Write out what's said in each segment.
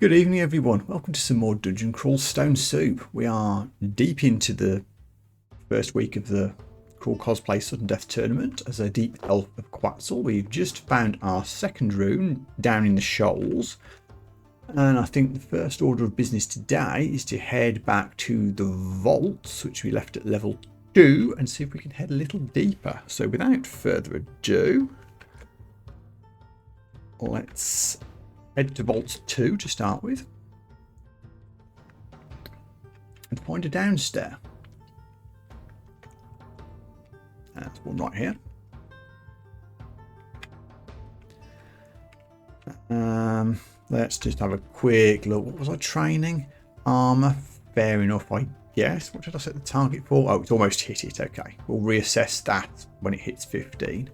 Good evening everyone, welcome to some more Dungeon Crawl Stone Soup. We are deep into the first week of the Crawl Cosplay Sudden Death Tournament as a Deep Elf of Conjurer. We've just found our second rune down in the shoals, and I think the first order of business today is to head back to the vaults, which we left at level 2, and see if we can head a little deeper. So without further ado, let's head to Vault 2 to start with and find a downstair. There's one right here. Let's just have a quick look. What was I training? Armor, fair enough, I guess. What did I set the target for? Oh, it's almost hit it. Okay, we'll reassess that when it hits 15.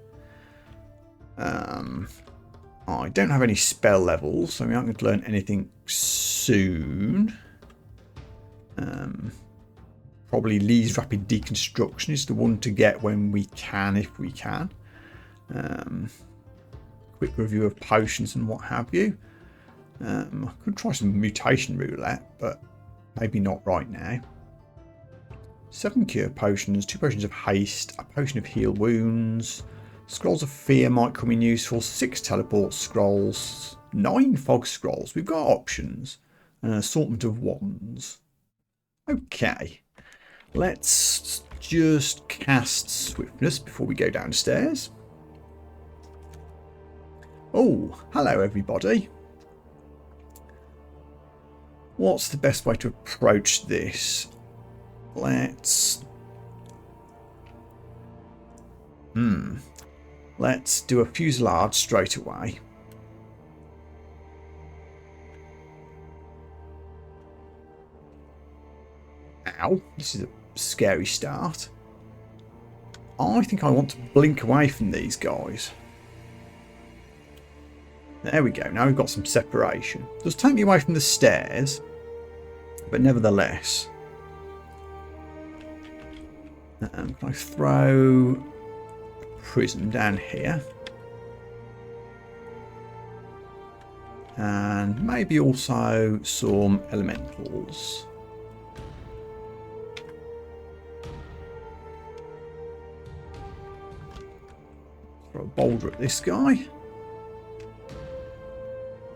I don't have any spell levels, so we aren't going to learn anything soon. Probably Lee's Rapid Deconstruction is the one to get when we can, if we can. Quick review of potions and what have you. I could try some mutation roulette, but maybe not right now. 7 cure potions, 2 potions of haste, a potion of heal wounds. Scrolls of Fear might come in useful, 6 teleport scrolls, 9 fog scrolls. We've got options, and an assortment of wands. Okay, let's just cast Swiftness before we go downstairs. Oh, hello everybody. What's the best way to approach this? Let's do a fusillade straight away. Ow, this is a scary start. I think I want to blink away from these guys. There we go, now we've got some separation. It does take me away from the stairs, but nevertheless. Can I throw prism down here, and maybe also some elementals. Throw a boulder at this guy,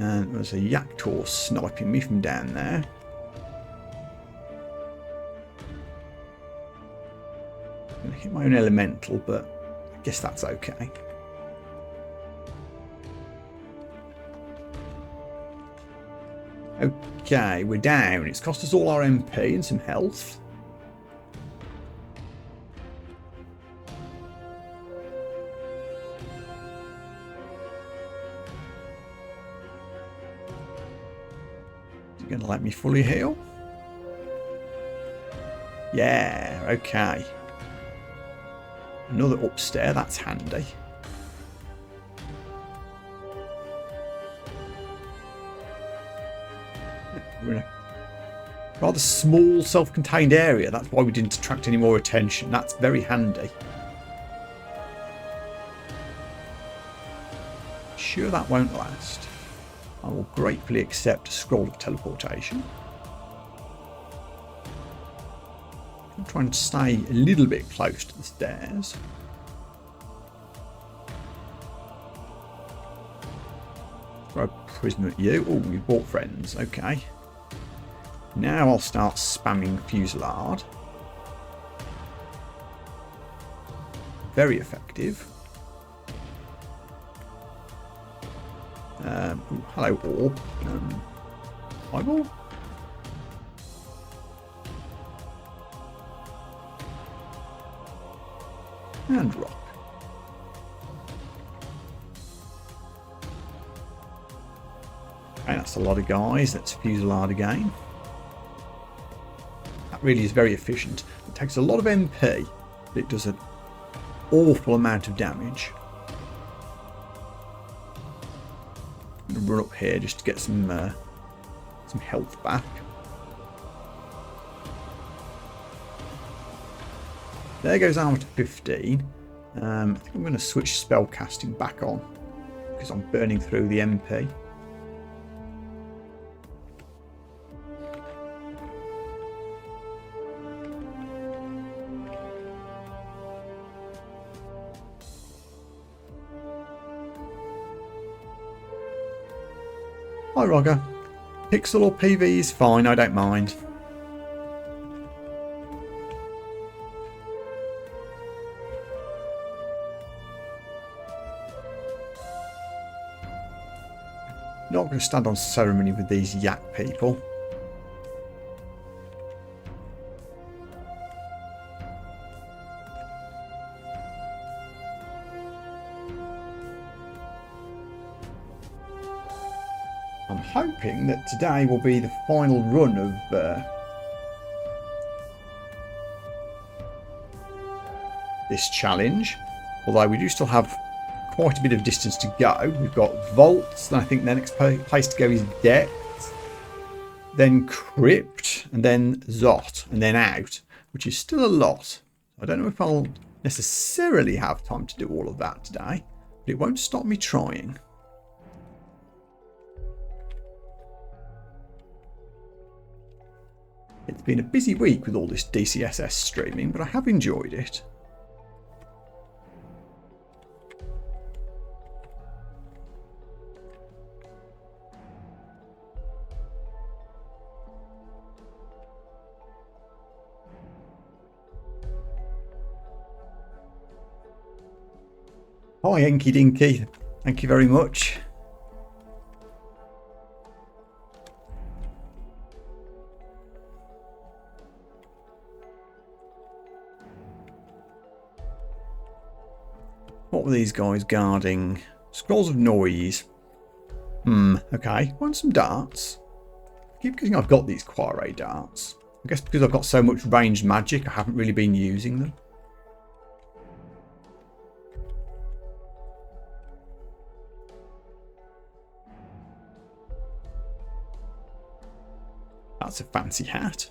and there's a Yaktor sniping me from down there. I'm going to hit my own elemental, but guess that's okay. Okay, we're down. It's cost us all our MP and some health. Is it going to let me fully heal? Yeah, okay. Another upstairs, that's handy. We're in a rather small self-contained area, that's why we didn't attract any more attention. That's very handy. Sure that won't last. I will gratefully accept a scroll of teleportation. I'll try and stay a little bit close to the stairs. Throw a prism at you. Oh, we've bought friends. Okay. Now I'll start spamming fusillade. Very effective. Ooh, hello, orb. Eyeball? And rock. Okay, that's a lot of guys. Let's fusillade again. That really is very efficient. It takes a lot of MP, but it does an awful amount of damage. I'm going to run up here just to get some health back. There goes armor to 15. I think I'm going to switch spell casting back on because I'm burning through the MP. Hi, Roger. Pixel or PV is fine, I don't mind. Not going to stand on ceremony with these yak people. I'm hoping that today will be the final run of this challenge, although we do still have quite a bit of distance to go. We've got vaults, then I think the next place to go is depth, then crypt, and then Zot, and then out, which is still a lot. I don't know if I'll necessarily have time to do all of that today, but it won't stop me trying. It's been a busy week with all this DCSS streaming, but I have enjoyed it. Hi, Enky Dinky. Thank you very much. What were these guys guarding? Scrolls of noise. Okay. Want some darts? I keep forgetting I've got these Quarry darts. I guess because I've got so much ranged magic, I haven't really been using them. That's a fancy hat.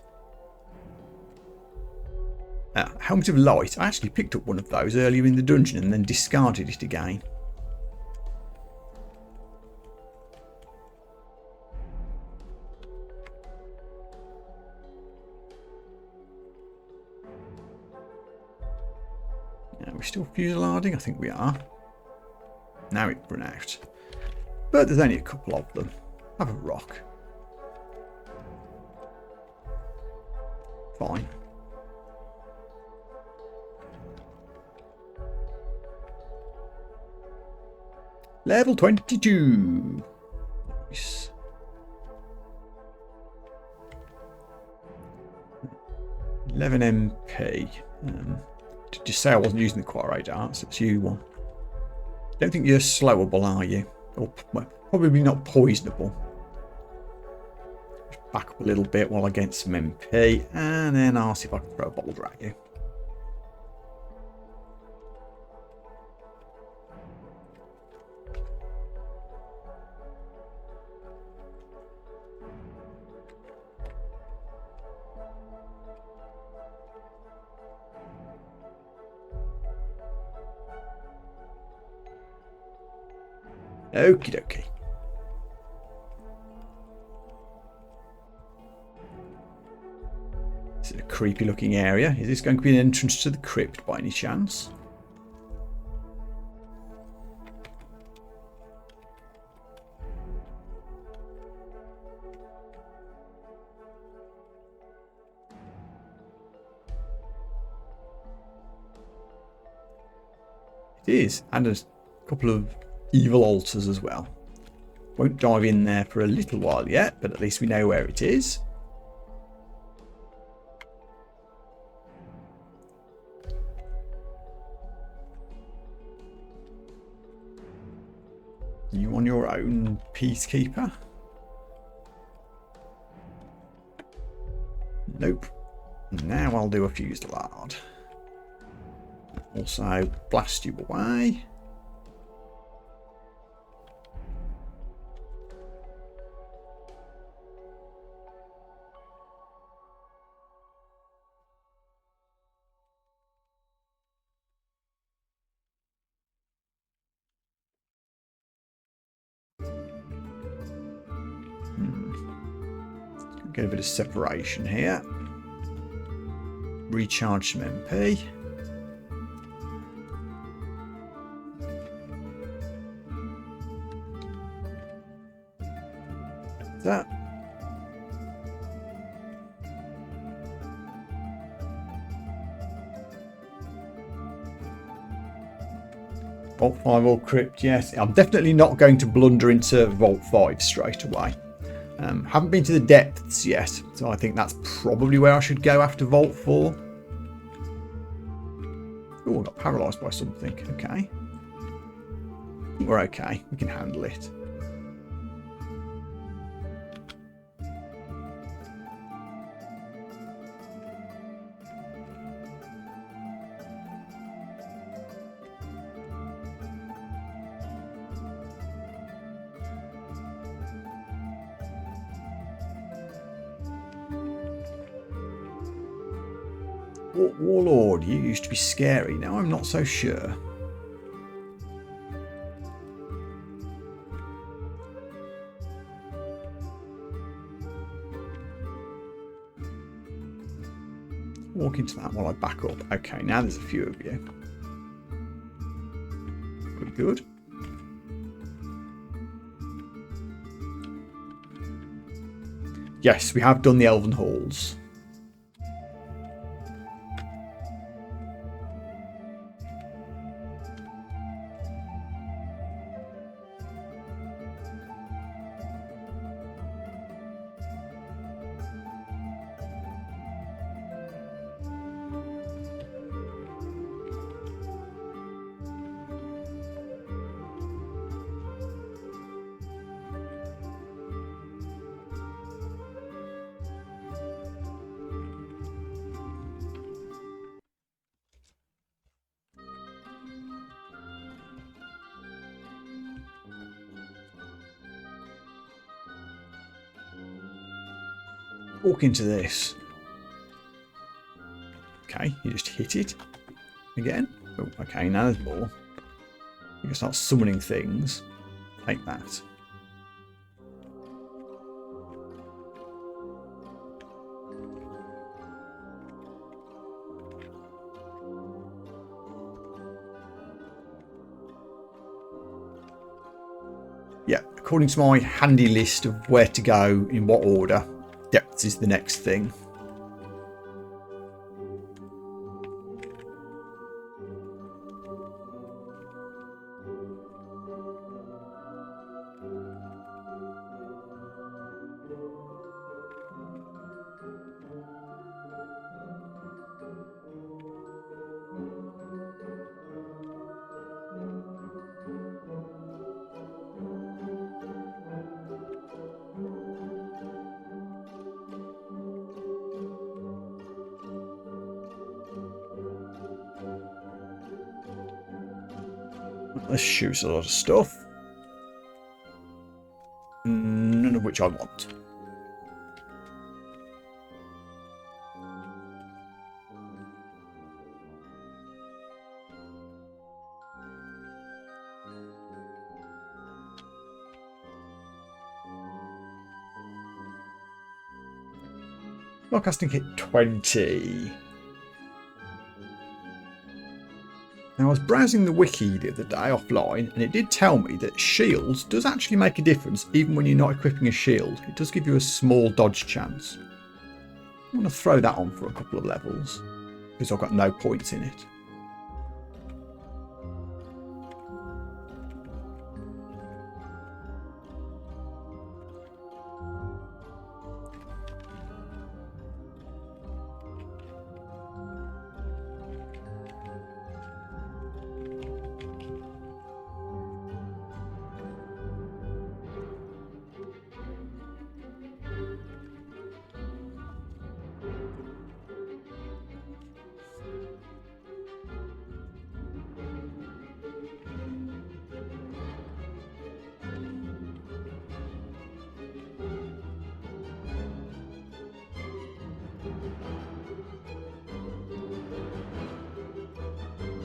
Helmet of Light. I actually picked up one of those earlier in the dungeon and then discarded it again. Are we still fusilading? I think we are. Now it's run out. But there's only a couple of them. Have a rock. Fine. Level 22. Nice. $11 MP. Did you say I wasn't using the Quarry darts? It's you one. Don't think you're slowable, are you? Or well, probably not poisonable. Just back up a little bit while I get some MP, and then I'll see if I can throw a boulder at you. Okie dokie. This is a creepy looking area. Is this going to be an entrance to the crypt by any chance? It is, and a couple of evil altars as well. Won't dive in there for a little while yet, but at least we know where it is. You on your own, Peacekeeper? Nope. Now I'll do a fusillade. Also blast you away. Get a bit of separation here. Recharge some MP. That. Vault 5 or Crypt, yes. I'm definitely not going to blunder into Vault 5 straight away. Haven't been to the depths yet, so I think that's probably where I should go after Vault 4. Oh, I got paralysed by something. Okay. I think we're okay. We can handle it. Warlord, you used to be scary. Now I'm not so sure. Walk into that while I back up. Okay, now there's a few of you. Pretty good. Yes, we have done the Elven Halls. Walk into this. Okay, you just hit it again. Oh, okay, now there's more. You can start summoning things. Take that. Yeah, according to my handy list of where to go in what order, depths is the next thing. Let's shoot a lot of stuff. None of which I want. Casting hit 20. Now I was browsing the wiki the other day offline and it did tell me that shields does actually make a difference even when you're not equipping a shield. It does give you a small dodge chance. I'm going to throw that on for a couple of levels because I've got no points in it.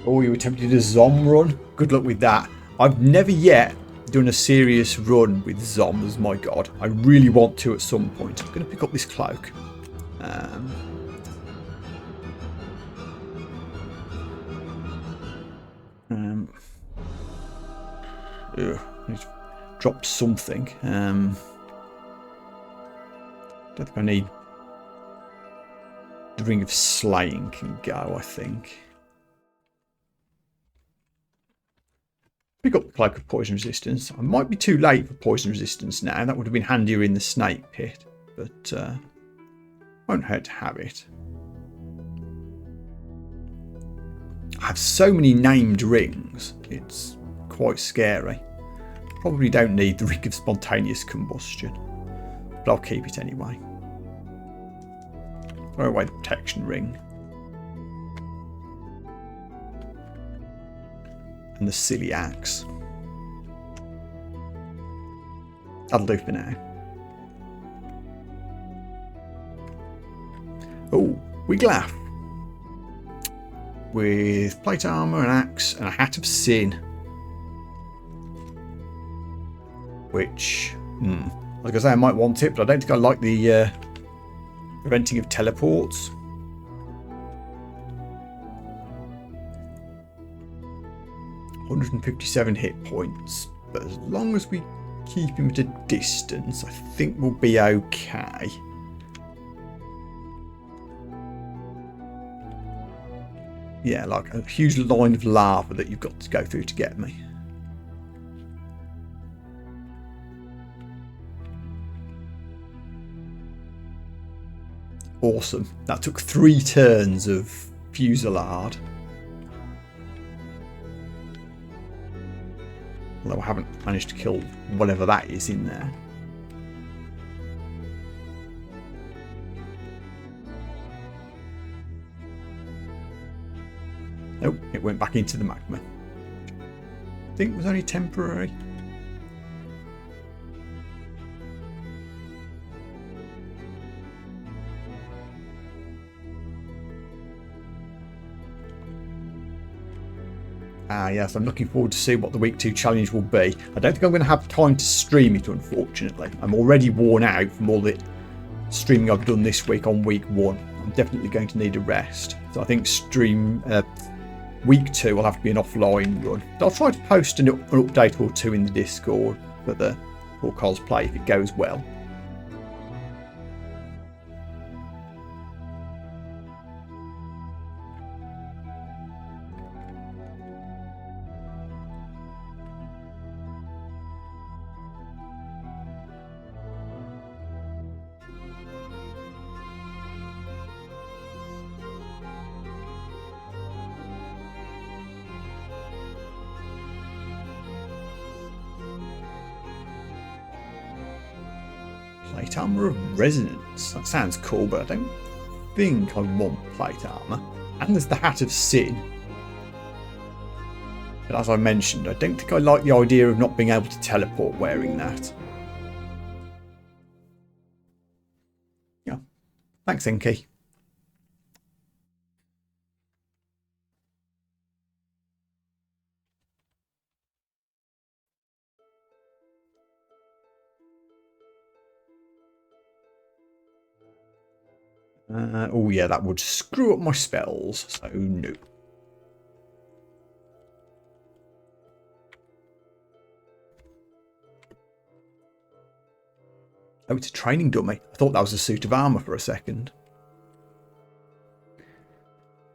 Oh, you attempted a Zom run? Good luck with that. I've never yet done a serious run with Zoms, my god. I really want to at some point. I'm going to pick up this cloak. I need to drop something. Don't think I need... The Ring of Slaying can go, I think. Pick up the Cloak of Poison Resistance. I might be too late for Poison Resistance now. That would have been handier in the Snake Pit. But won't hurt to have it. I have so many named rings. It's quite scary. Probably don't need the Ring of Spontaneous Combustion. But I'll keep it anyway. Throw away the Protection Ring. And the Silly Axe. That'll do for now. Oh, Wiglaf. With plate armour, an axe, and a Hat of Sin. Which, like I say, I might want it, but I don't think I like the preventing of teleports. $157 hit points, but as long as we keep him at a distance, I think we'll be okay. Yeah, like a huge line of lava that you've got to go through to get me. Awesome. That took 3 turns of Fusillade. Although I haven't managed to kill whatever that is in there. Nope, it went back into the magma. I think it was only temporary. Yes, I'm looking forward to see what the week 2 challenge will be. I don't think I'm going to have time to stream it, unfortunately. I'm already worn out from all the streaming I've done this week on week 1. I'm definitely going to need a rest. So I think week 2 will have to be an offline run. I'll try to post an update or 2 in the Discord for the cosplay if it goes well. Plate armour of resonance. That sounds cool, but I don't think I want plate armour. And there's the Hat of Sin. But as I mentioned, I don't think I like the idea of not being able to teleport wearing that. Yeah. Thanks, Enki. Oh yeah, that would screw up my spells, so no. Oh, it's a training dummy. I thought that was a suit of armour for a second.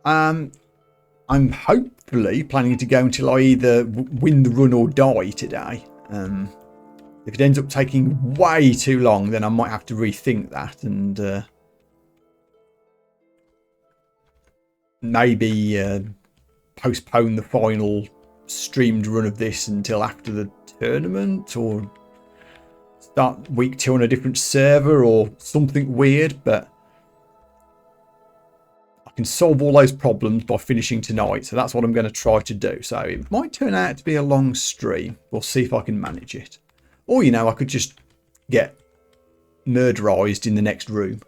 I'm hopefully planning to go until I either win the run or die today. If it ends up taking way too long, then I might have to rethink that and maybe postpone the final streamed run of this until after the tournament, or start week 2 on a different server or something weird. But I can solve all those problems by finishing tonight, so that's what I'm going to try to do. So it might turn out to be a long stream. We'll see if I can manage it. Or, you know, I could just get murderized in the next room.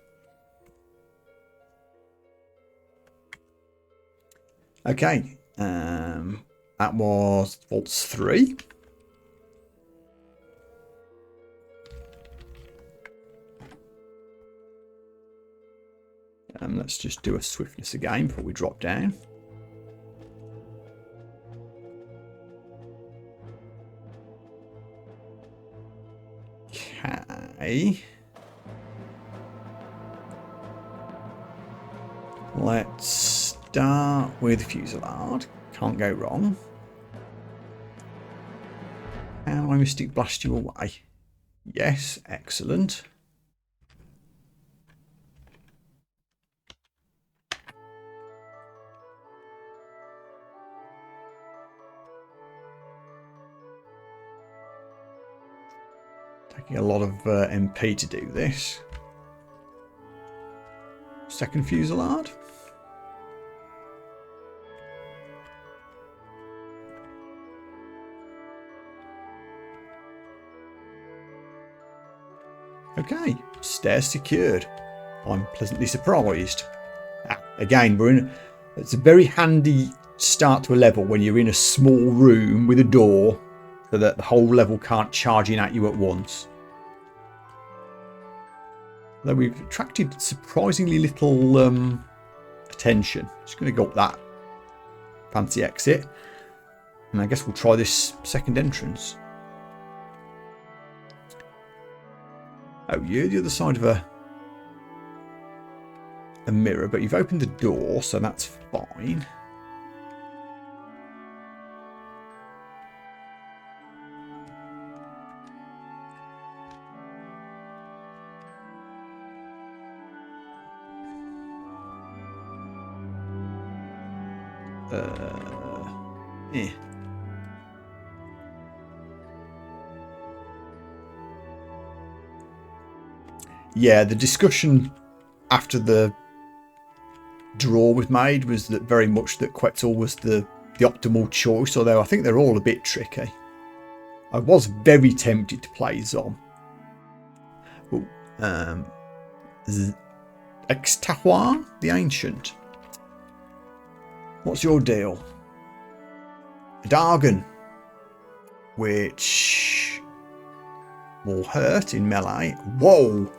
Okay, that was Vaults 3. Let's just do a swiftness again before we drop down. Okay. Let's start with Fusillade. Can't go wrong. Can I Mystic Blast you away? Yes, excellent. Taking a lot of MP to do this. Second Fusillade. Okay, stairs secured. I'm pleasantly surprised. Again, it's a very handy start to a level when you're in a small room with a door so that the whole level can't charge in at you at once. Though we've attracted surprisingly little attention. Just going to go up that fancy exit. And I guess we'll try this second entrance. Oh, you're the other side of a mirror, but you've opened the door, so that's fine. Eh. Yeah, the discussion after the draw was made was that very much that Quetzal was the optimal choice, although I think they're all a bit tricky. I was very tempted to play Zom. Extahua, the Ancient. What's your deal? Dargan, which will hurt in melee. Whoa!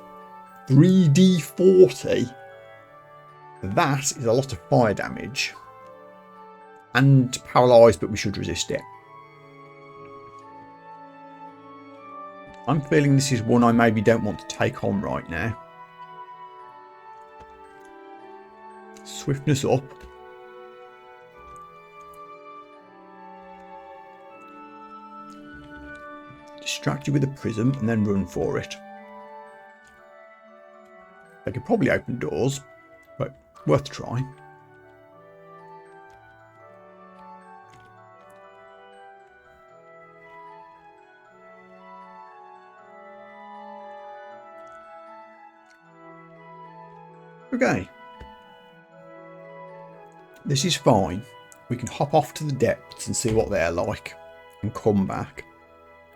3d40. That is a lot of fire damage. And paralysed, but we should resist it. I'm feeling this is one I maybe don't want to take on right now. Swiftness up. Distract you with a prism and then run for it. They could probably open doors, but worth trying. Okay. This is fine. We can hop off to the depths and see what they're like and come back.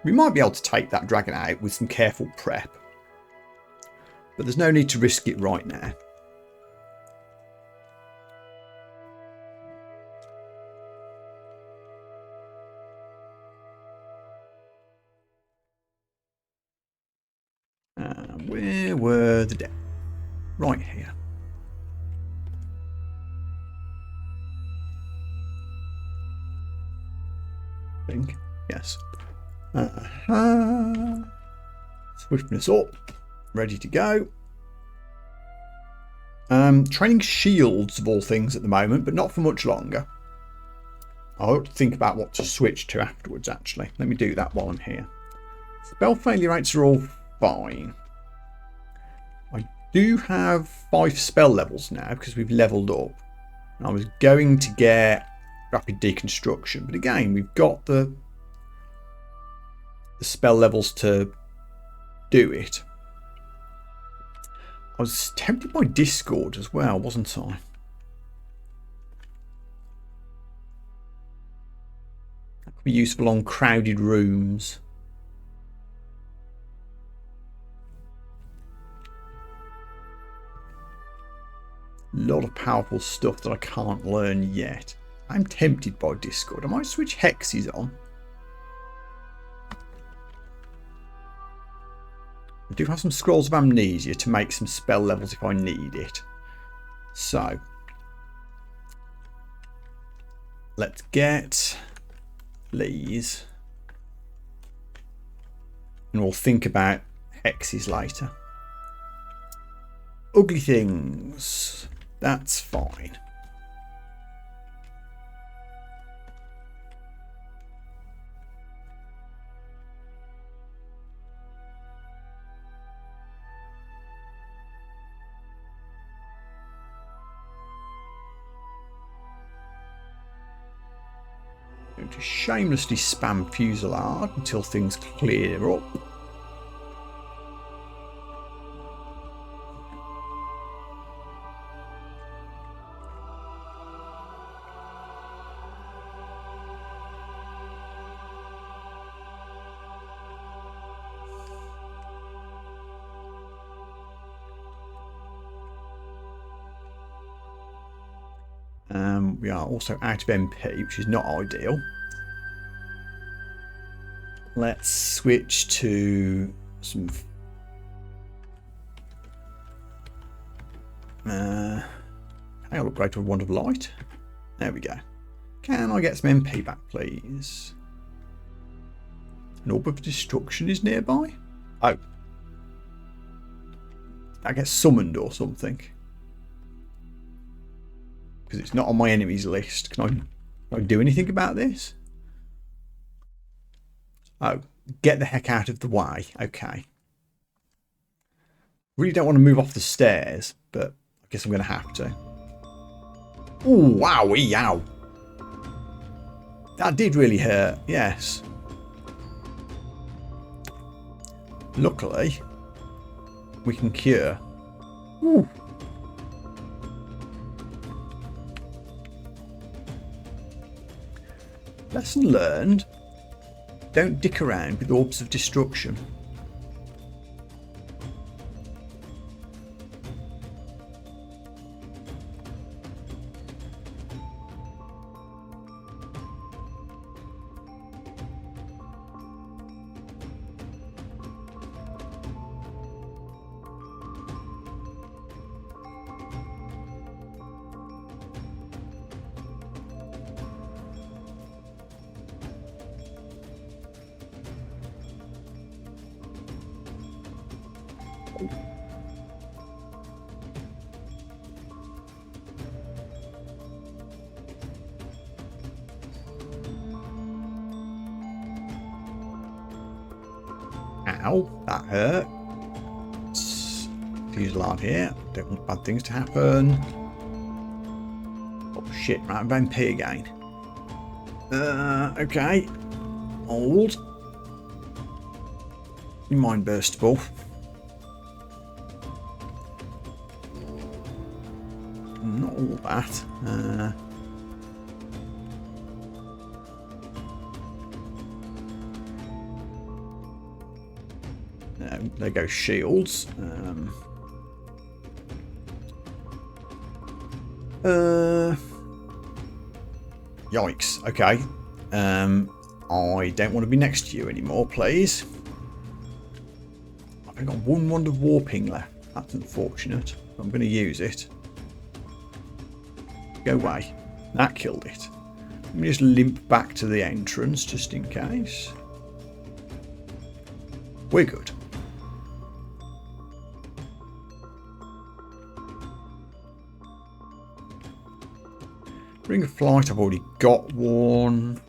We might be able to take that dragon out with some careful prep. But there's no need to risk it right now. Where were the depths? Right here. I think. Yes. Swiftness up. Ready to go. Training shields of all things at the moment, but not for much longer. I'll have to think about what to switch to afterwards, actually. Let me do that while I'm here. Spell failure rates are all fine. I do have 5 spell levels now because we've leveled up. And I was going to get rapid deconstruction, but again, we've got the spell levels to do it. I was tempted by Discord as well, wasn't I? That could be useful on crowded rooms. A lot of powerful stuff that I can't learn yet. I'm tempted by Discord. I might switch hexes on. I do have some Scrolls of Amnesia to make some spell levels if I need it. So, let's get these. And we'll think about hexes later. Ugly things. That's fine. Going to shamelessly spam Fusillade until things clear up. We are also out of MP, which is not ideal. Let's switch to some I'll upgrade to a Wand of Light. There we go. Can I get some MP back, please? An Orb of Destruction is nearby. Oh, that gets summoned or something. Because it's not on my enemies list. Can I do anything about this? Oh, get the heck out of the way. Okay. Really don't want to move off the stairs, but I guess I'm going to have to. Ooh, wowie, ow. That did really hurt, yes. Luckily, we can cure. Ooh. Lesson learned. Don't dick around with orbs of destruction. Ow, that hurt. Fusillade here. Don't want bad things to happen. Oh shit, right, I'm MP again. Okay. Hold. Mind burstable. Not all that. There go shields. Yikes. Okay. I don't want to be next to you anymore, please. I've only got one wand of warping left. That's unfortunate. I'm going to use it. Go away. That killed it. Let me just limp back to the entrance just in case. We're good. Ring of Flight, I've already got one.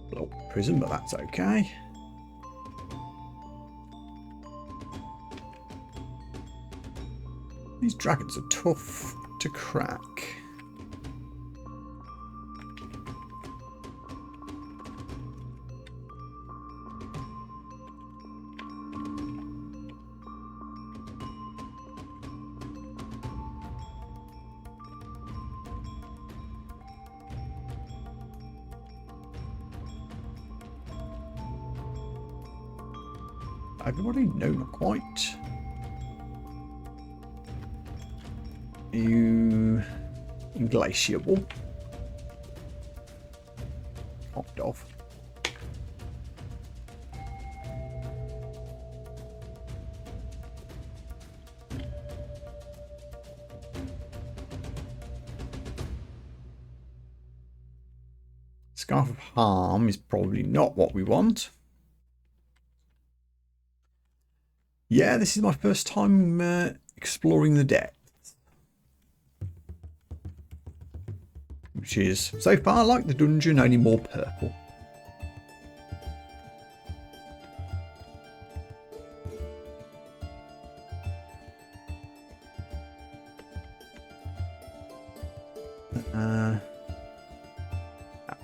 Blow up prison, but that's okay. These dragons are tough to crack. Everybody? No, not quite. You inglaciable. Popped off. Scarf of Harm is probably not what we want. Yeah, this is my first time exploring the depths. Which is, so far, like the dungeon, only more purple.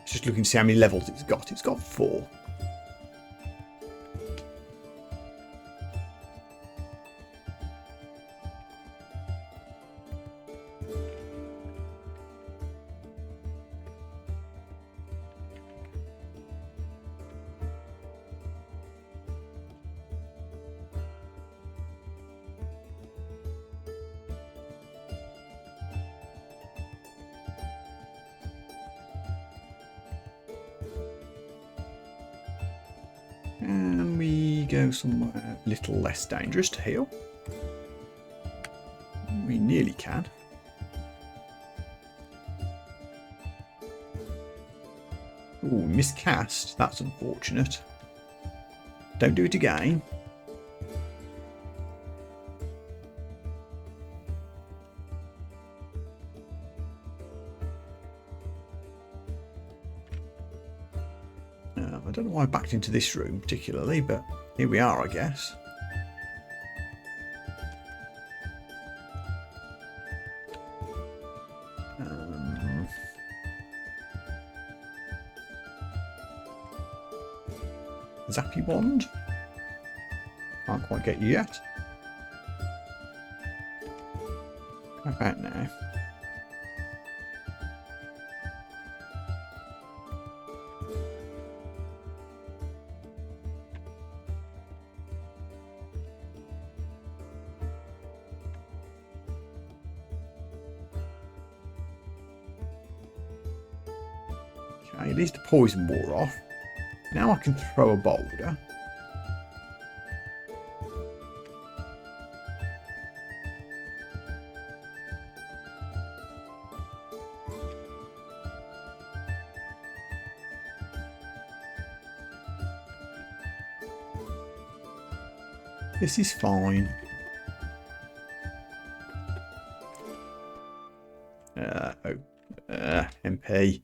Just looking to see how many levels it's got. It's got 4. And we go somewhere a little less dangerous to heal. We nearly can. Ooh, miscast. That's unfortunate. Don't do it again. I don't know why I backed into this room particularly, but here we are, I guess. Zappy wand. Can't quite get you yet. How about now? Okay, at least the poison wore off. Now I can throw a boulder. This is fine. MP.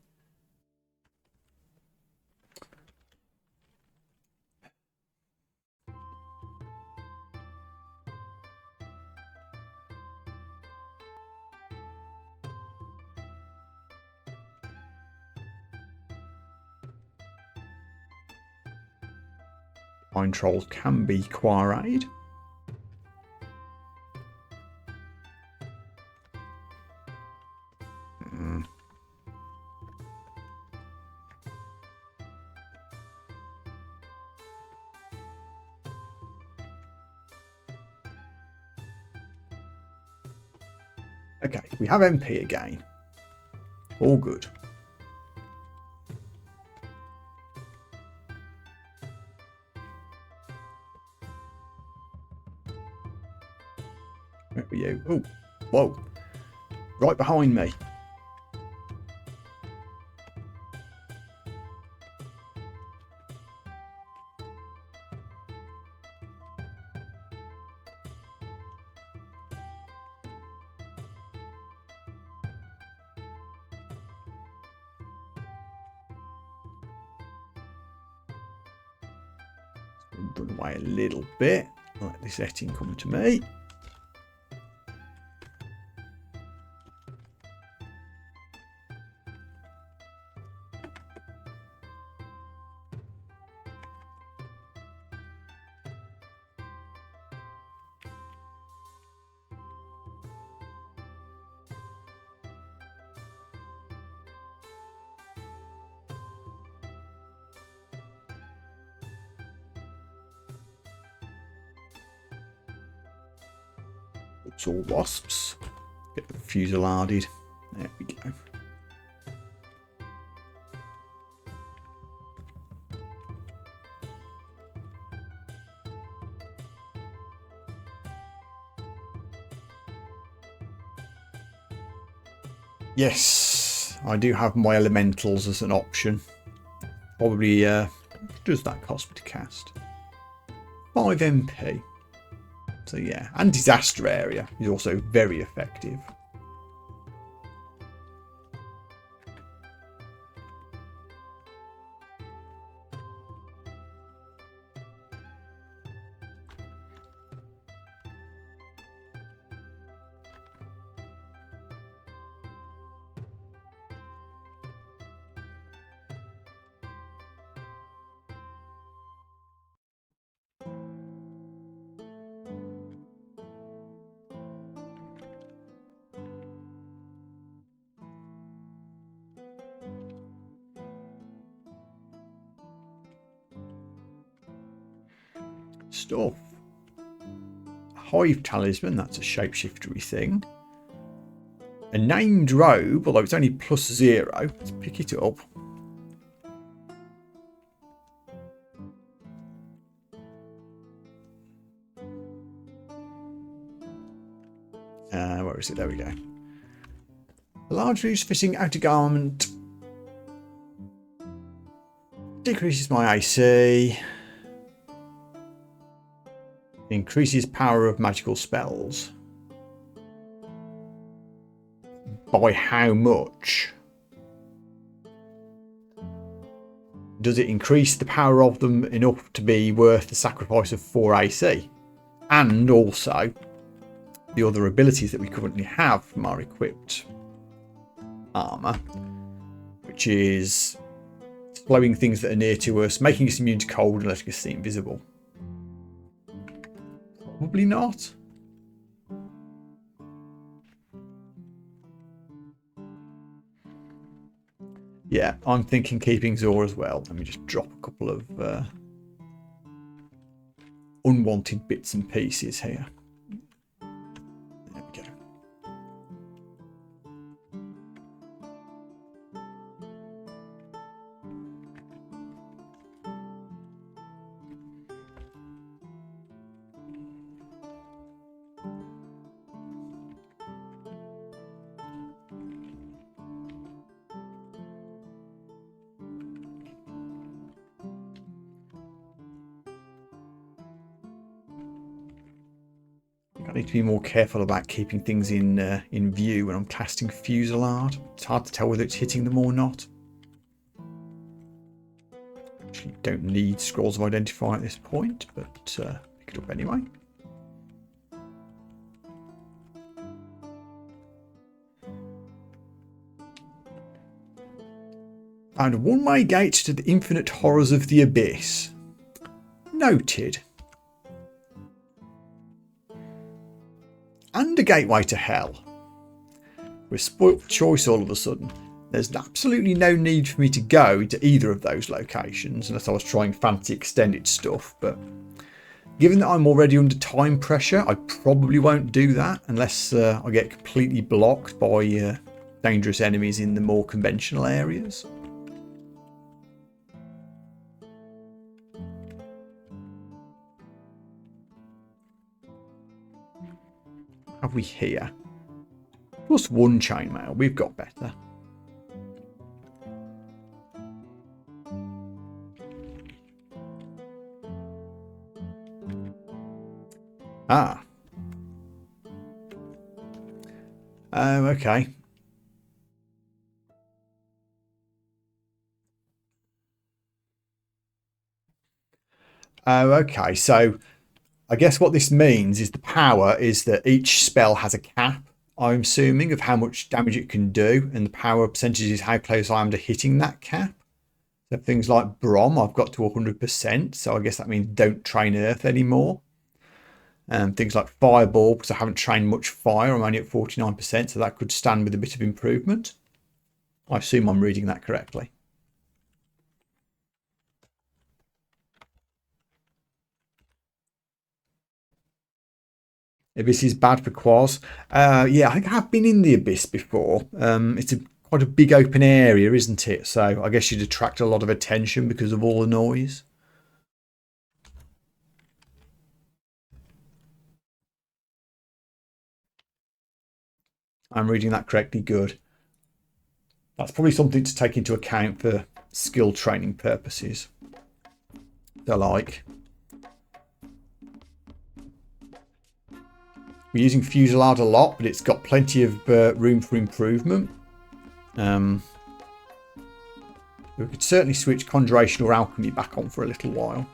Pine trolls can be quarried. Okay, we have MP again. All good. Where are you? Oh, whoa. Right behind me. Run away a little bit. Let this setting come to me. It's all wasps. Get the fusiladed. There we go. Yes, I do have my elementals as an option. probably does that cost me to cast? 5 MP. So yeah, and disaster area is also very effective. Stuff. Hive talisman, that's a shapeshiftery thing. A named robe, although it's only +0. Let's pick it up. Where is it? There we go. A large loose fitting outer garment decreases my AC. Increases power of magical spells. By how much? Does it increase the power of them enough to be worth the sacrifice of 4 AC? And also the other abilities that we currently have from our equipped armour, which is slowing things that are near to us, making us immune to cold and letting us see invisible. Probably not. Yeah, I'm thinking keeping Zor as well. Let me just drop a couple of unwanted bits and pieces here. There we go. I need to be more careful about keeping things in view when I'm casting Fusillade. It's hard to tell whether it's hitting them or not. Actually, don't need Scrolls of Identify at this point, but pick it up anyway. Found a one-way gate to the infinite horrors of the abyss. Noted. And a gateway to hell. We're spoilt for choice all of a sudden. There's absolutely no need for me to go to either of those locations unless I was trying fancy extended stuff, but given that I'm already under time pressure, I probably won't do that unless I get completely blocked by dangerous enemies in the more conventional areas. Have we here? +1 chainmail. We've got better. Ah. Oh, okay. Oh, okay. So I guess what this means is the power is that each spell has a cap, I'm assuming, of how much damage it can do, and the power percentage is how close I am to hitting that cap. So things like Brom, I've got to 100%, so I guess that means don't train Earth anymore. Things like Fireball, because I haven't trained much fire, I'm only at 49%, so that could stand with a bit of improvement. I assume I'm reading that correctly. Abyss is bad for Quaz. Yeah, I think I have been in the Abyss before. It's quite a big open area, isn't it? So I guess you'd attract a lot of attention because of all the noise. I'm reading that correctly. Good. That's probably something to take into account for skill training purposes. So like, we're using Fusillade a lot, but it's got plenty of room for improvement. We could certainly switch Conjuration or Alchemy back on for a little while.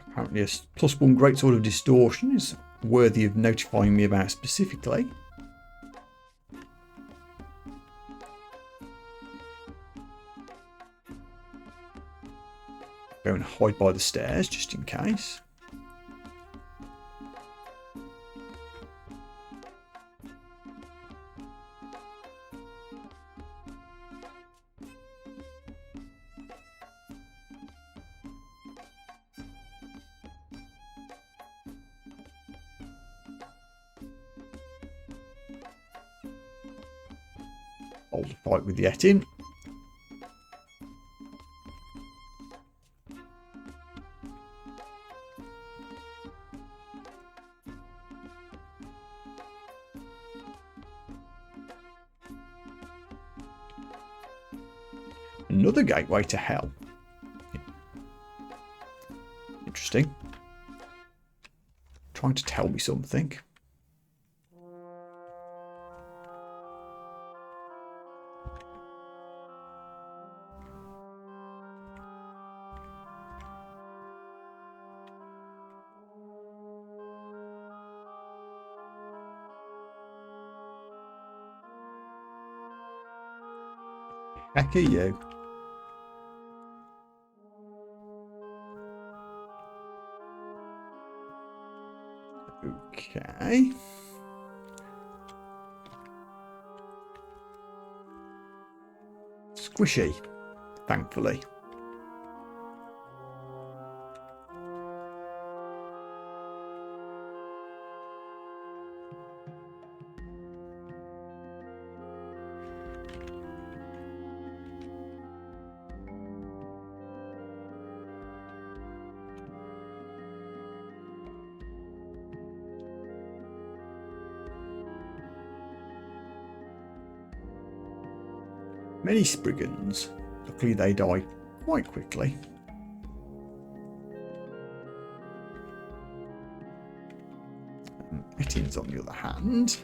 Apparently a +1 Greatsword of Distortion is worthy of notifying me about specifically. Go and hide by the stairs just in case. Hold the fight with Yetin. Another gateway to hell. Interesting. Trying to tell me something. Heck are you? Okay. Squishy, thankfully. Many Spriggans. Luckily they die quite quickly. Ettin's on the other hand.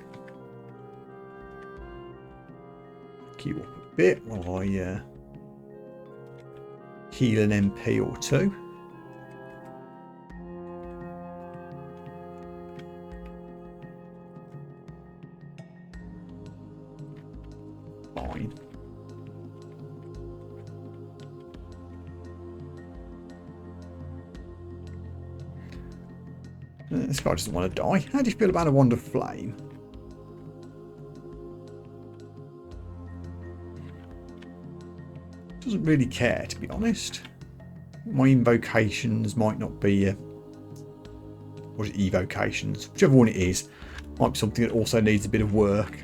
Queue up a bit while I heal an MP or two. Fine. This guy doesn't want to die. How do you feel about a Wand of Flame? Doesn't really care, to be honest. My invocations might not be... or is it evocations? Whichever one it is. Might be something that also needs a bit of work.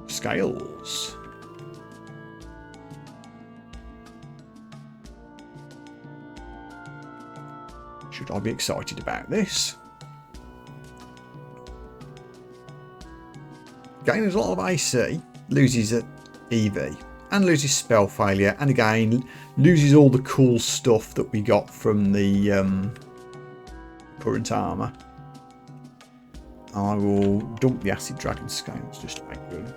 Scales. Should I be excited about this? Gains a lot of AC, loses at EV, and loses spell failure, and again loses all the cool stuff that we got from the current armour. I will dump the Acid Dragon Scales just to make room.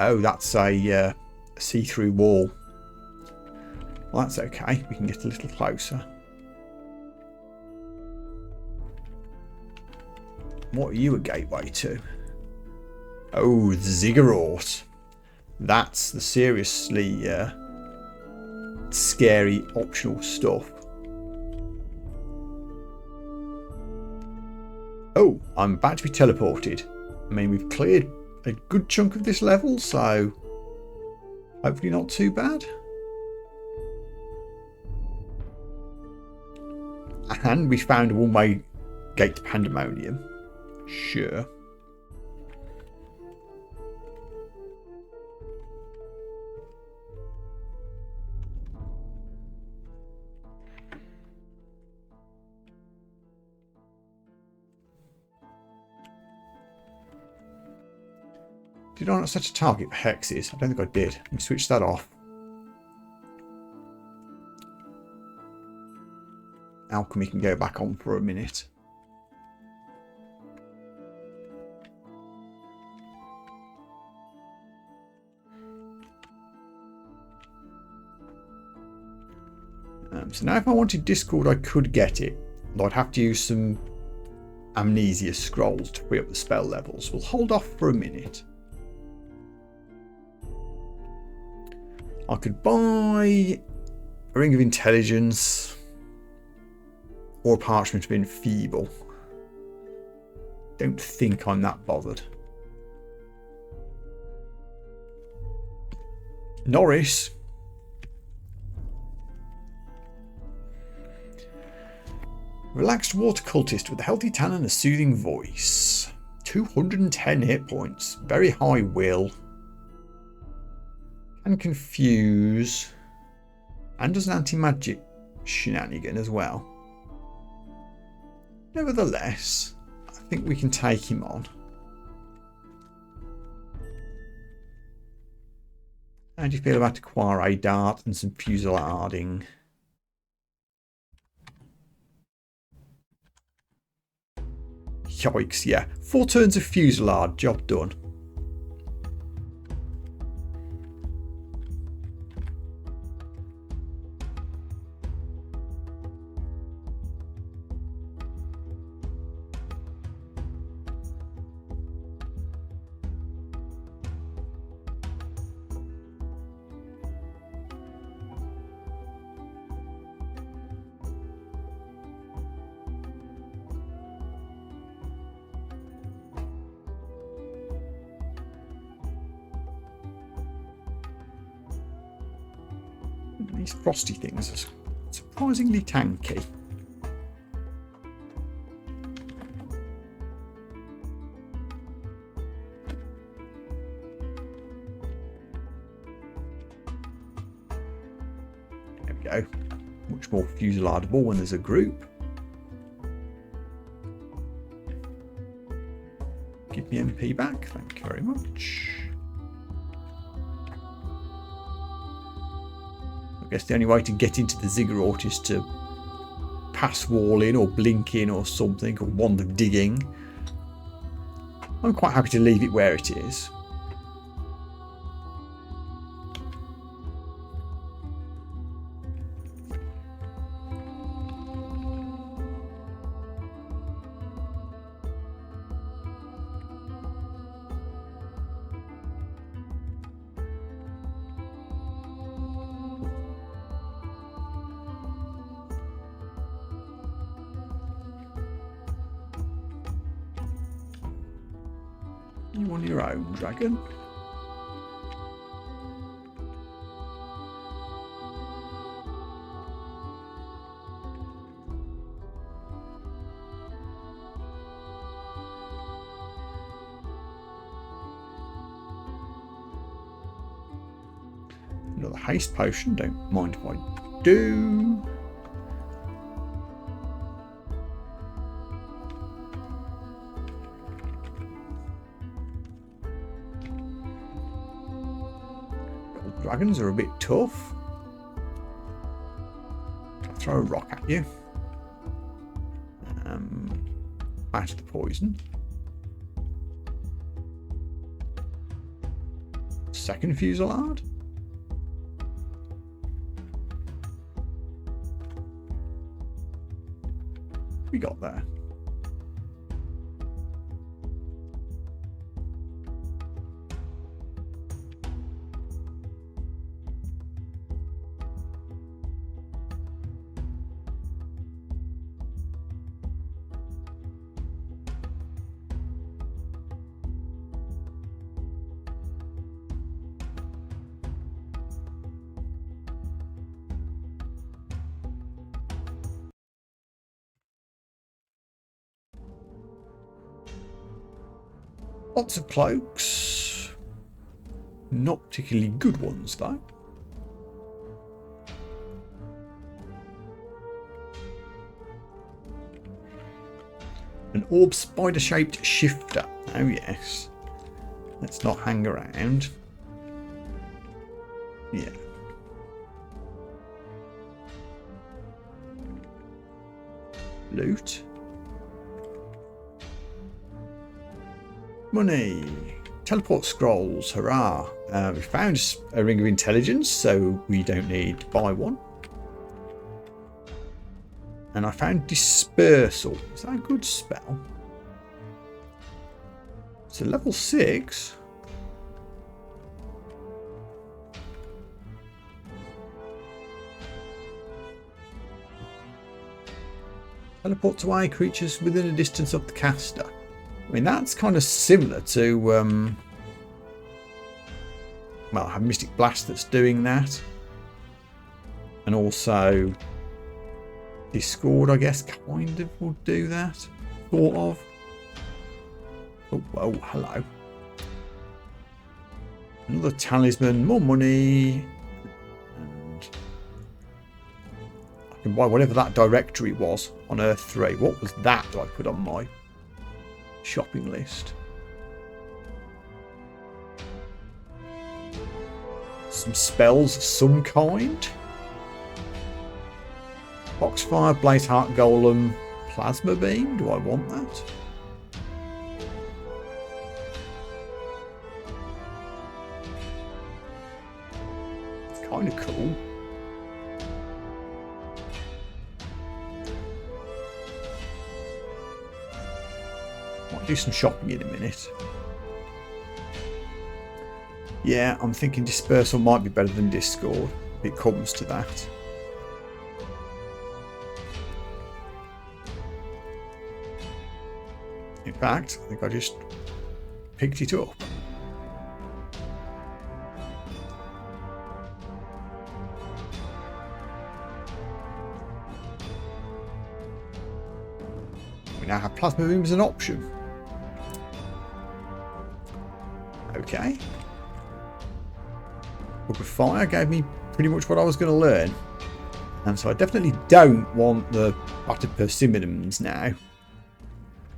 Oh, that's a see-through wall. Well, that's okay. We can get a little closer. What are you a gateway to? Oh, the ziggurat. That's the seriously scary optional stuff. Oh, I'm about to be teleported. I mean, we've cleared a good chunk of this level, so hopefully not too bad. And we found a one-way gate to Pandemonium. Sure. Did I not set a target for hexes? I don't think I did. Let me switch that off. Alchemy can go back on for a minute. So now if I wanted Discord, I could get it. But I'd have to use some amnesia scrolls to free up the spell levels. We'll hold off for a minute. I could buy a Ring of Intelligence or a Parchment of Enfeeble. Don't think I'm that bothered. Norris. Relaxed water cultist with a healthy tan and a soothing voice. 210 hit points. Very high will. Can confuse. And does an anti-magic shenanigan as well. Nevertheless, I think we can take him on. How do you feel about Acquire Dart and some fusillarding? Yikes, yeah. 4 turns of Fusillade, job done. These frosty things are surprisingly tanky. There we go. Much more fusilladable when there's a group. Give me MP back, thank you very much. I guess the only way to get into the ziggurat is to pass wall in or blink in or something, or wand of digging. I'm quite happy to leave it where it is. You on your own, dragon? Another haste potion, don't mind if I do. Dragons are a bit tough. I'll throw a rock at you. Bash the poison. Second fusillade. we got there? Lots of cloaks. Not particularly good ones, though. An orb spider-shaped shifter. Oh, yes. Let's not hang around. Yeah. Loot. Money. Teleport scrolls. Hurrah. We found a ring of intelligence, so we don't need to buy one. And I found dispersal. Is that a good spell? So level 6. Teleports away creatures within a distance of the caster. I mean, that's kind of similar to, well, I have Mystic Blast that's doing that. And also Discord, I guess, kind of will do that. Sort of. Oh, whoa, hello. Another talisman, more money. And I can buy whatever that directory was on Earth 3. What was that I put on my shopping list? Some spells of some kind. Foxfire, Blazeheart Golem, Plasma Beam. Do I want that? It's kind of cool. Might do some shopping in a minute. Yeah, I'm thinking Dispersal might be better than Discord if it comes to that. In fact, I think I just picked it up. We now have Plasma Beam as an option. Okay. Book of Fire gave me pretty much what I was going to learn. And so I definitely don't want the Battered Persimmons now.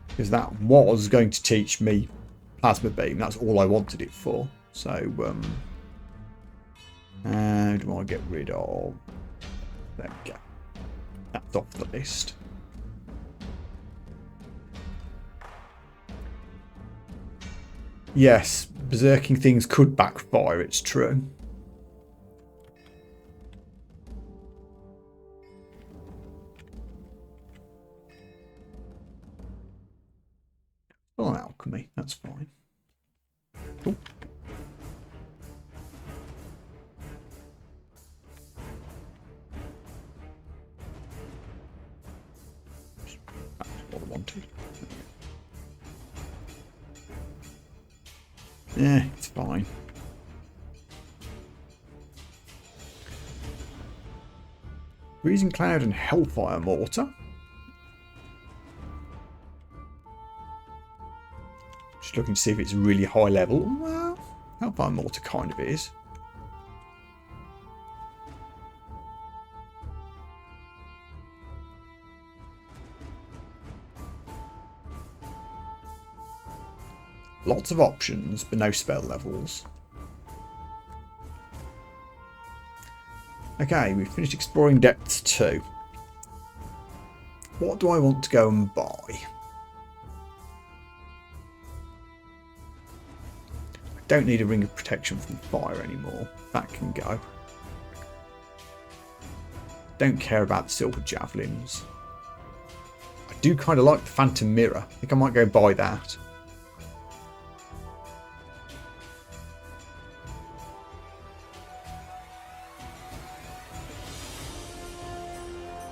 Because that was going to teach me Plasma Beam. That's all I wanted it for. So, how do I get rid of... There we go. That's off the list. Yes, berserking things could backfire, it's true. Well, alchemy, that's fine. Ooh. That's what I wanted. Yeah, it's fine. Freezing Cloud and Hellfire Mortar. Just looking to see if it's really high level. Well, Hellfire Mortar kind of is. Lots of options, but no spell levels. Okay, we've finished exploring depths 2. What do I want to go and buy? I don't need a ring of protection from fire anymore. That can go. Don't care about the silver javelins. I do kind of like the Phantom Mirror. I think I might go buy that.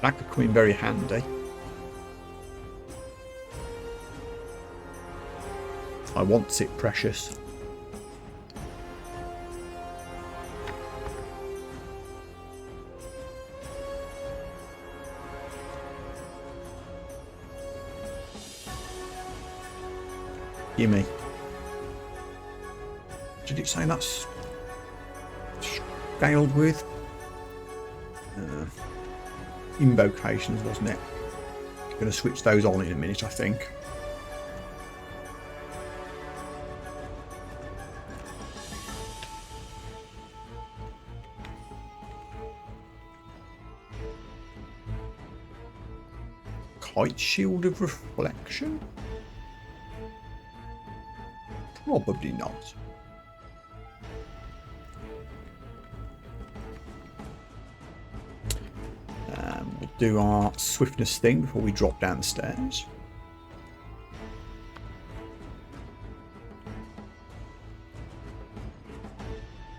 That could come in very handy. I want it, precious. Gimme. Did it say that's scaled with? Invocations, wasn't it? Going to switch those on in a minute, I think. Kite Shield of Reflection? Probably not. We'll do our swiftness thing before we drop down the stairs.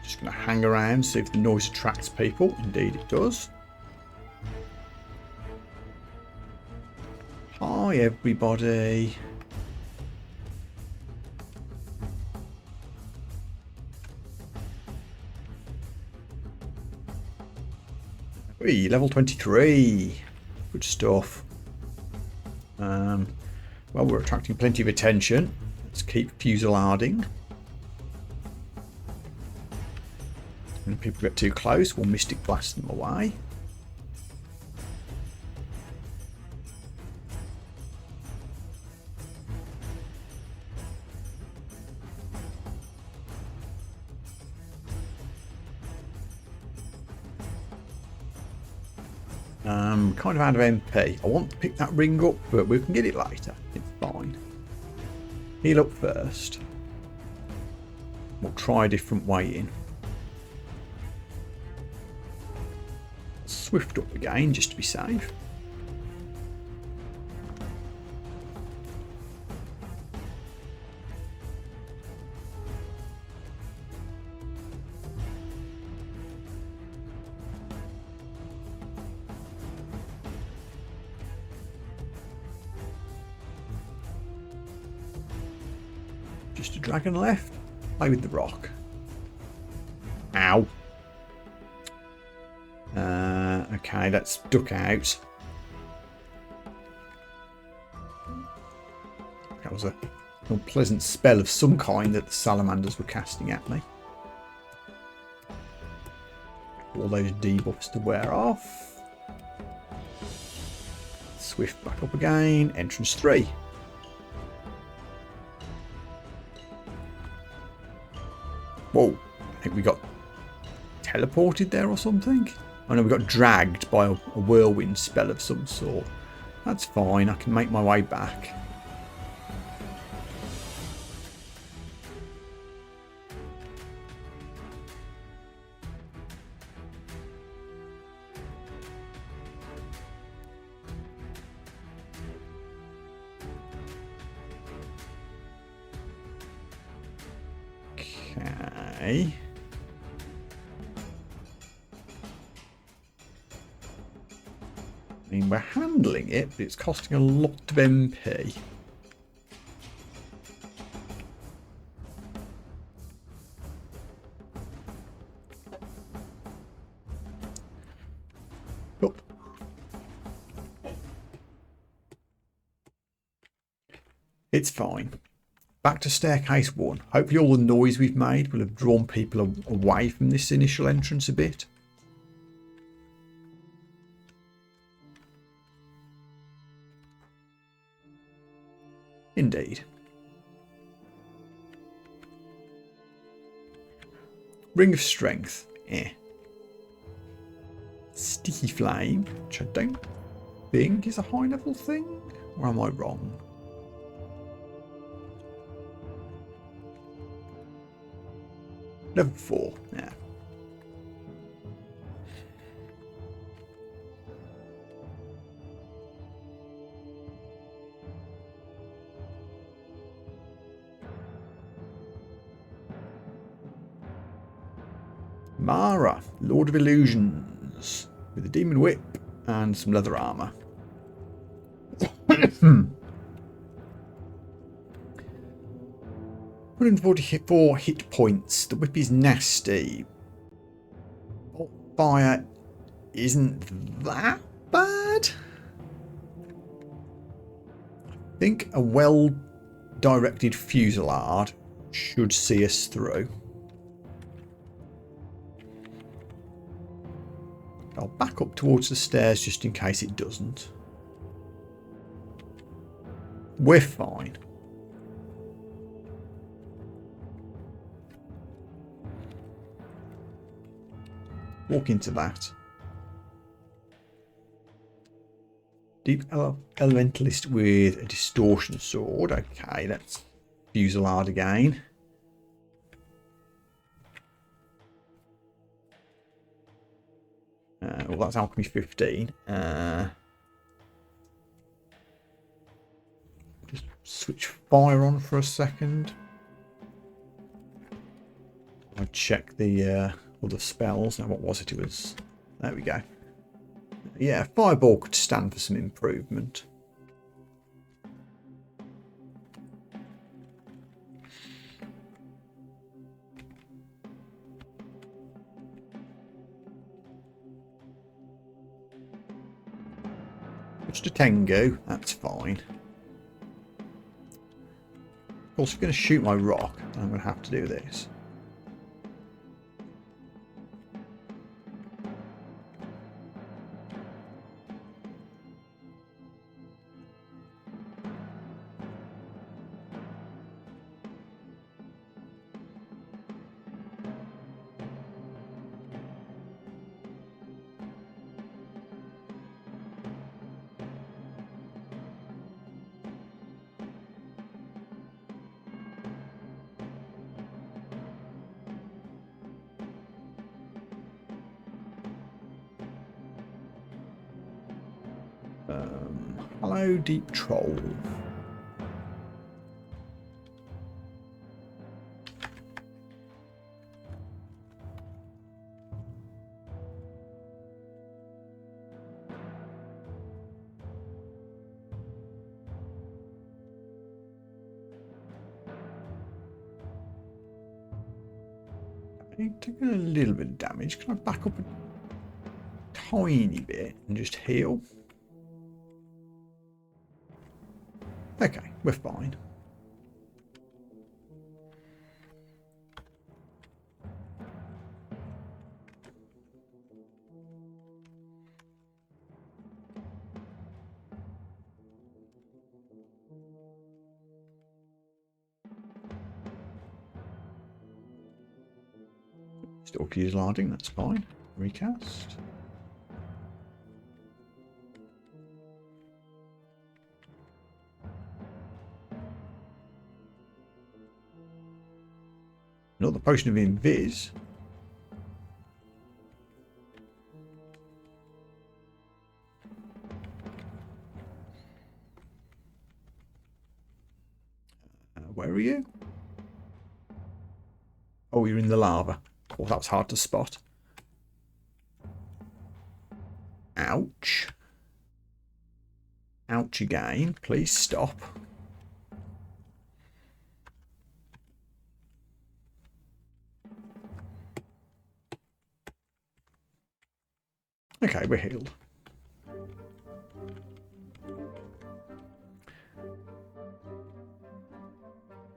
Just going to hang around, see if the noise attracts people. Indeed it does. Hi everybody. Level 23. Good stuff. Well, we're attracting plenty of attention. Let's keep fusilading. When people get too close, we'll Mystic Blast them away. Kind of out of MP. I want to pick that ring up, but we can get it later. It's fine. Heal up first. We'll try a different way in. Swift up again, just to be safe. Just a dragon left. Play with the rock. Ow. Okay, let's duck out. That was a unpleasant spell of some kind that the salamanders were casting at me. All those debuffs to wear off. Swift back up again. Entrance 3. Whoa, I think we got teleported there or something. Oh no, we got dragged by a whirlwind spell of some sort. That's fine, I can make my way back. Okay. I mean, we're handling it, but it's costing a lot of MP. Up. It's fine. Back to staircase 1. Hopefully all the noise we've made will have drawn people away from this initial entrance a bit. Indeed. Ring of Strength. Eh. Sticky Flame, which I don't think is a high level thing. Or am I wrong? Level 4, yeah. Mara, Lord of Illusions, with a demon whip and some leather armour. 144 hit points. The whip is nasty. Bolt fire isn't that bad. I think a well-directed fusillade should see us through. I'll back up towards the stairs just in case it doesn't. We're fine. Walk into that. Deep Elementalist with a distortion sword. Okay, let's fusillade again. Well, that's alchemy 15. Just switch fire on for a second. I'll check the other spells. Now, what was it? It was... There we go. Yeah, fireball could stand for some improvement. Just a Tengu, that's fine. Of course, if you're going to shoot my rock, then I'm going to have to do this. Hello, Deep Troll. Taking a little bit of damage. Can I back up a tiny bit and just heal? Okay, we're fine. Still fusillading, that's fine. Recast. Another potion of invis. Where are you? Oh, you're in the lava. Oh, that was hard to spot. Ouch. Ouch again. Please stop. Okay, we're healed.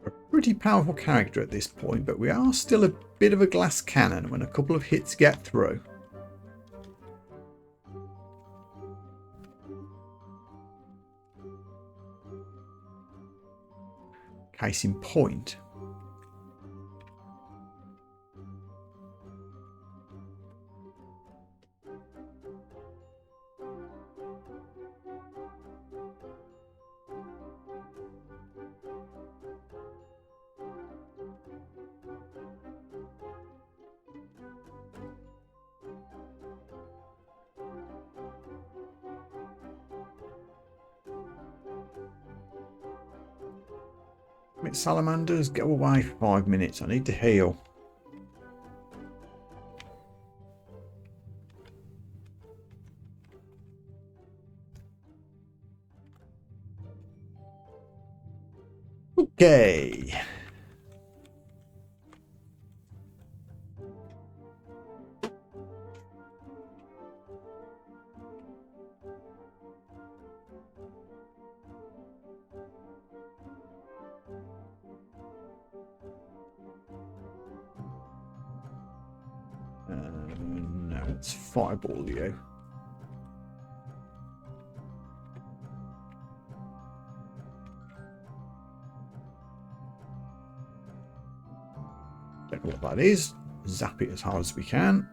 A pretty powerful character at this point, but we are still a bit of a glass cannon when a couple of hits get through. Case in point. Salamanders, go away for 5 minutes. I need to heal. Okay. No, let's fireball you. Don't know what that is. Zap it as hard as we can.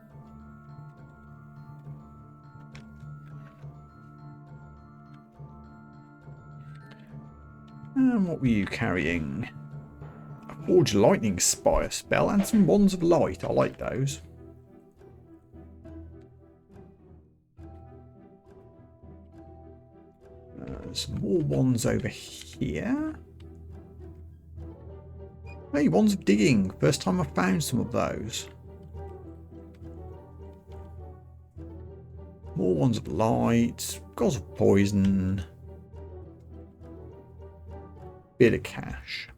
And what were you carrying? A Forge Lightning Spire spell and some Wands of Light. I like those. Some more wands over here. Hey, Wands of Digging. First time I've found some of those. More Wands of Light. Gods of Poison. Bit of cash.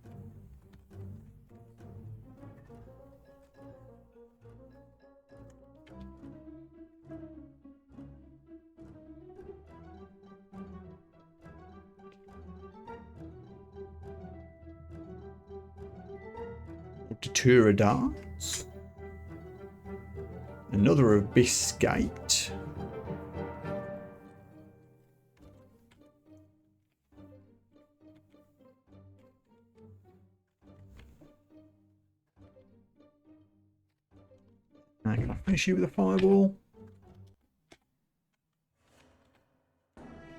Datura darts. Another Abyss Gate. Now, can I finish you with a fireball?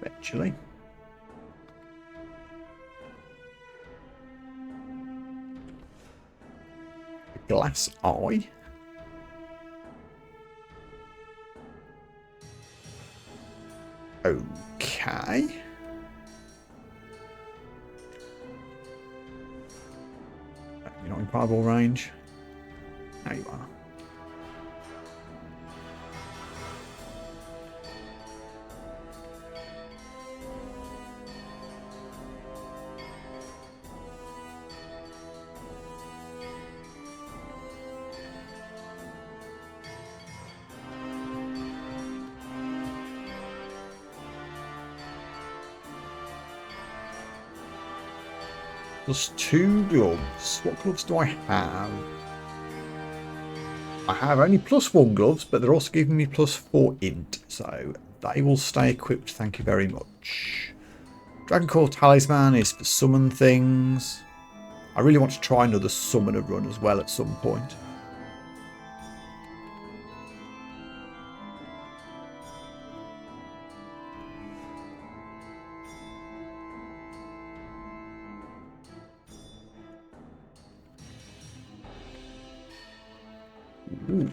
Eventually. Glass eye. Okay. You're not in fireball range. There you are. Plus 2 gloves. What gloves do I have? I have only plus 1 gloves, but they're also giving me plus 4 int, so they will stay equipped, thank you very much. Dragoncore Talisman is for summon things. I really want to try another summoner run as well at some point. Ooh.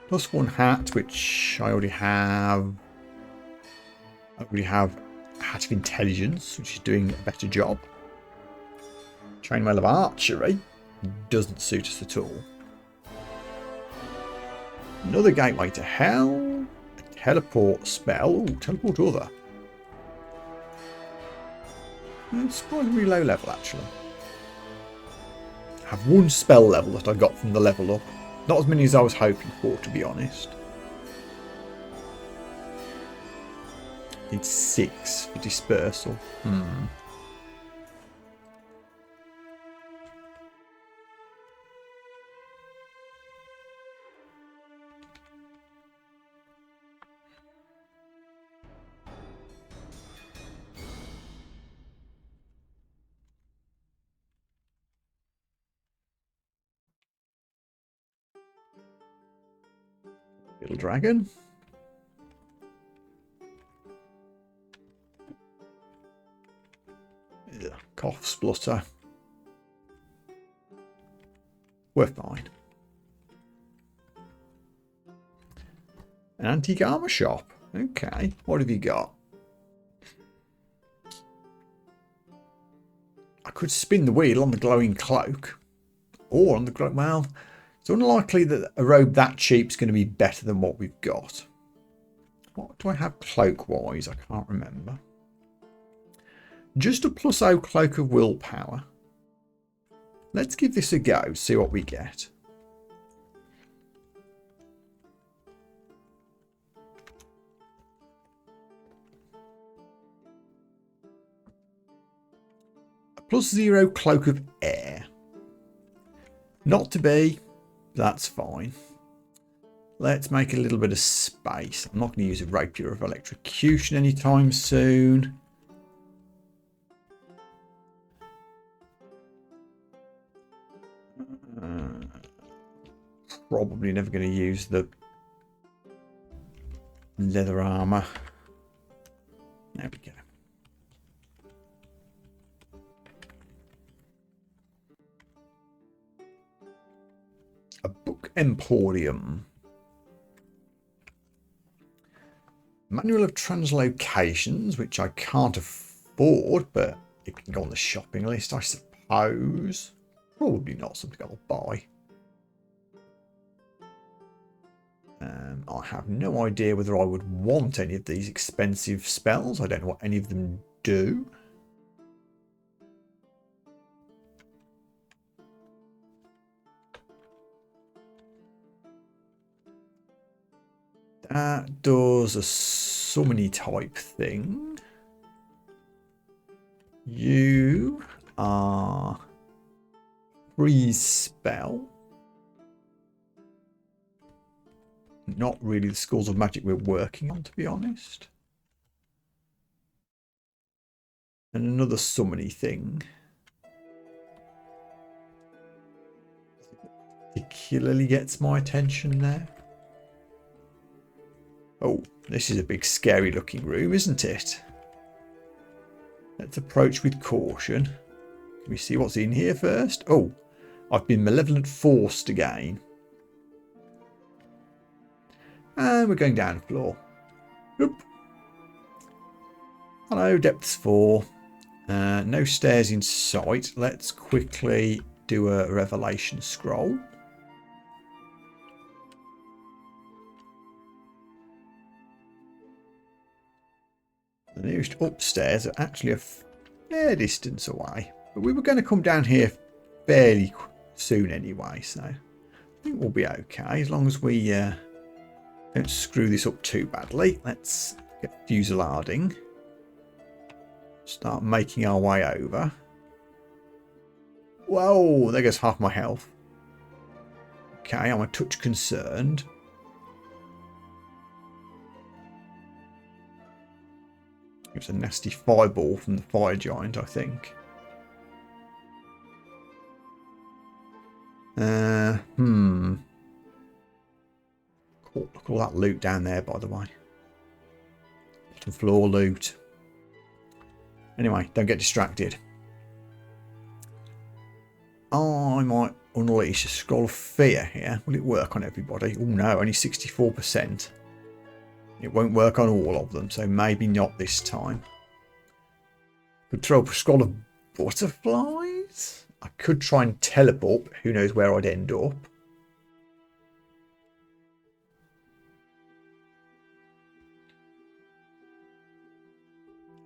Plus 1 hat, which I already have. I already have a Hat of Intelligence, which is doing a better job. Chainmail of Archery doesn't suit us at all. Another Gateway to Hell. A Teleport spell. Ooh, Teleport Other. It's surprisingly low level, actually. I have 1 spell level that I got from the level up. Not as many as I was hoping for, to be honest. Need 6 for Dispersal. Little dragon. Ugh, cough, splutter. We're fine. An antique armor shop. Okay, what have you got? I could spin the wheel on the glowing cloak. Or on the glow. Well, it's unlikely that a robe that cheap is going to be better than what we've got. What do I have cloak-wise? I can't remember. Just a +0 Cloak of Willpower. Let's give this a go, see what we get. A +0 Cloak of Air. Not to be, that's fine. Let's make a little bit of space. I'm not going to use a Rapier of Electrocution anytime soon. Probably never going to use the leather armor. There we go. A Book Emporium. Manual of Translocations, which I can't afford, but it can go on the shopping list, I suppose. Probably not something I'll buy. I have no idea whether I would want any of these expensive spells. I don't know what any of them do. That does a summony type thing. You are freeze spell. Not really the schools of magic we're working on, to be honest. And another summony thing. Particularly gets my attention there. Oh, this is a big scary looking room, isn't it? Let's approach with caution. Can we see what's in here first? Oh, I've been malevolent forced again. And we're going down the floor. Oop. Hello, depths 4. No stairs in sight. Let's quickly do a revelation scroll. The nearest upstairs are actually a fair distance away. But we were going to come down here fairly soon anyway. So I think we'll be okay as long as we don't screw this up too badly. Let's get fusillading. Start making our way over. Whoa, there goes half my health. Okay, I'm a touch concerned. It was a nasty fireball from the fire giant, I think. Look at all that loot down there, by the way. Bottom floor loot. Anyway, don't get distracted. I might unleash a scroll of fear here. Will it work on everybody? Oh no, only 64%. It won't work on all of them, so maybe not this time. Could throw up a scroll of butterflies. I could try and teleport, but who knows where I'd end up.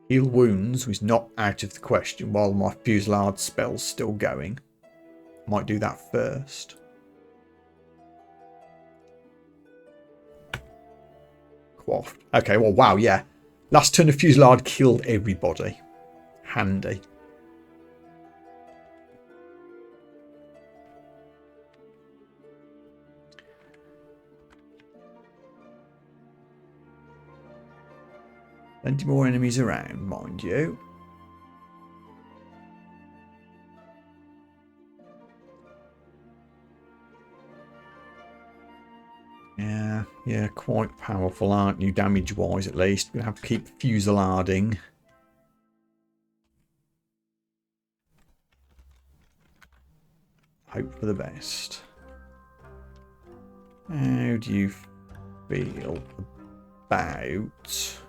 Heal wounds was not out of the question while my fusillade spell's still going. Might do that first. Quaffed. Okay, well, wow, yeah. Last turn of fusillade killed everybody. Handy. Plenty more enemies around, mind you. Yeah, quite powerful, aren't you? Damage-wise, at least. We're going to have to keep fusillading. Hope for the best. How do you feel about...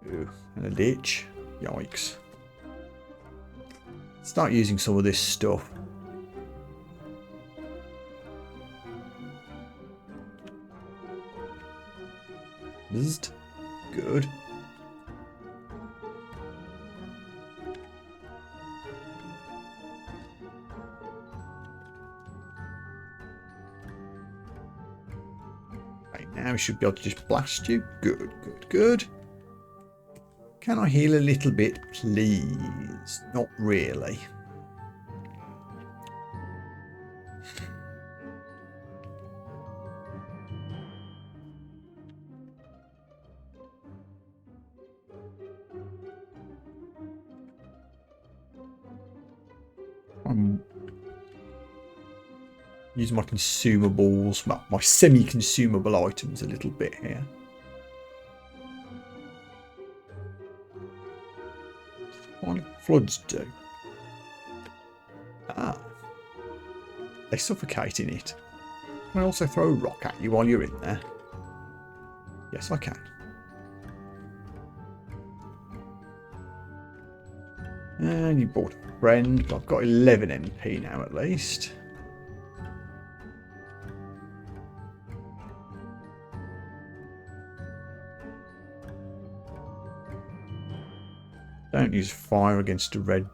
Ooh, and a ditch. Yikes. Start using some of this stuff. Good. Okay, now we should be able to just blast you. Good, good, good. Can I heal a little bit, please? Not really. I'm using my consumables, my semi-consumable items a little bit here. What do floods do? Ah. They suffocate in it. Can I also throw a rock at you while you're in there? Yes, I can. And you bought a friend, but I've got 11 MP now at least. Don't use fire against a red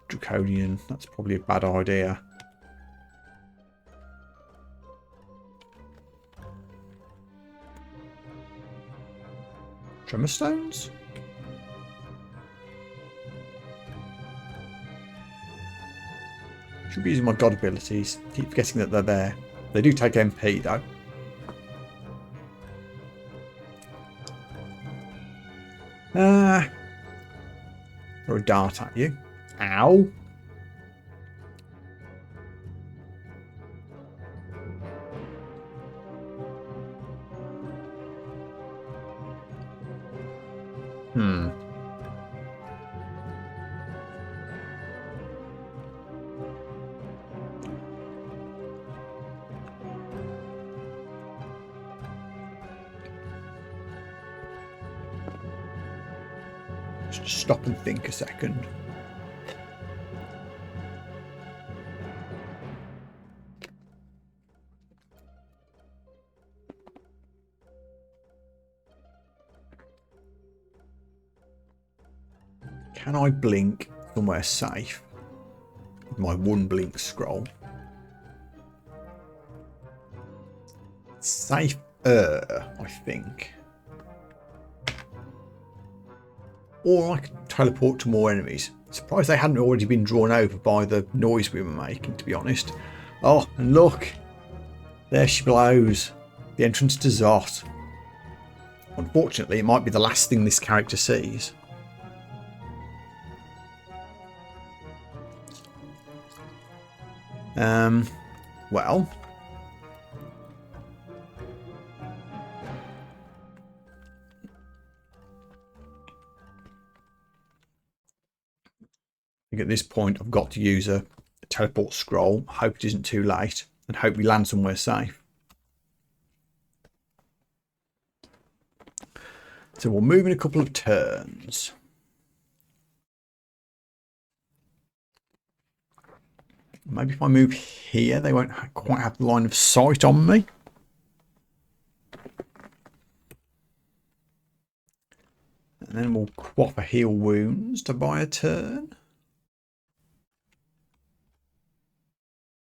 draconian. That's probably a bad idea. Tremor stones? Should be using my god abilities. Keep forgetting that they're there. They do take MP though. Throw a dart at you. Ow. Just stop and think a second. Can I blink somewhere safe with my one blink scroll? Safer, I think. Or I could teleport to more enemies. Surprised they hadn't already been drawn over by the noise we were making, to be honest. Oh, and look. There she blows. The entrance to Zot. Unfortunately, it might be the last thing this character sees. Well. I think at this point I've got to use a teleport scroll. Hope it isn't too late. And hope we land somewhere safe. So we'll move in a couple of turns. Maybe if I move here, they won't quite have the line of sight on me. And then we'll quaff a heal wounds to buy a turn.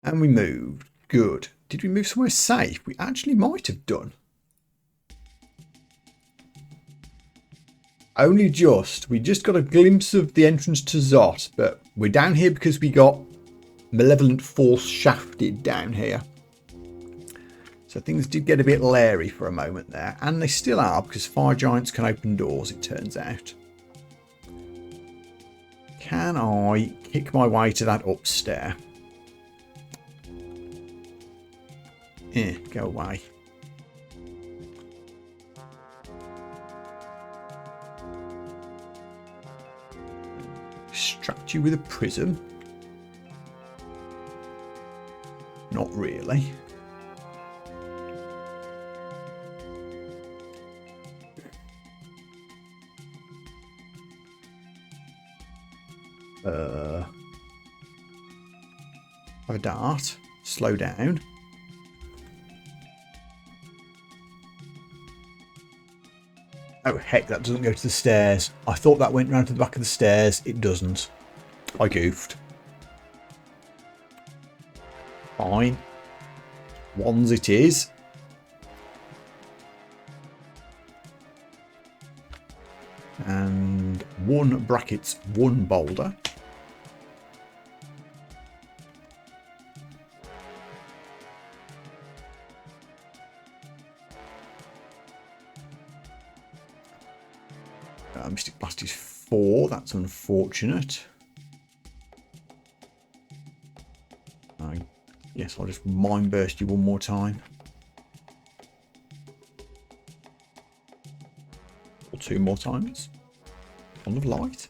And we moved. Good. Did we move somewhere safe? We actually might have done. Only just. We just got a glimpse of the entrance to Zot, but we're down here because we got Malevolent Force shafted down here. So things did get a bit leery for a moment there. And they still are, because fire giants can open doors, it turns out. Can I kick my way to that upstairs? Go away. Extract you with a prism. Not really. Have a dart. Slow down. Oh heck, that doesn't go to the stairs. I thought that went round to the back of the stairs. It doesn't. I goofed. Fine. Wands it is. 1 brackets 1 boulder. Mystic Blast is 4. That's unfortunate. Yes, I'll just Mind Burst you one more time. Or 2 more times. Full of light.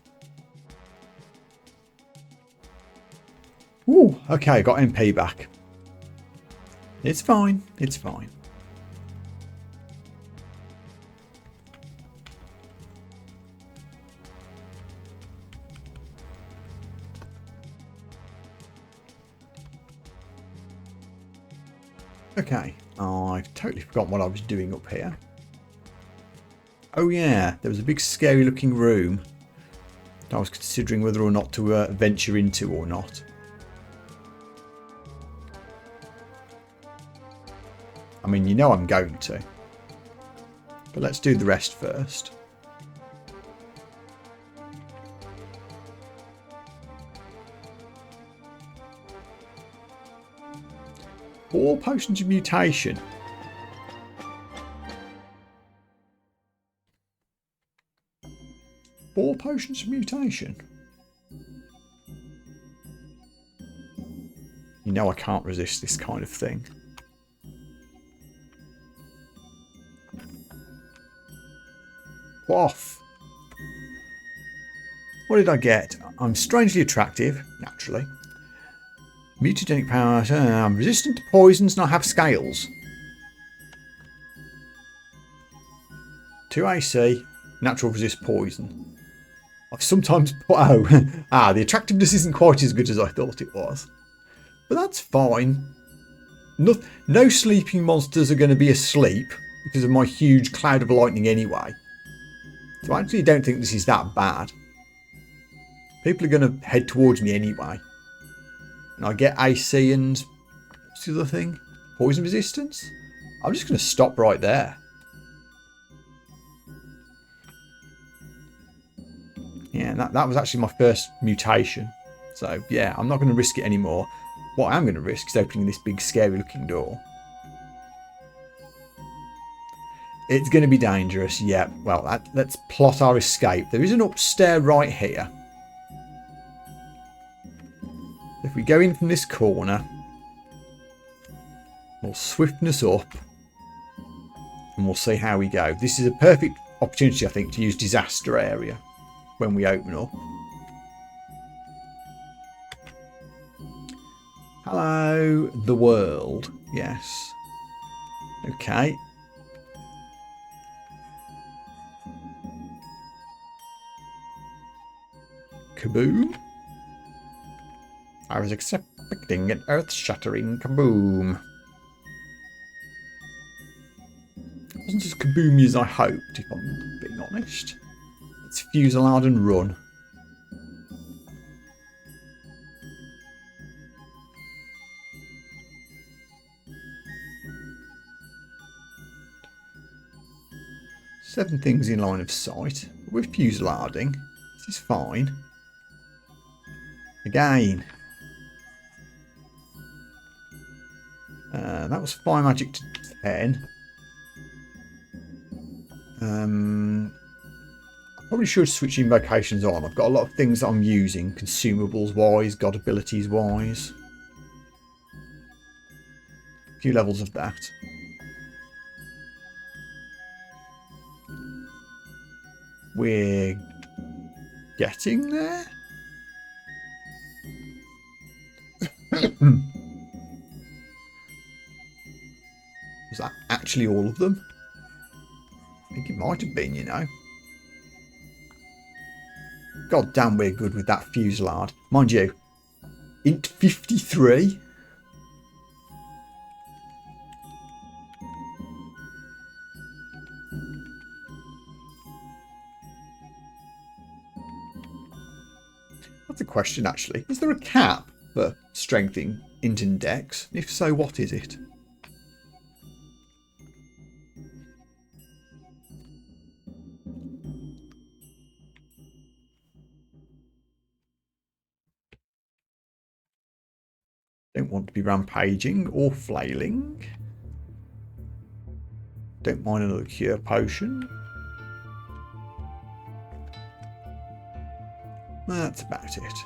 Ooh, okay, got MP back. It's fine. It's fine. Okay, I've totally forgotten what I was doing up here. Oh yeah, there was a big scary looking room that I was considering whether or not to venture into or not. I mean, you know I'm going to. But let's do the rest first. Four potions of mutation. Four potions of mutation. You know I can't resist this kind of thing. Off. What did I get? I'm strangely attractive, naturally. Mutagenic power. I'm resistant to poisons and I have scales. 2 AC. Natural resist poison. I've sometimes put... Oh. The attractiveness isn't quite as good as I thought it was. But that's fine. No sleeping monsters are going to be asleep because of my huge cloud of lightning anyway. So I actually don't think this is that bad. People are going to head towards me anyway. And I get AC and... What's the other thing? Poison resistance? I'm just going to stop right there. Yeah, that was actually my first mutation. So, yeah, I'm not going to risk it anymore. What I am going to risk is opening this big scary looking door. It's going to be dangerous, yeah. Well, let's plot our escape. There is an upstairs right here. If we go in from this corner, we'll swiftness up and we'll see how we go. This is a perfect opportunity, I think, to use disaster area when we open up. Hello, the world. Yes. Okay. Kaboom. I was expecting an earth-shattering kaboom. It wasn't as kaboomy as I hoped, if I'm being honest. Let's fusillade and run. Seven things in line of sight. We're fusillading. This is fine. Again. That was fire magic to 10. I probably should switch invocations on. I've got a lot of things that I'm using, consumables wise, god abilities wise. A few levels of that. We're getting there. Was that actually all of them? I think it might have been, you know. God damn, we're good with that fusillade. Mind you, int 53. That's a question, actually. Is there a cap for strength in int and dex? If so, what is it? Don't want to be rampaging or flailing. Don't mind another cure potion. That's about it.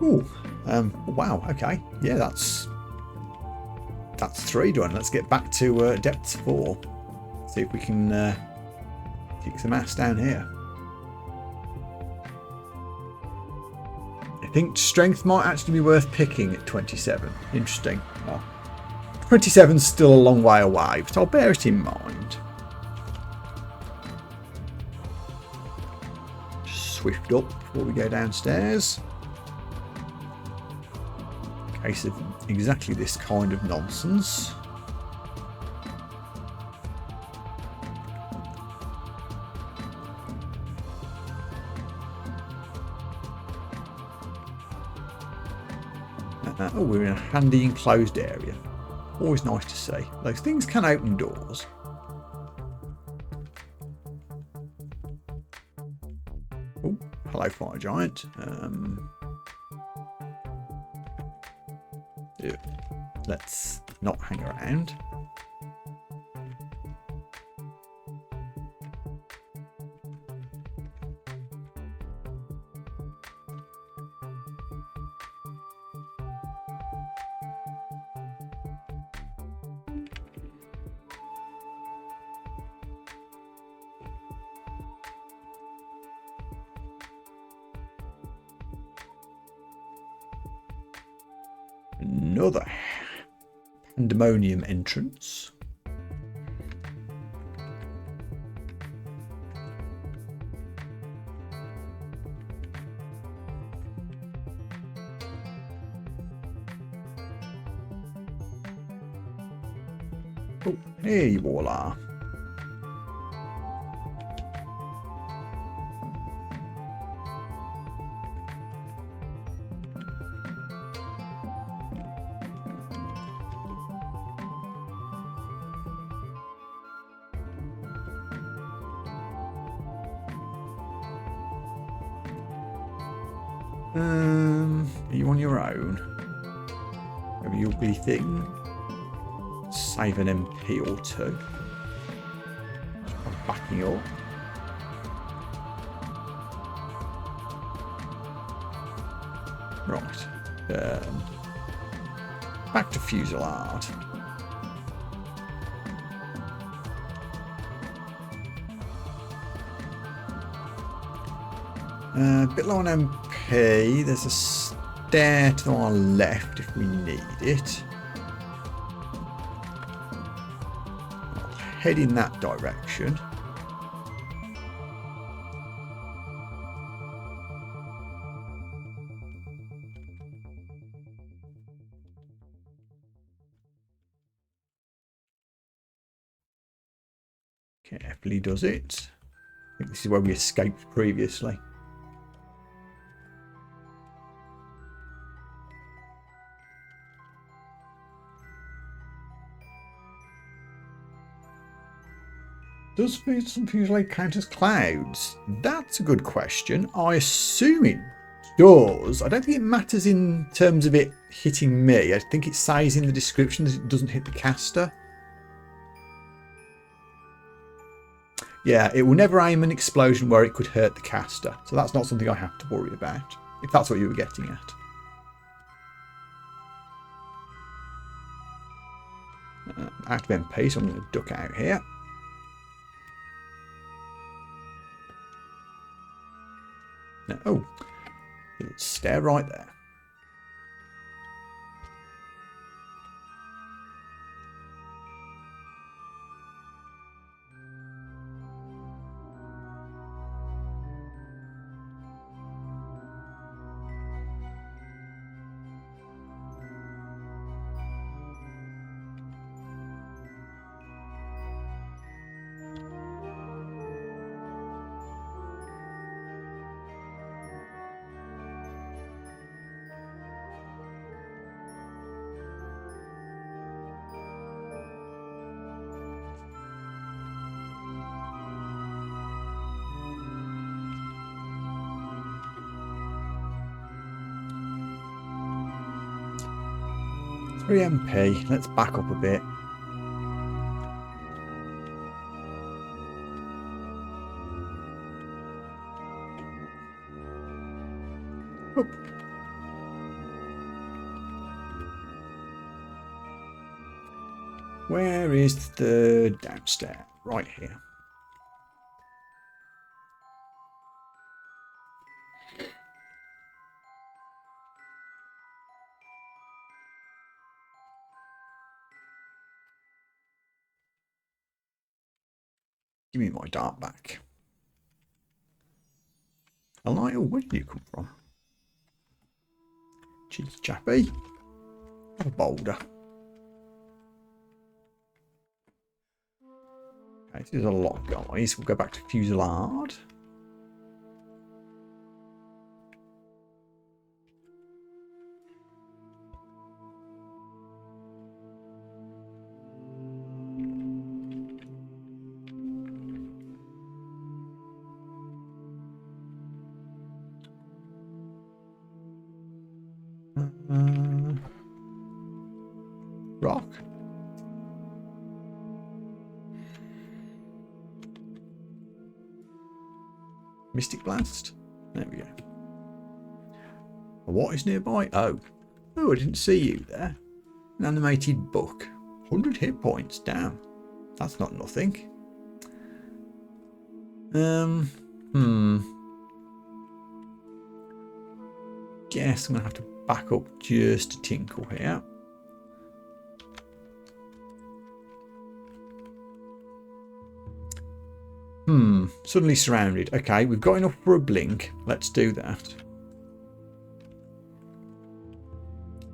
Ooh, wow, okay. Yeah, that's 3 done. Let's get back to depths 4. See if we can kick some ass down here. I think strength might actually be worth picking at 27. Interesting. Oh, 27's still a long way away, but I'll bear it in mind. Swift up before we go downstairs. Case of exactly this kind of nonsense. Oh, we're in a handy enclosed area. Always nice to see. Those things can open doors. Oh, hello, fire giant. Yeah, let's not hang around. Another pandemonium entrance. Oh, here you all are. Are you on your own? Maybe you'll be thing. Save an MP or 2. I'm backing up. Right. Back to Fusillade. A bit low on MP. There's a stair to our left if we need it. I'll head in that direction. Carefully does it. I think this is where we escaped previously. Does some Fusillade count as clouds? That's a good question. I assume it does. I don't think it matters in terms of it hitting me. I think it says in the description that it doesn't hit the caster. Yeah, it will never aim an explosion where it could hurt the caster. So that's not something I have to worry about, if that's what you were getting at. Out of MP, so I'm going to duck out here. Oh, stair right there. 3 MP. Let's back up a bit. Oop. Where is the downstairs? Right here. Give me my dart back. Lyle, where did you come from? Cheeky chappy. Have a boulder. Okay, this is a lot, guys. We'll go back to Fusillade. Rock. Mystic Blast. There we go. What is nearby? Oh, I didn't see you there. An animated book. 100 hit points. Damn. That's not nothing. Guess I'm gonna have to back up just a tinkle here. Suddenly surrounded. Okay, we've got enough for a blink. Let's do that.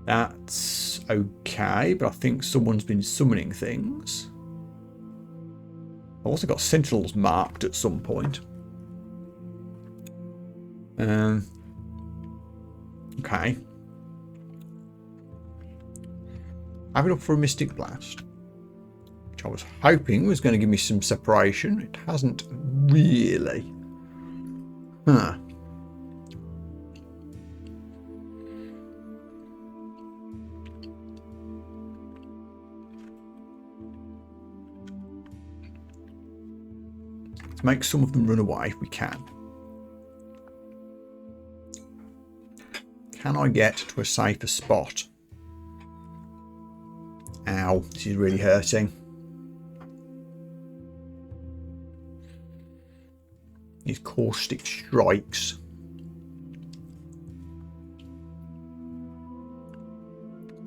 That's okay, but I think someone's been summoning things. I've also got sentinels marked at some point. Okay. Have enough for a Mystic Blast, which I was hoping was going to give me some separation. It hasn't really. Huh. Let's make some of them run away if we can. Can I get to a safer spot? Ow, this is really hurting. These caustic strikes.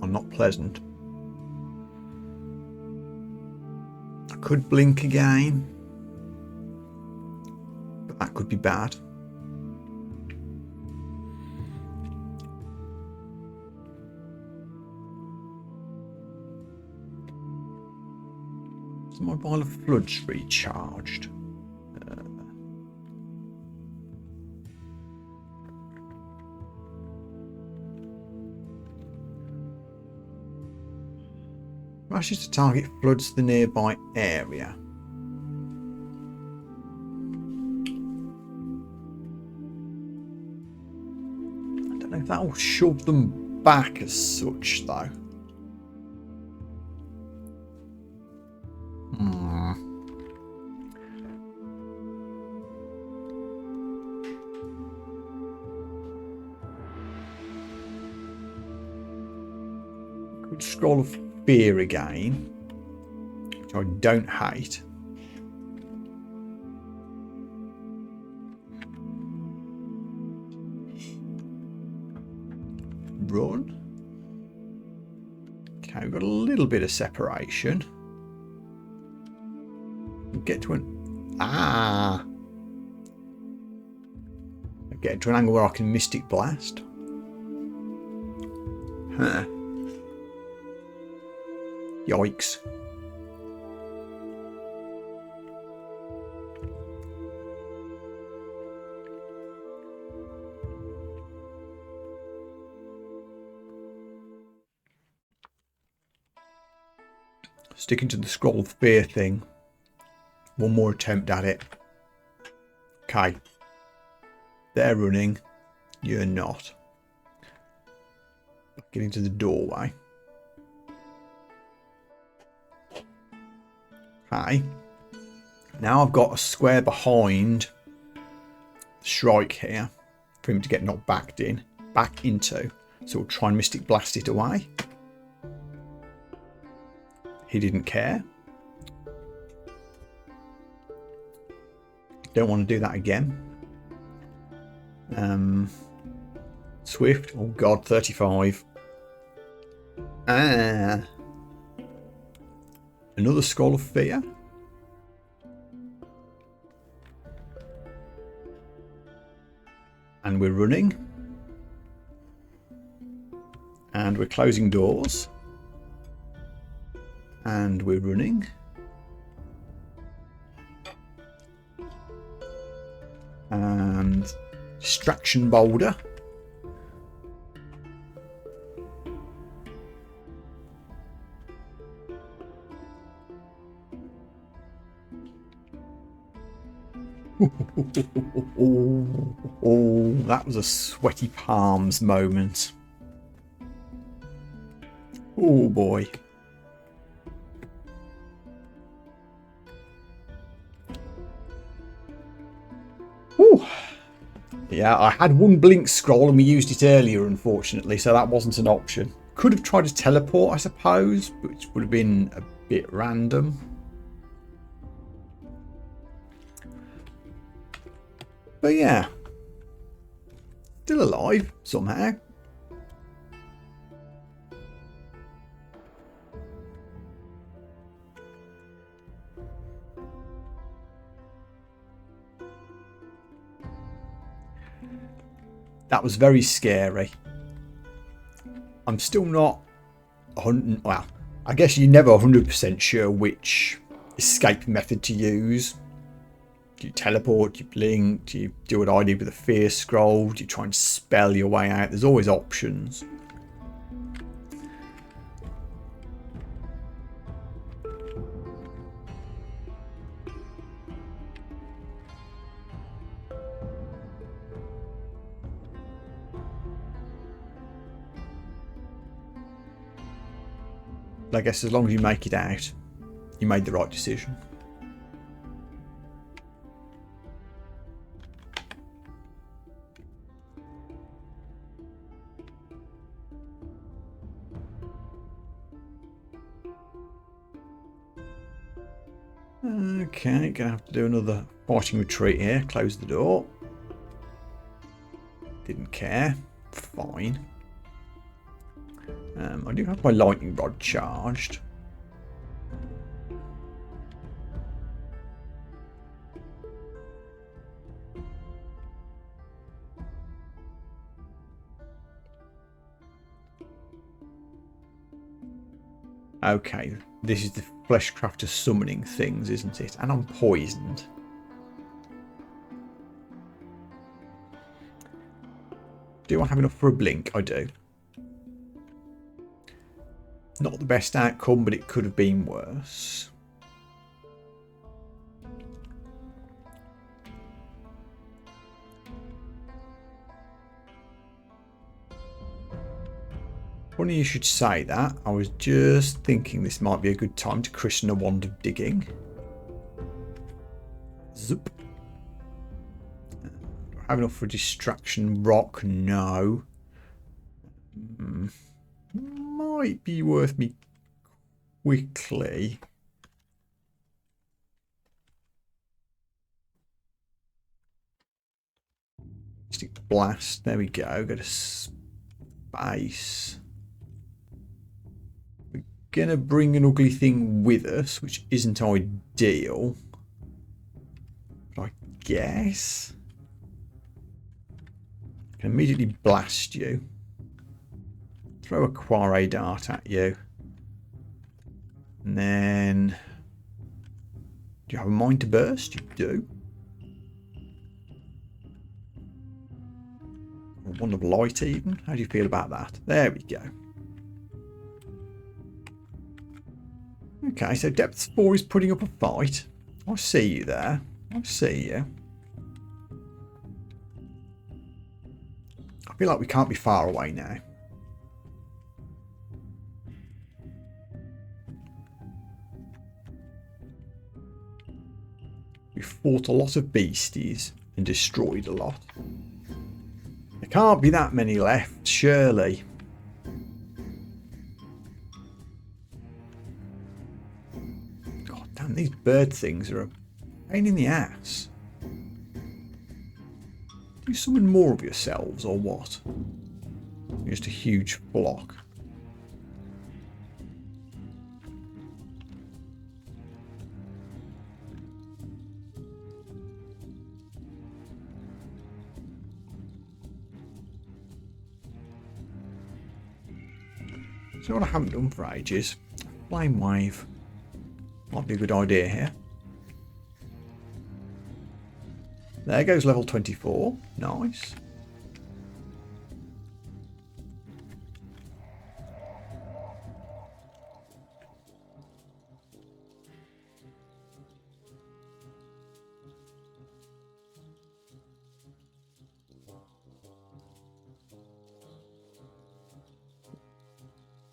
Are not pleasant. I could blink again, but that could be bad. My vial of floods recharged. Rushes to target floods the nearby area. I don't know if that will shove them back as such, though. Good scroll of fear again, which I don't hate. Run. Okay, we've got a little bit of separation. We'll get to an get to an angle where I can Mystic Blast. Huh. Yikes. Sticking to the scroll of fear thing. One more attempt at it. Okay. They're running. You're not. Get into the doorway. Okay. Now I've got a square behind the Shrike here for him to get knocked back into. So we'll try and Mystic Blast it away. He didn't care. Don't want to do that again. Swift. Oh god, 35. Another Scroll of Fear. And we're running. And we're closing doors. And we're running. And Distraction Boulder. Oh, that was a sweaty palms moment. Oh boy. Ooh. Yeah, I had one blink scroll and we used it earlier, unfortunately, so that wasn't an option. Could have tried to teleport, I suppose, which would have been a bit random. But yeah, still alive somehow. That was very scary. I'm still not 100. Well, I guess you're never 100% sure which escape method to use. Do you teleport? Do you blink? Do you do what I did with a fear scroll? Do you try and spell your way out? There's always options. I guess as long as you make it out, you made the right decision. Okay, gonna have to do another fighting retreat here. Close the door. Didn't care. Fine. I do have my lightning rod charged. Okay, this is the Fleshcrafter summoning things, isn't it? And I'm poisoned. Do I have enough for a blink? I do. Not the best outcome, but it could have been worse. Funny you should say that. I was just thinking this might be a good time to christen a wand of digging. Zoop. Do I have enough for a distraction rock? No. Might be worth me quickly. Stick blast. There we go. Go to space. We're gonna bring an ugly thing with us, which isn't ideal. But I guess I can immediately blast you. Throw a quarry dart at you. And then... Do you have a mind to burst? You do. Or one of light even. How do you feel about that? There we go. Okay, so Depths 4 is putting up a fight. I see you there. I see you. I feel like we can't be far away now. fought a lot of beasties and destroyed a lot. There can't be that many left, surely. God damn, these bird things are a pain in the ass. Do you summon more of yourselves or what? Just a huge flock. So what I haven't done for ages, flame wave. Might be a good idea here. There goes level 24. Nice.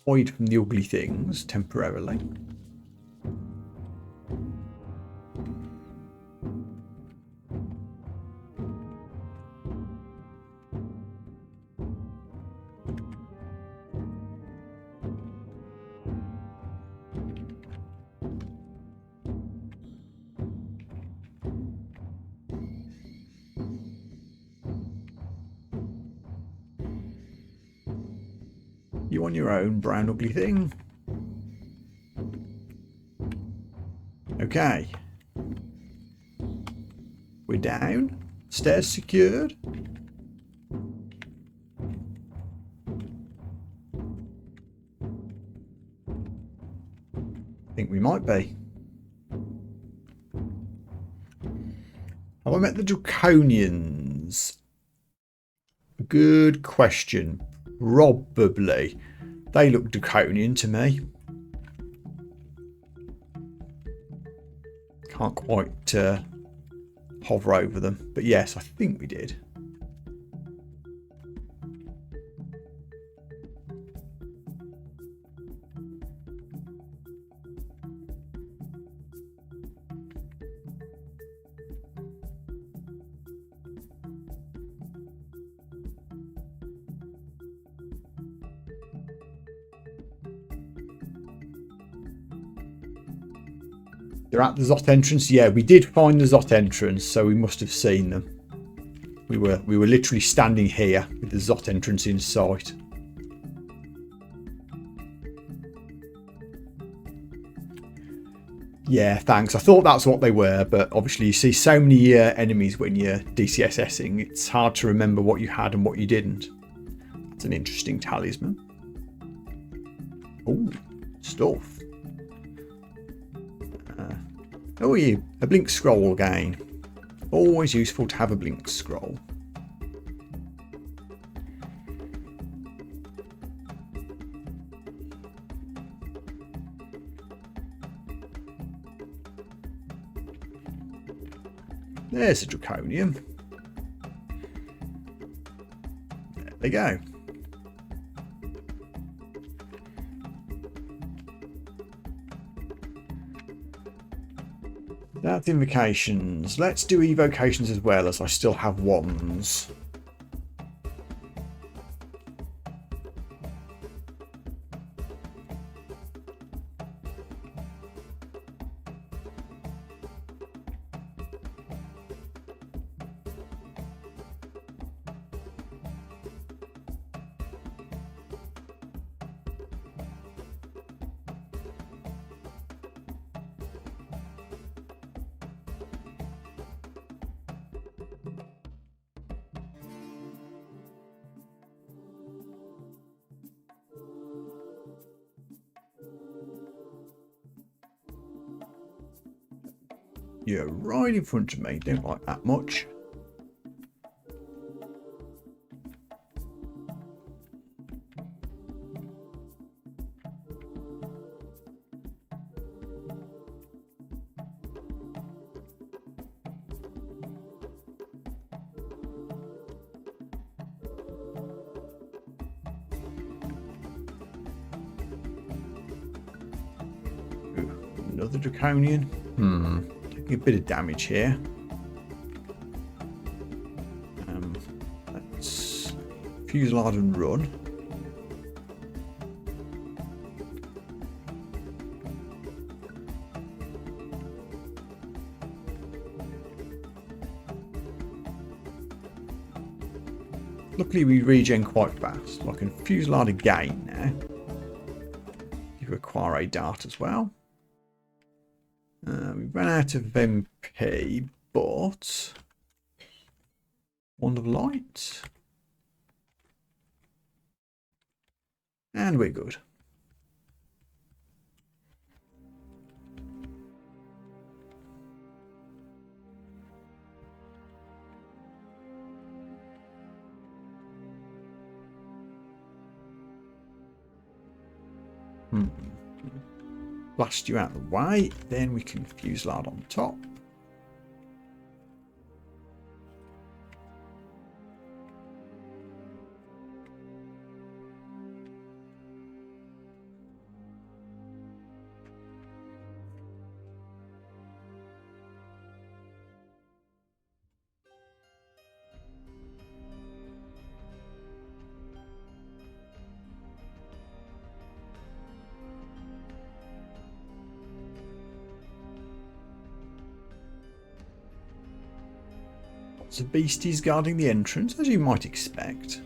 Hide from the ugly things temporarily. You on your own, brown ugly thing. Okay. We're down. Stairs secured. I think we might be. Have I met the Draconians? Good question. Probably. They look draconian to me. Can't quite hover over them. But yes, I think we did. They're at the Zot entrance. Yeah, we did find the Zot entrance, so we must have seen them. We were literally standing here with the Zot entrance in sight. Yeah, thanks. I thought that's what they were, but obviously you see so many enemies when you're DCSSing, it's hard to remember what you had and what you didn't. That's an interesting talisman. Oh, stuff. Oh, you a blink scroll again. Always useful to have a blink scroll. There's a draconian. There they go. That's invocations. Let's do evocations as well, as I still have wands. You're right in front of me. Don't like that much. Ooh, another draconian. A bit of damage here. Let's fusillade and run. Luckily we regen quite fast. I can fusillade again now. You acquire a dart as well. We ran out of MP, but Wand of Light. And we're good. Blast you out of the way, then we can fusillade on top. Lots of beasties guarding the entrance, as you might expect.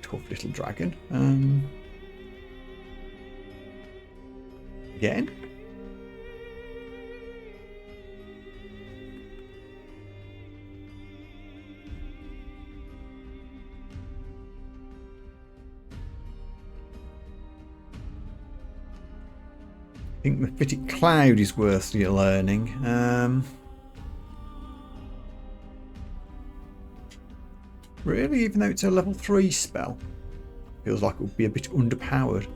Tough little dragon. Again. I think Mephitic Cloud is worth learning. Really, even though it's a level 3 spell, feels like it would be a bit underpowered.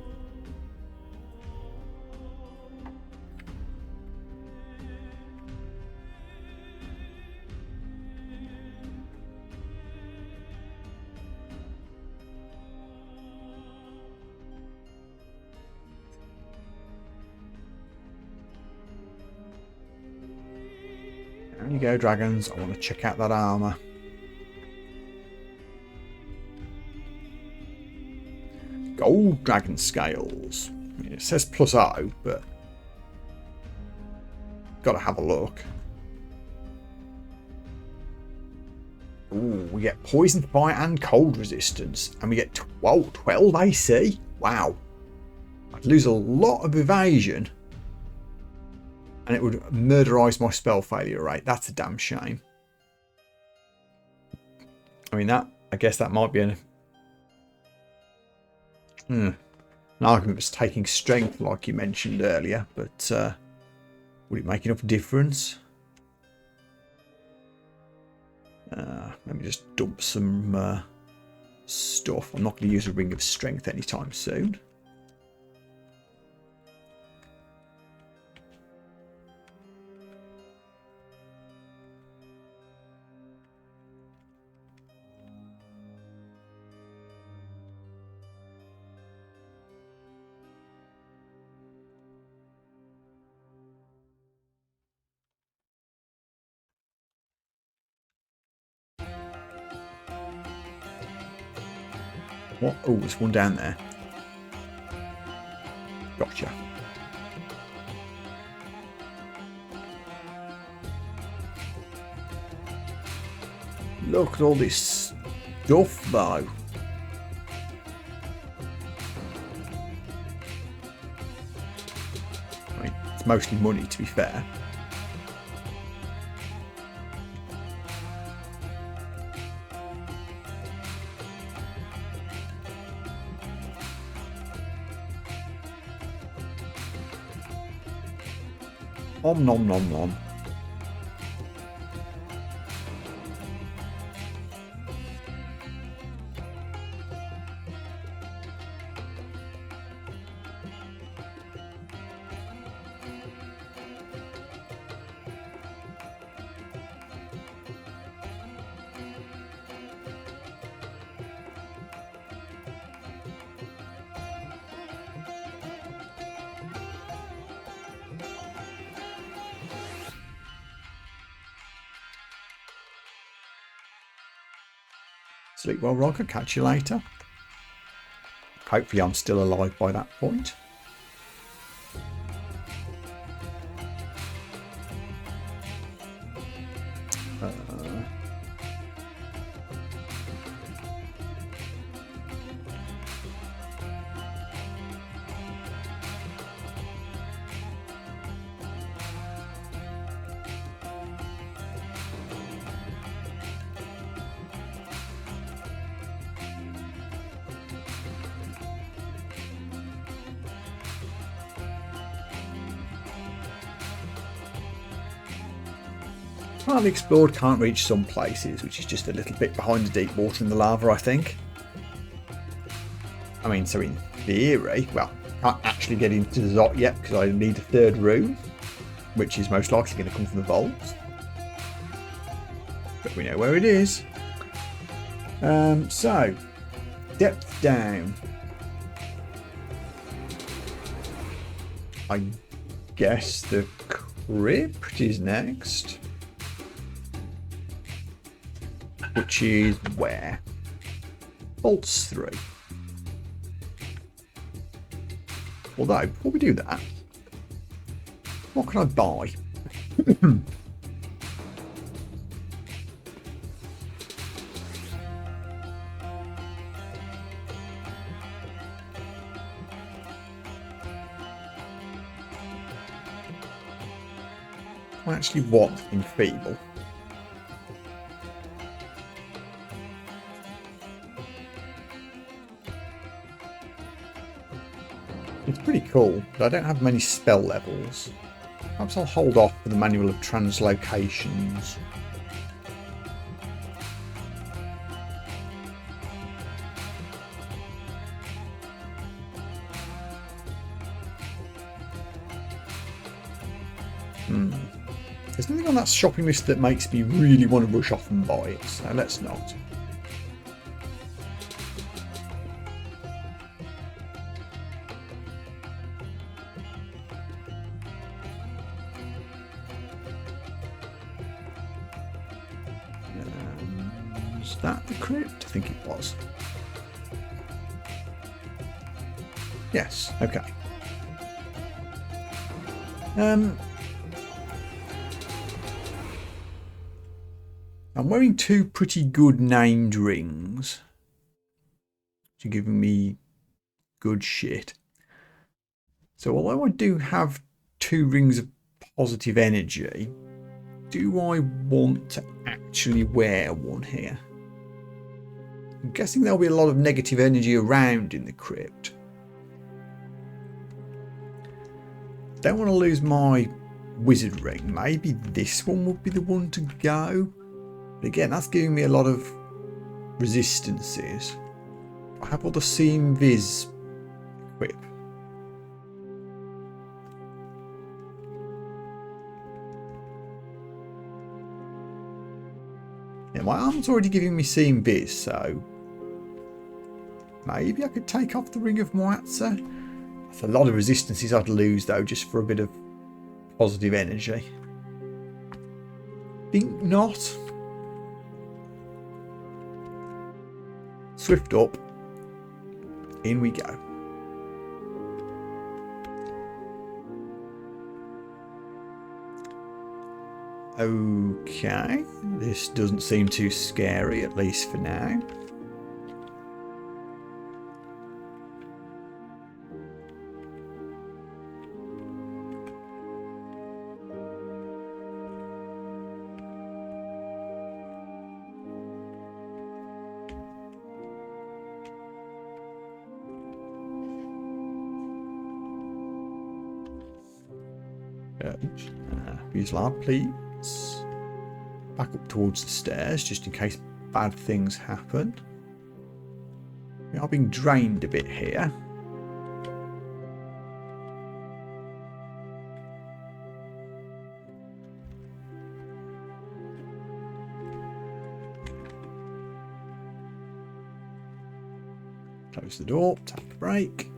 There you go, dragons. I want to check out that armour. Gold dragon scales. It says +0, but gotta have a look. Ooh, we get poison, fire, and cold resistance, and we get 12 AC. Wow, I'd lose a lot of evasion, and it would murderize my spell failure rate. That's a damn shame. I mean, I guess that might be an argument was taking strength, like you mentioned earlier, but would it make enough difference? Let me just dump some stuff. I'm not going to use a ring of strength anytime soon. What? Oh, there's one down there. Gotcha. Look at all this stuff, though. I mean, it's mostly money, to be fair. Om nom nom nom. Sleep well, Rock. I'll catch you later. Hopefully I'm still alive by that point. Hardly explored, can't reach some places, which is just a little bit behind the deep water and the lava, I think. I mean, so in theory, well, can't actually get into the Zot yet because I need a third room, which is most likely going to come from the vaults. But we know where it is. So, depth down. I guess the crypt is next. Which is where? Vaults 3. Although, before we do that, what can I buy? I actually want Enfeeble. It's pretty cool, but I don't have many spell levels. Perhaps I'll hold off for the manual of translocations. There's nothing on that shopping list that makes me really want to rush off and buy it, so let's not. Was that the crypt? I think it was. Yes, okay. I'm wearing two pretty good named rings. Which are giving me good shit. So although I do have 2 rings of positive energy, do I want to actually wear one here? I'm guessing there'll be a lot of negative energy around in the crypt. Don't want to lose my wizard ring. Maybe this one would be the one to go. But again, that's giving me a lot of resistances. I have all the Seeing Viz equip. Yeah, my arm's already giving me Seeing Viz, so maybe I could take off the Ring of Moatza. That's a lot of resistances I'd lose though, just for a bit of positive energy. Think not. Swift up. In we go. Okay, this doesn't seem too scary, at least for now. Use lab, please. Back up towards the stairs, just in case bad things happen. We are being drained a bit here. Close the door, tap the brake.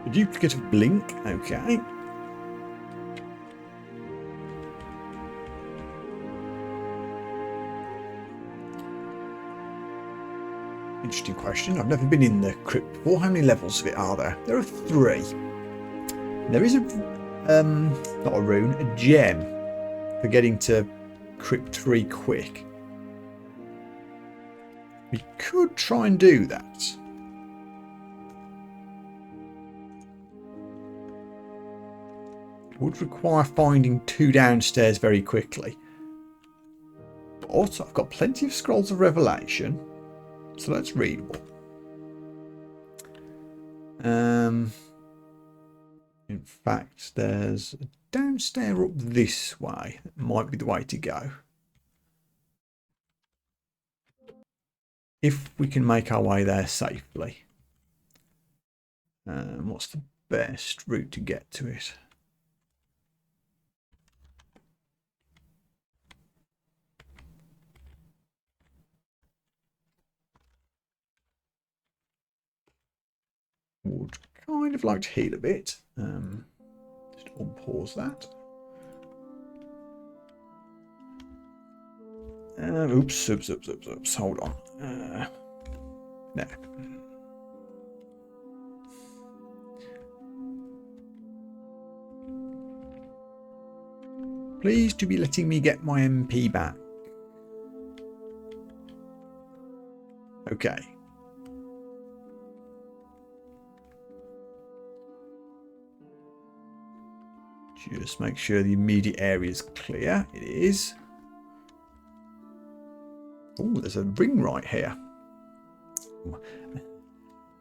A duplicate of Blink, okay. Interesting question. I've never been in the crypt before. How many levels of it are there? There are 3. There is a, not a rune, a gem for getting to crypt 3 quick. We could try and do that. It would require finding 2 downstairs very quickly. But I've got plenty of scrolls of revelation, so that's readable. In fact, there's a downstairs up this way. That might be the way to go. If we can make our way there safely. What's the best route to get to it? Would kind of like to heal a bit. Just unpause that. Oops. Hold on. No. Please to be letting me get my MP back. Okay. Just make sure the immediate area is clear. It is. Oh, there's a ring right here.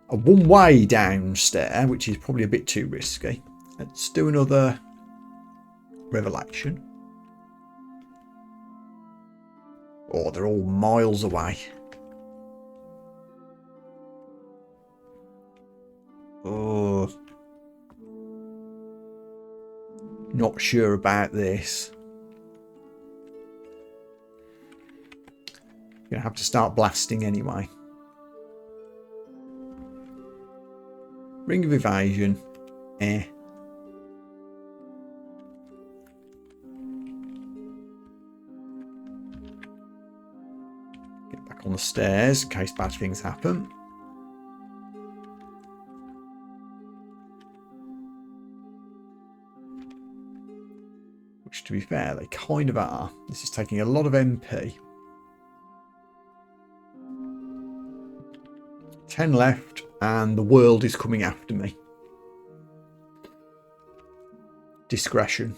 A one-way downstairs, which is probably a bit too risky. Let's do another revelation. Oh, they're all miles away. Oh. Not sure about this. Gonna have to start blasting anyway. Ring of evasion. Eh. Get back on the stairs in case bad things happen. Which, to be fair, they kind of are. This is taking a lot of MP. 10 left, and the world is coming after me. Discretion.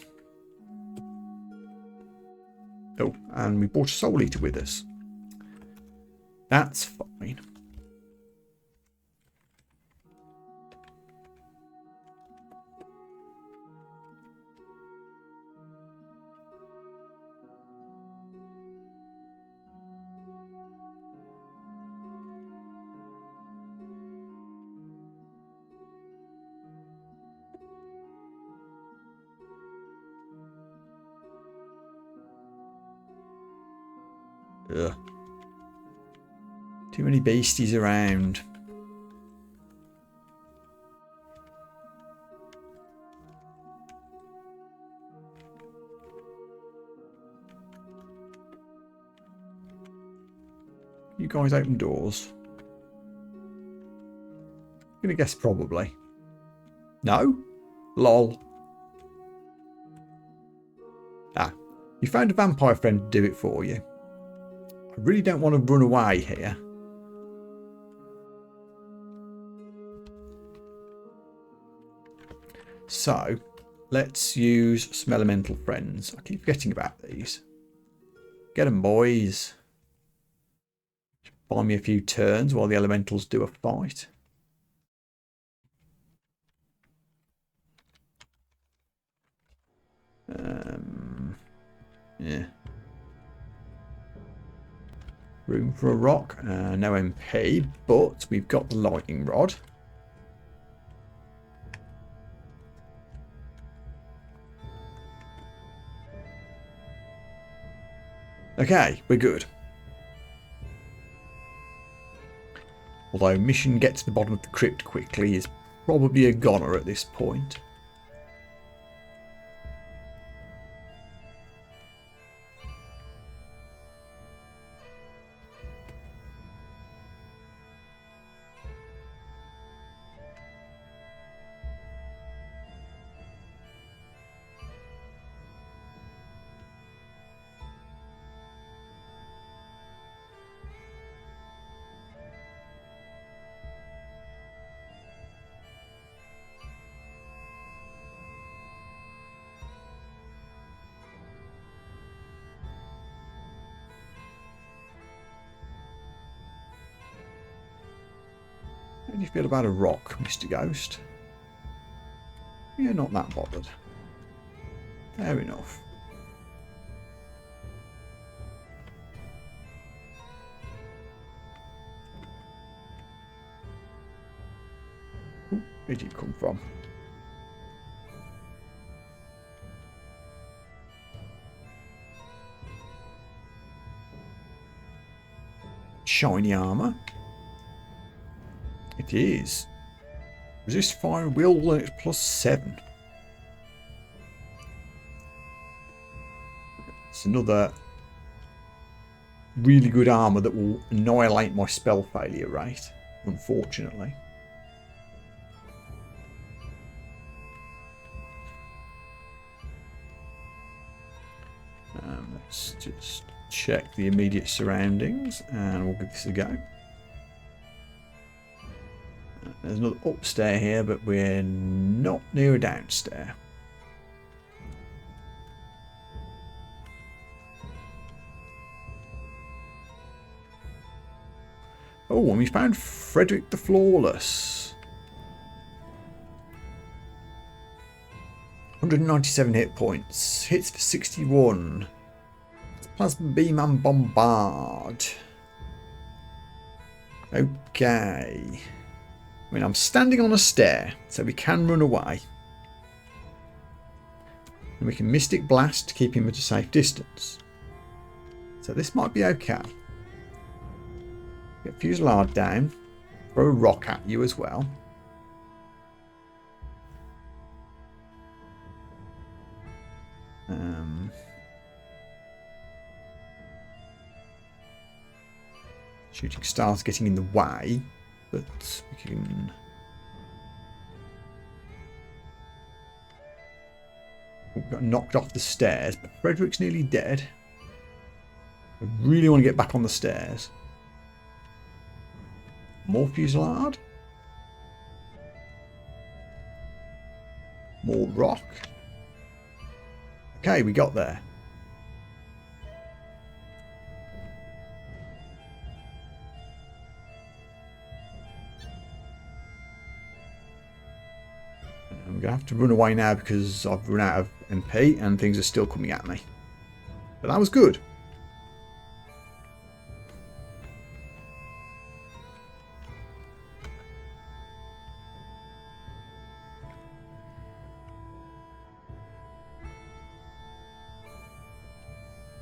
Oh, and we brought a soul eater with us. That's fine. Ugh. Too many beasties around. You guys open doors? I'm gonna guess probably. No? Lol. Ah, you found a vampire friend to do it for you. I really don't want to run away here. So, let's use some elemental friends. I keep forgetting about these. Get them, boys. Buy me a few turns while the elementals do a fight. Yeah. Room for a rock. No MP, but we've got the lightning rod. Okay, we're good. Although mission get to the bottom of the crypt quickly is probably a goner at this point. How do you feel about a rock, Mr. Ghost? You're not that bothered. Fair enough. Ooh, where did you come from? Shiny armour. It is. Resist fire and will when it's +7. It's another really good armour that will annihilate my spell failure rate, unfortunately. Let's just check the immediate surroundings and we'll give this a go. There's another upstairs here, but we're not near a downstairs. Oh, and we found Frederick the Flawless. 197 hit points. Hits for 61. Plasma Beam and Bombard. Okay. I mean, I'm standing on a stair, so we can run away. And we can Mystic Blast to keep him at a safe distance. So this might be okay. Get Fusillade down. Throw a rock at you as well. Shooting stars getting in the way, but we can... We got knocked off the stairs, but Frederick's nearly dead. I really want to get back on the stairs. More Fusillade. More rock. Okay, we got there. I'm going to have to run away now because I've run out of MP and things are still coming at me. But that was good.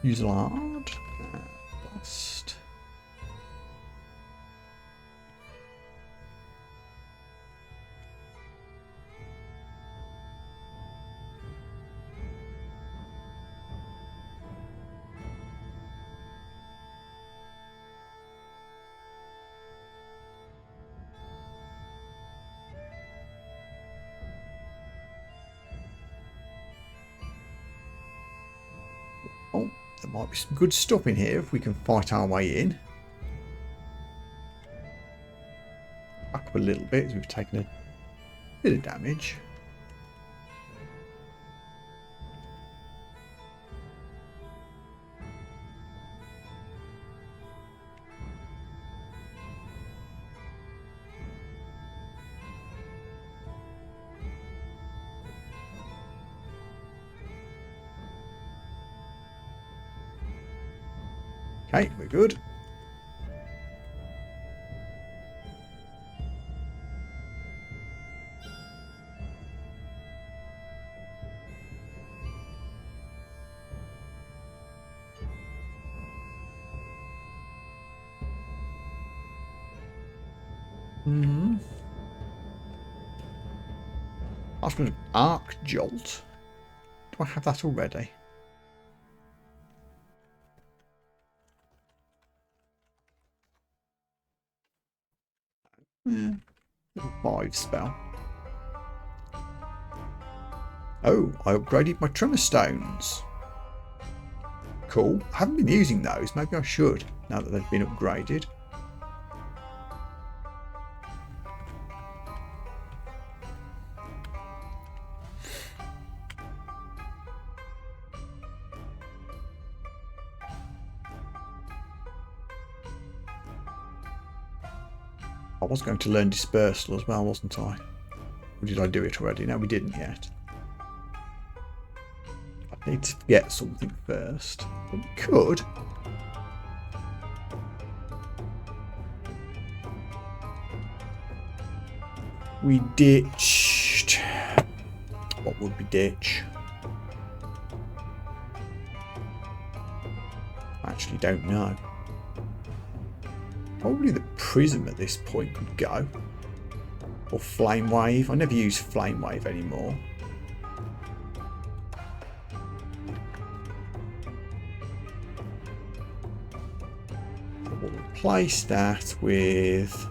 Fusillade. Blast. Oh, there might be some good stuff in here if we can fight our way in. Back up a little bit as we've taken a bit of damage. Okay, we're good. Last one of Arc Jolt. Do I have that already? Yeah. Little 5 spell. Oh, I upgraded my Tremor Stones. Cool. I haven't been using those. Maybe I should, now that they've been upgraded. I was going to learn Dispersal as well, wasn't I? Or did I do it already? No, we didn't yet. I need to get something first. But we could. We ditched. What would we ditch? I actually don't know. Probably the Prism at this point could go. Or Flame Wave. I never use Flame Wave anymore. We'll replace that with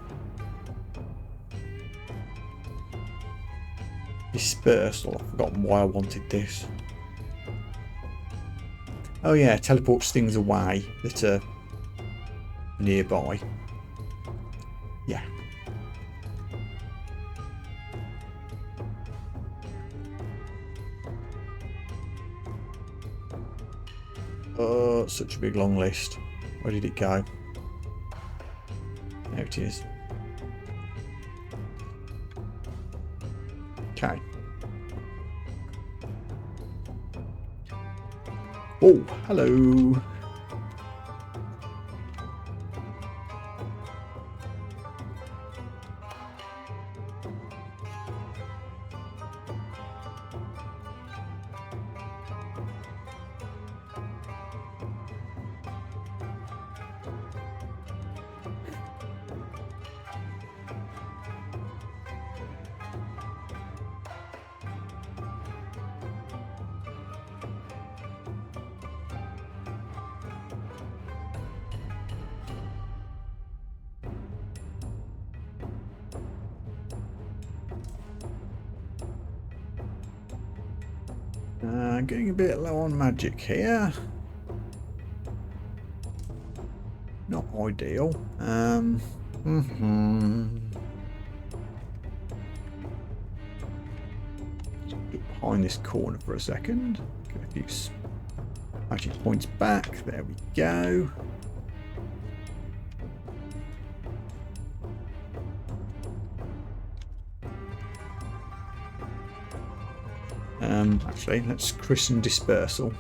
Dispersal. I've forgotten why I wanted this. Oh yeah, teleports things away that are nearby. Yeah. Oh, such a big long list. Where did it go? There it is. Okay. Oh, hello. Getting a bit low on magic here. Not ideal. Get behind this corner for a second. Get a few magic points back. There we go. Actually, let's christen Dispersal.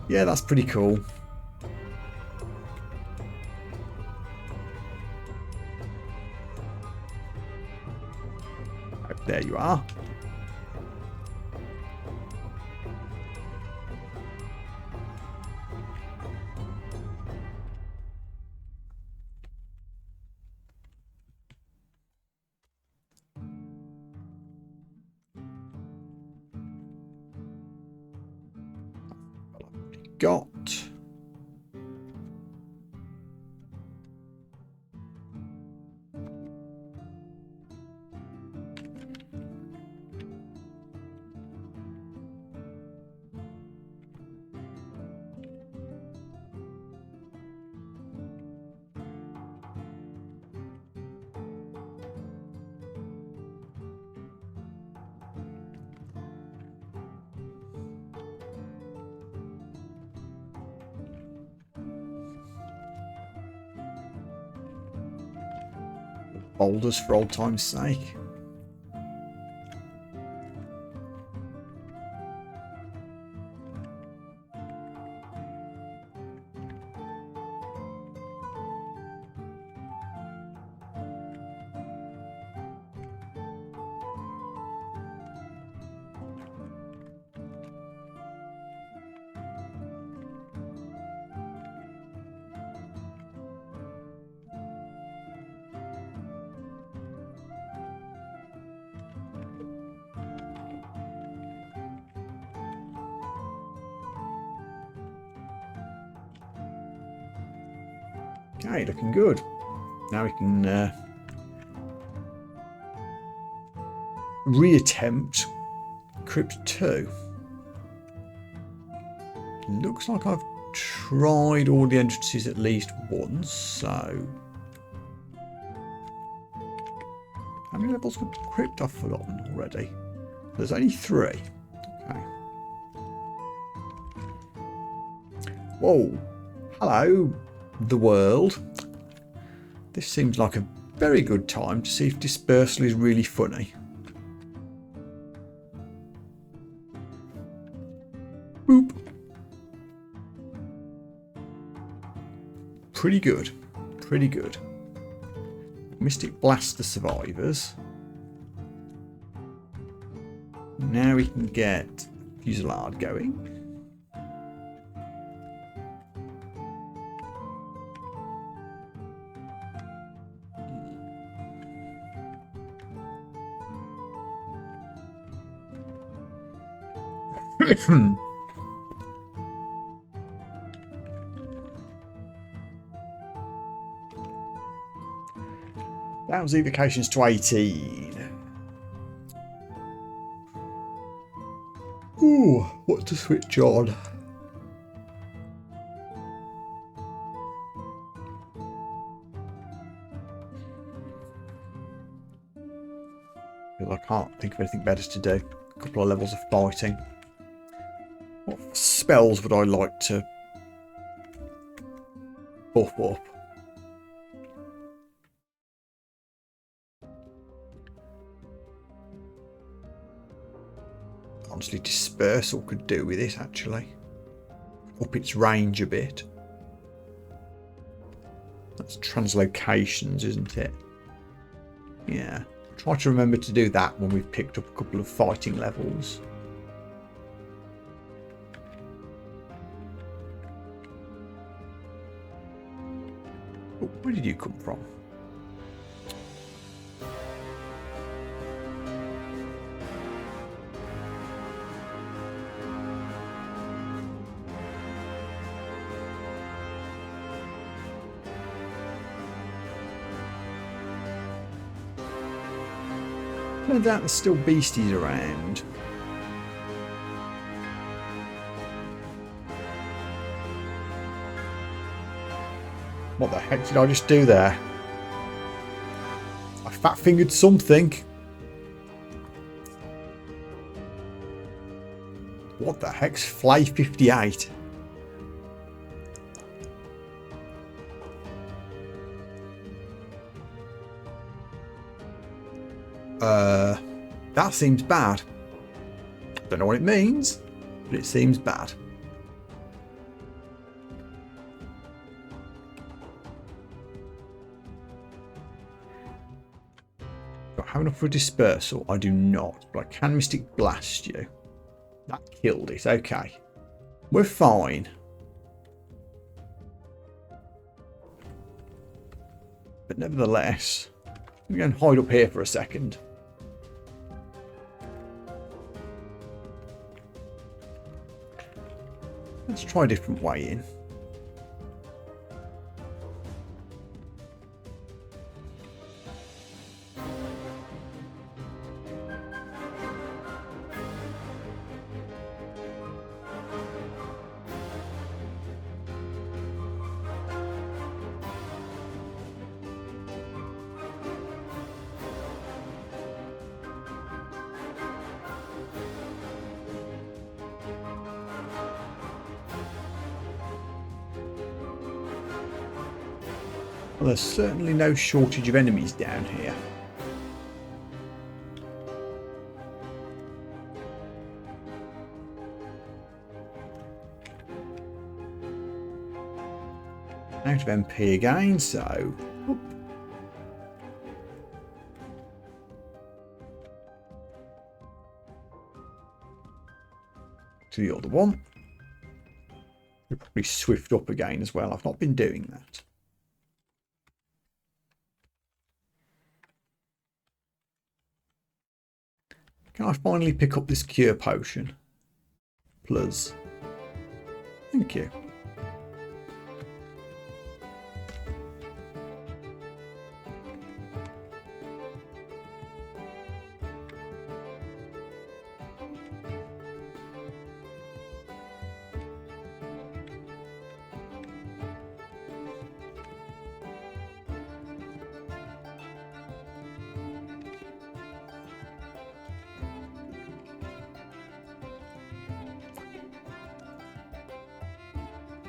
Yeah, that's pretty cool. Oh, there you are. Got boulders for old time's sake. Okay, looking good. Now we can reattempt Crypt 2. Looks like I've tried all the entrances at least once, so... How many levels of Crypt I've forgotten already? There's only 3. Okay. Whoa. Hello, the world. This seems like a very good time to see if dispersal is really funny. Boop. Pretty good. Pretty good. Mystic Blast the survivors. Now we can get Fusillade going. Down evocations to 18. Ooh, what to switch on? I can't think of anything better to do. A couple of levels of fighting. What spells would I like to buff up? Honestly, Dispersal could do with it, actually. Up its range a bit. That's translocations, isn't it? Yeah. Try to remember to do that when we've picked up a couple of fighting levels. Oh, where did you come from? Turns out there's still beasties around. What the heck did I just do there? I fat-fingered something. What the heck's Flay 58? That seems bad. Don't know what it means, but it seems bad. Do I have enough for a dispersal? I do not, but I can Mystic Blast you. That killed it. Okay. We're fine. But nevertheless, I'm going to hide up here for a second. Let's try a different way in. Well, there's certainly no shortage of enemies down here. Out of MP again, so... Whoop. To the other one. We'll probably swift up again as well. I've not been doing that. Can I finally pick up this cure potion? Plus. Thank you.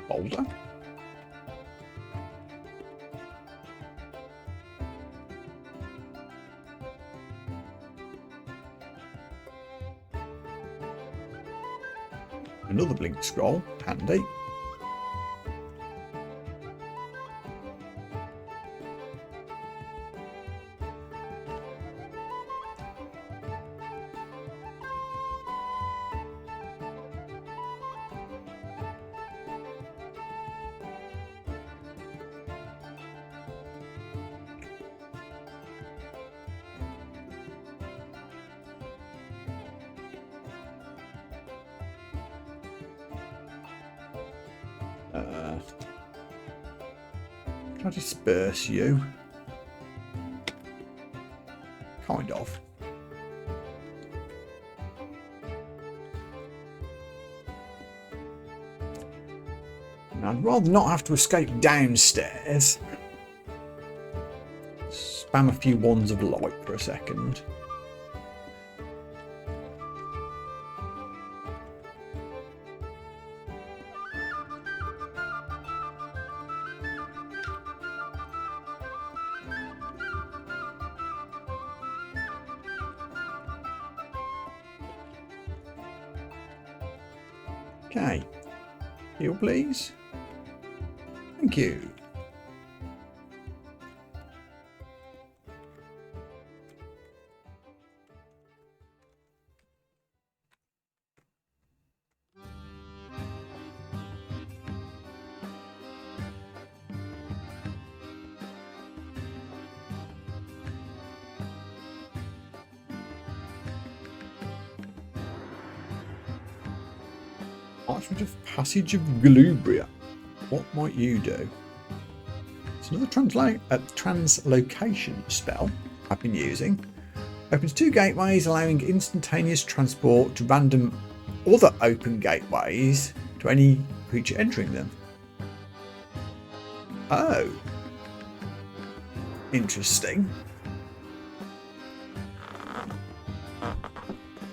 Boulder. Another blink scroll, handy. Can I disperse you? Kind of. Now, I'd rather not have to escape downstairs. Spam a few wands of light for a second. Okay, heal please. Thank you. Parchment of Passage of Glubria. What might you do? It's another translocation spell I've been using. Opens 2 gateways, allowing instantaneous transport to random other open gateways to any creature entering them. Oh. Interesting.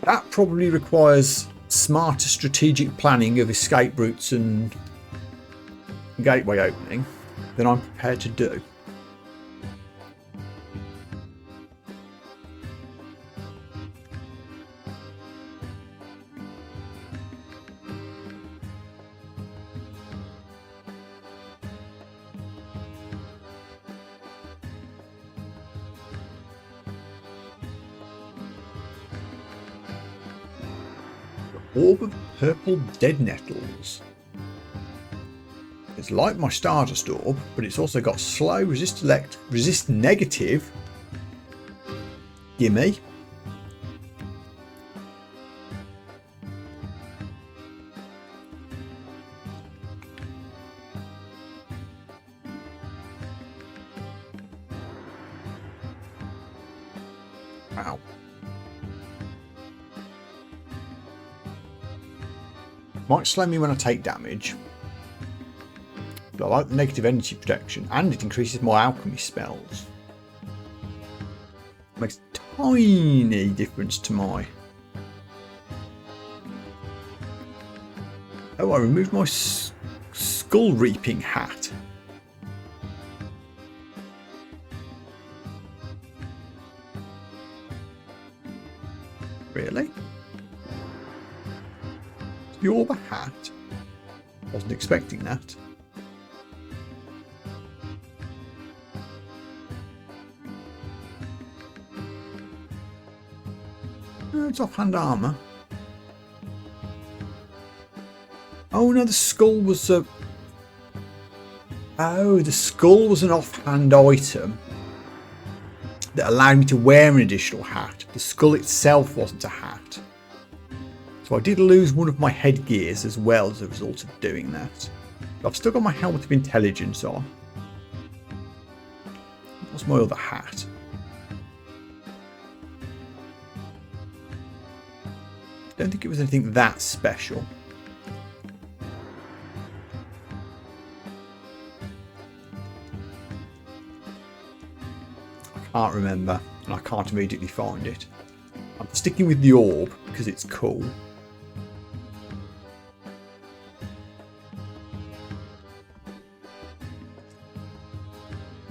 That probably requires smarter strategic planning of escape routes and gateway opening than I'm prepared to do. Orb of Purple Dead Nettles. It's like my Stardust Orb, but it's also got slow, resist negative. Gimme. Wow. Might slow me when I take damage, but I like the negative energy protection, and it increases my alchemy spells. Makes a tiny difference to my... Oh, I removed my skull reaping hat. Really? The orb a hat? Wasn't expecting that. Oh, it's offhand armour. Oh no, the skull was a... Oh, the skull was an offhand item that allowed me to wear an additional hat. The skull itself wasn't a hat. So I did lose one of my headgears as well as a result of doing that. But I've still got my helmet of intelligence on. What's my other hat? Don't think it was anything that special. I can't remember, and I can't immediately find it. I'm sticking with the orb because it's cool.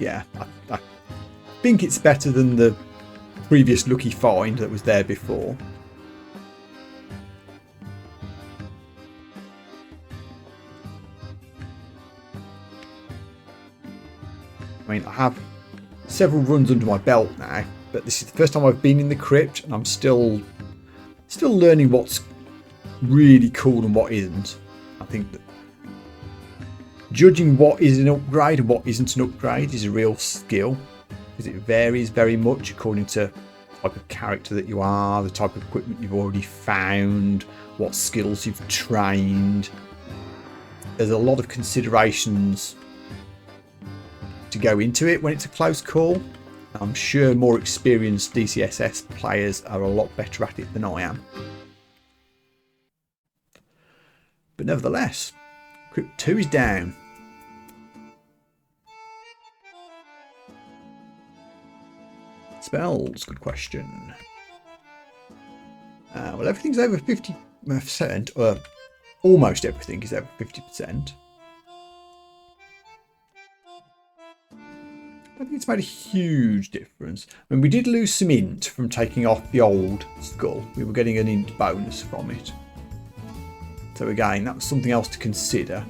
yeah, I think it's better than the previous lucky find that was there before. I mean, I have several runs under my belt now, but this is the first time I've been in the crypt, and I'm still learning what's really cool and what isn't. I think that judging what is an upgrade and what isn't an upgrade is a real skill, because it varies very much according to the type of character that you are, the type of equipment you've already found, what skills you've trained. There's a lot of considerations to go into it when it's a close call. I'm sure more experienced DCSS players are a lot better at it than I am. But nevertheless, Crypt 2 is down. Spells, good question. Well, everything's over 50%, or almost everything is over 50%. I think it's made a huge difference. I mean, we did lose some int from taking off the old skull. We were getting an int bonus from it. So again, that was something else to consider.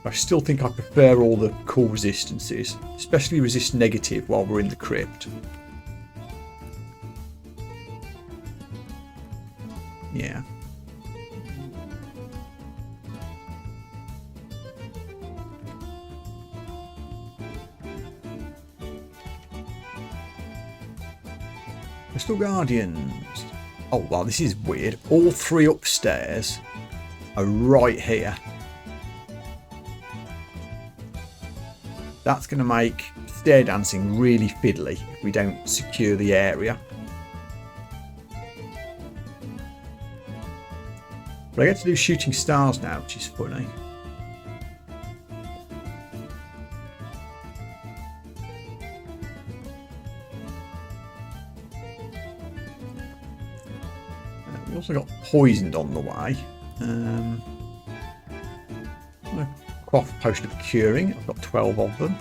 I still think I prefer all the cool resistances, especially resist negative while we're in the crypt. Yeah. Crystal Guardians. Oh, well, this is weird. All three upstairs are right here. That's going to make stair dancing really fiddly if we don't secure the area. But I get to do shooting stars now, which is funny. We also got poisoned on the way. Quaff potion of curing. I've got 12 of them.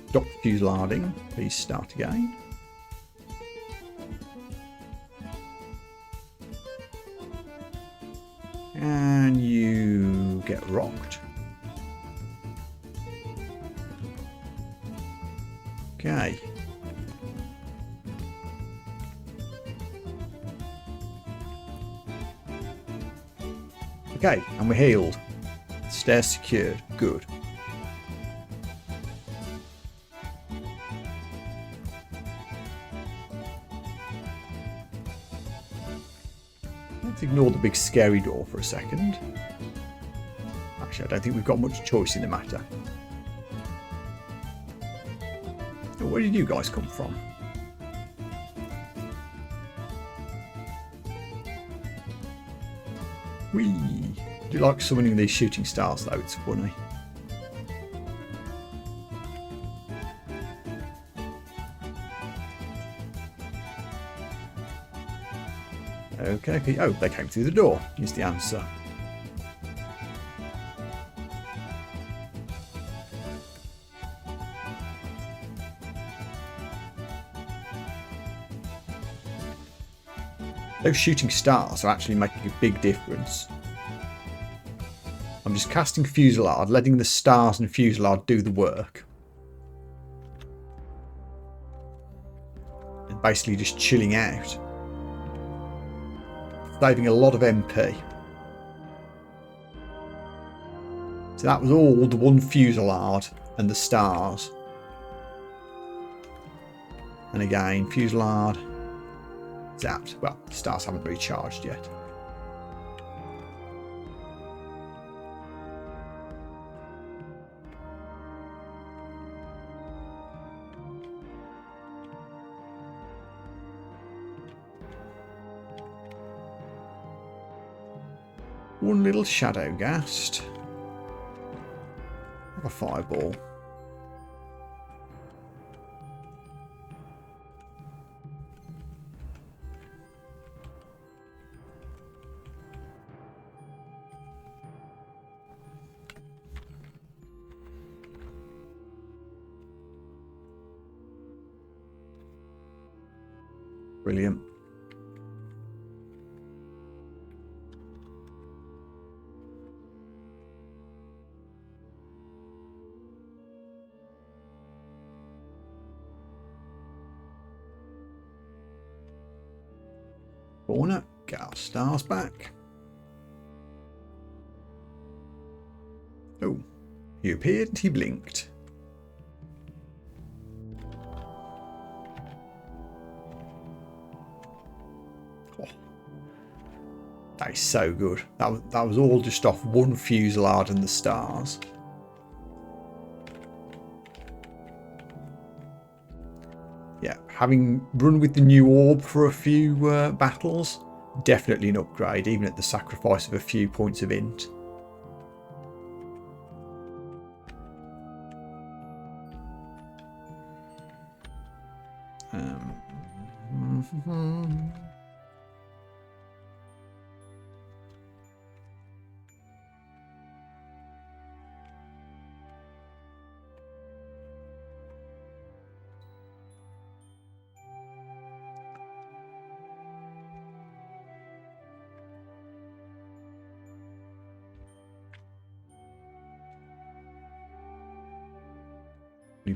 Stop fusilading. Please start again. And you get rocked. Okay. Okay, and we're healed. Stairs secured. Good. Let's ignore the big scary door for a second. Actually, I don't think we've got much choice in the matter. Where did you guys come from? Whee! I do like summoning these shooting stars though, it's funny. Okay, oh, they came through the door, is the answer. Those shooting stars are actually making a big difference. I'm just casting Fusillade, letting the stars and Fusillade do the work. And basically just chilling out. Saving a lot of MP. So that was all the one Fusillade and the stars. And again, Fusillade. Zapped. Well, stars haven't recharged yet. One little shadow ghast. A fireball. Brilliant. Corner, get our stars back. Oh, he appeared, he blinked. Oh, that is so good. That was all just off one fusillade and the stars. Yeah, having run with the new orb for a few battles, definitely an upgrade, even at the sacrifice of a few points of int.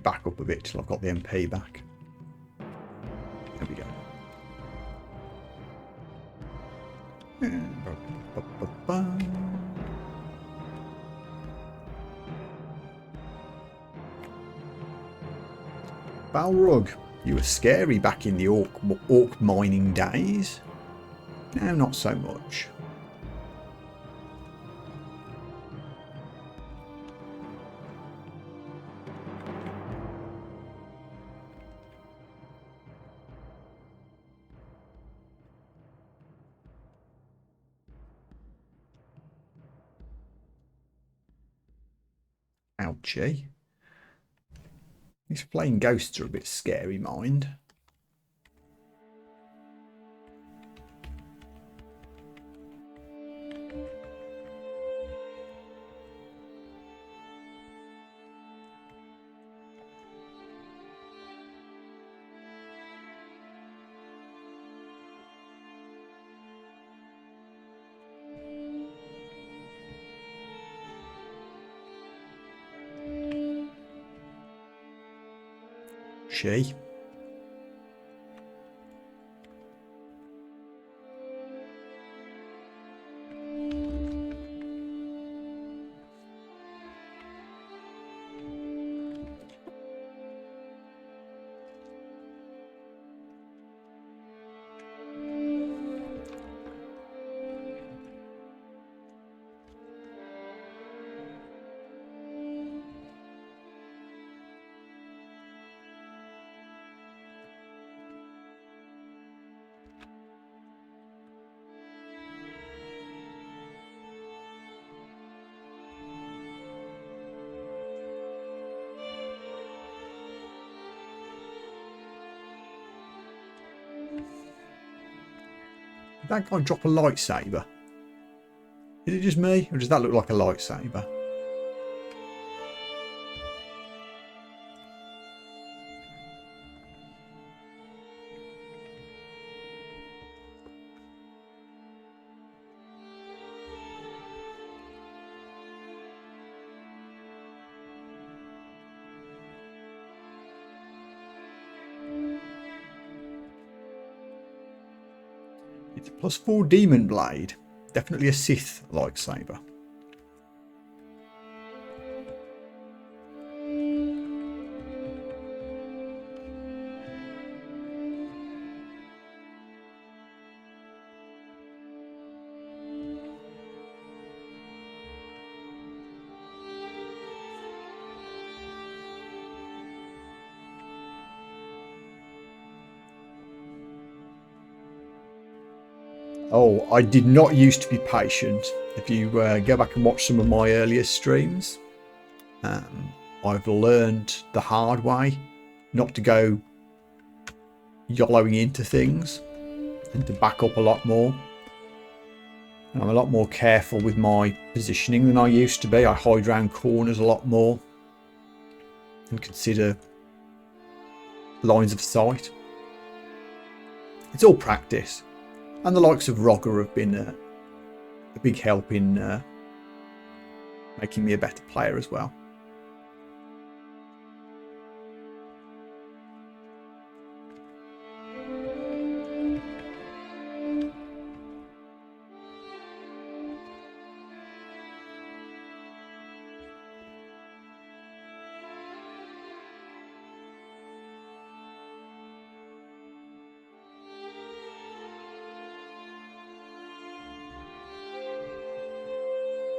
Back up a bit till I've got the MP back. There we go. Balrog, you were scary back in the orc mining days. Now not so much. Ouchie. These flying ghosts are a bit scary, mind. She. Did that guy drop a lightsaber? Is it just me, or does that look like a lightsaber? It's a +4 demon blade. Definitely a Sith lightsaber. Oh, I did not used to be patient. If you go back and watch some of my earlier streams, I've learned the hard way not to go YOLOing into things and to back up a lot more. And I'm a lot more careful with my positioning than I used to be. I hide around corners a lot more and consider lines of sight. It's all practice. And the likes of Roger have been a big help in making me a better player as well.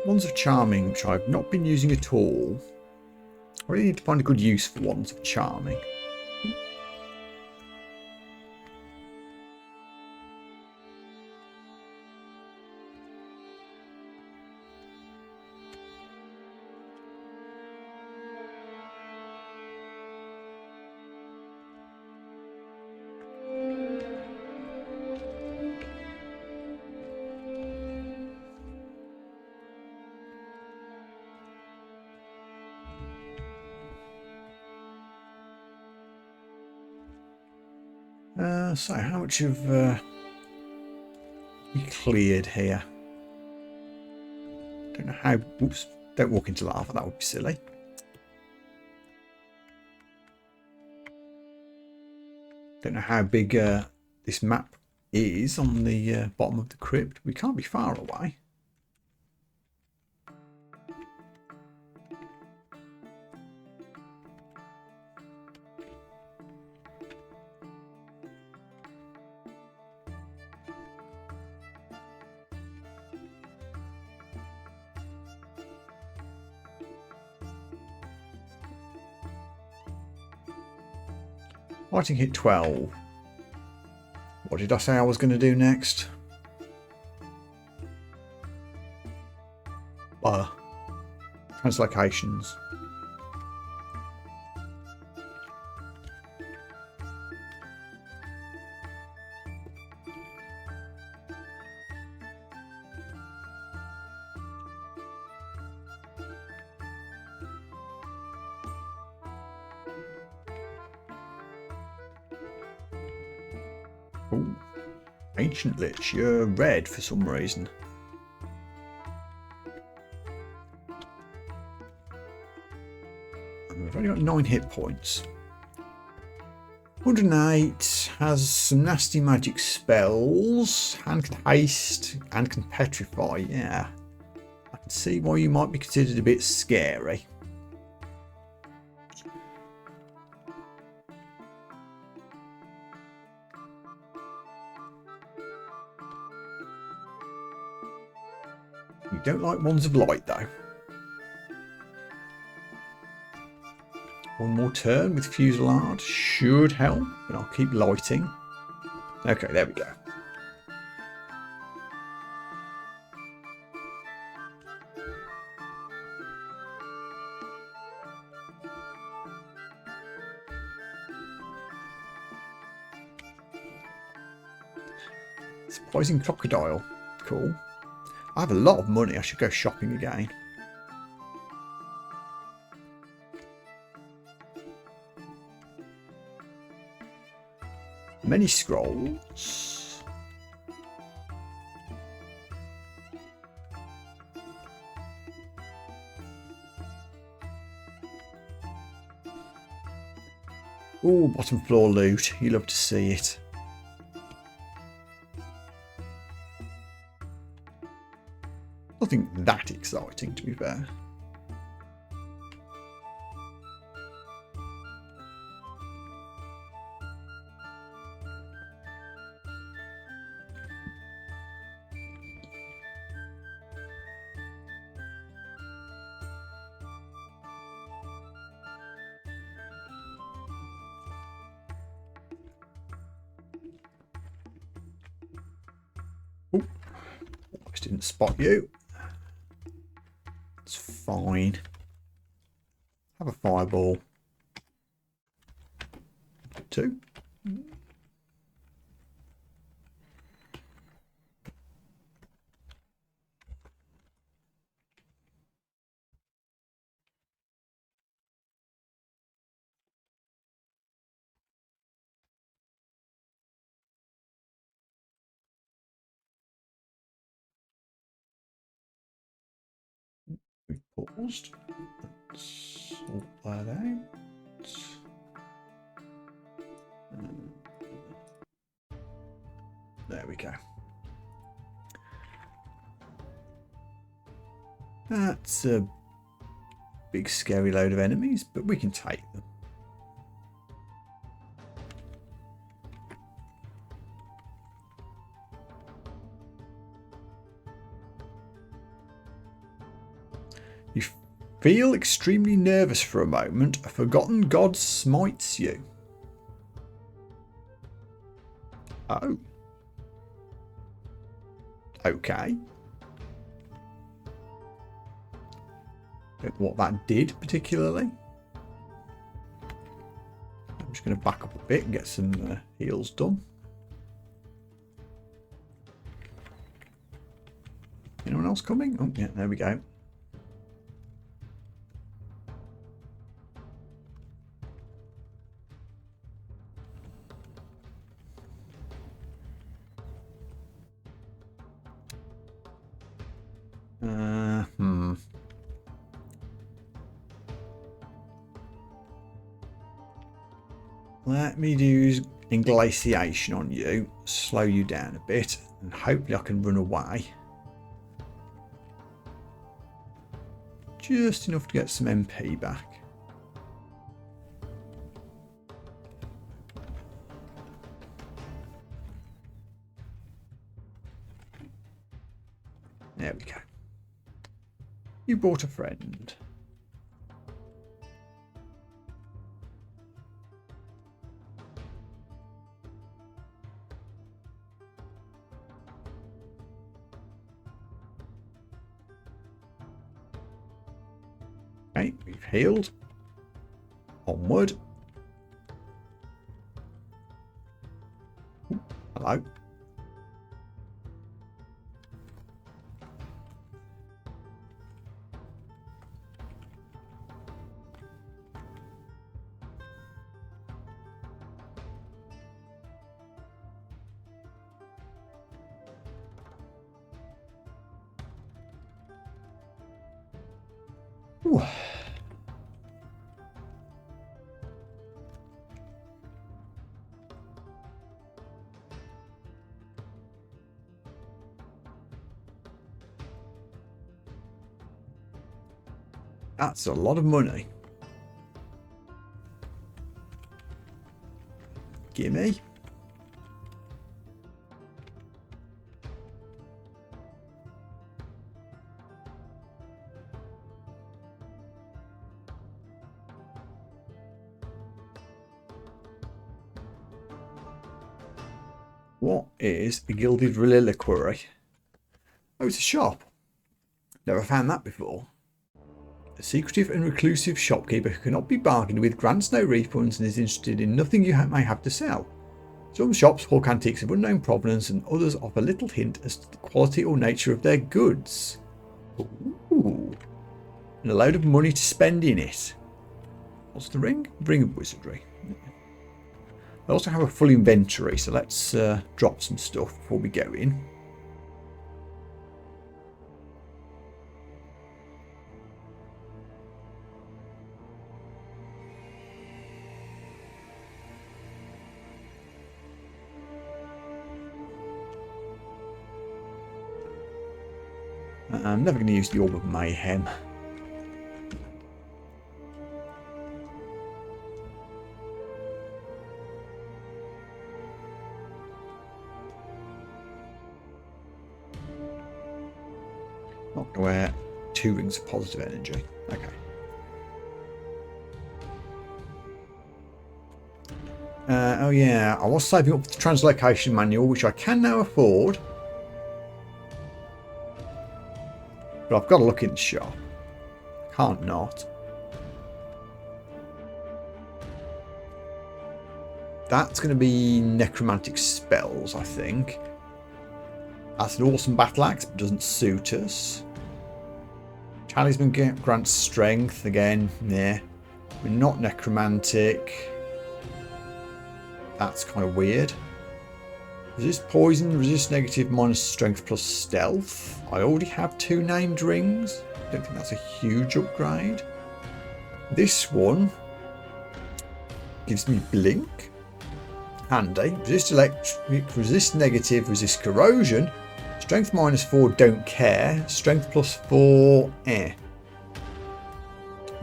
Wands of Charming, which I've not been using at all. I really need to find a good use for Wands of Charming. So how much have we cleared here? Don't know how. Oops! Don't walk into lava. That would be silly. Don't know how big this map is on the bottom of the crypt. We can't be far away. Fighting hit 12. What did I say I was going to do next? Translocations. Ooh. Ancient Lich, you're red for some reason. And we've only got 9 hit points. 108 has some nasty magic spells and can haste and can petrify. Yeah, I can see why you might be considered a bit scary. You don't like Wands of Light though. One more turn with Fusillade should help, but I'll keep lighting. Okay, there we go. Surprising crocodile. Cool. I have a lot of money. I should go shopping again. Many scrolls. Ooh, bottom floor loot. You love to see it. Nothing that exciting, to be fair. Ooh, almost didn't spot you. It's fine. Have a fireball. 2. paused. Let's sort that out. There we go. That's a big scary load of enemies, but we can take them. You feel extremely nervous for a moment. A forgotten god smites you. Oh. Okay. Don't know what that did particularly. I'm just going to back up a bit and get some heals done. Anyone else coming? Oh, yeah, there we go. Let me do Inglaciation on you, slow you down a bit, and hopefully I can run away. Just enough to get some MP back. There we go. You brought a friend. Okay, we've healed. Onward. Ooh, hello. Ooh. That's a lot of money. Gimme. What is a gilded reliquary? Oh, it's a shop. Never found that before. A secretive and reclusive shopkeeper who cannot be bargained with, grants no refunds, and is interested in nothing you may have to sell. Some shops hawk antiques of unknown provenance, and others offer little hint as to the quality or nature of their goods. Ooh. And a load of money to spend in it. What's the ring? Ring of Wizardry. I also have a full inventory, so let's drop some stuff before we go in. I'm never going to use the Orb of Mayhem. Not going to wear 2 rings of positive energy. Okay. Oh yeah, I was saving up for the translocation manual, which I can now afford. But I've got to look in the shop. Can't not. That's going to be necromantic spells, I think. That's an awesome battle axe, but doesn't suit us. Talisman grants strength. Again, yeah. We're not necromantic. That's kind of weird. Resist poison, resist negative, minus strength plus stealth. I already have 2 named rings. Don't think that's a huge upgrade. This one gives me blink. Handy. Resist electric, resist negative, resist corrosion. Strength -4, don't care. Strength +4, eh.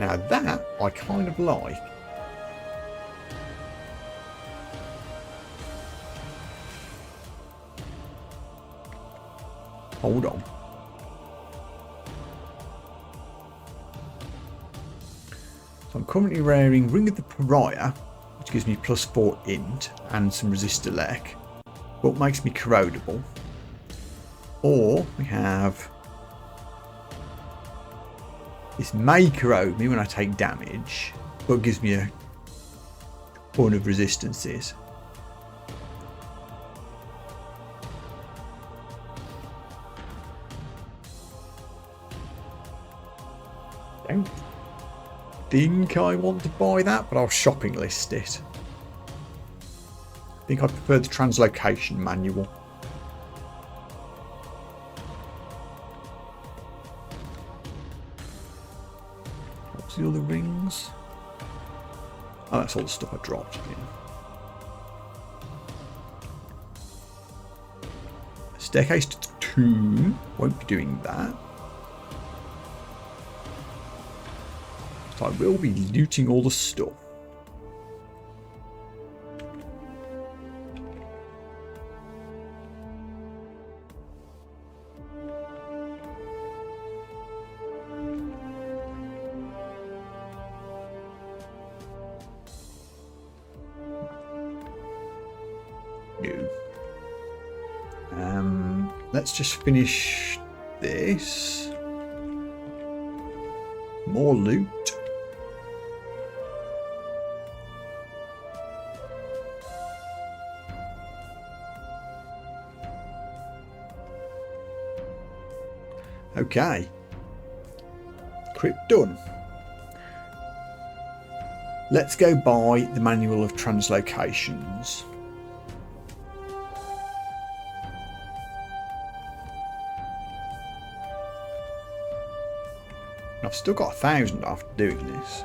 Now that I kind of like. Hold on. So I'm currently wearing Ring of the Pariah, which gives me +4 int and some resist elec, but makes me corrodable. Or we have this may corrode me when I take damage, but gives me a ton of resistances. Don't think I want to buy that, but I'll shopping list it. I think I prefer the translocation manual. What's the other rings? Oh, that's all the stuff I dropped. Yeah. Staircase to the tomb. Won't be doing that. So I will be looting all the stuff. Let's just finish this. More loot. Okay. Crypt done. Let's go buy the manual of translocations. I've still got 1,000 after doing this.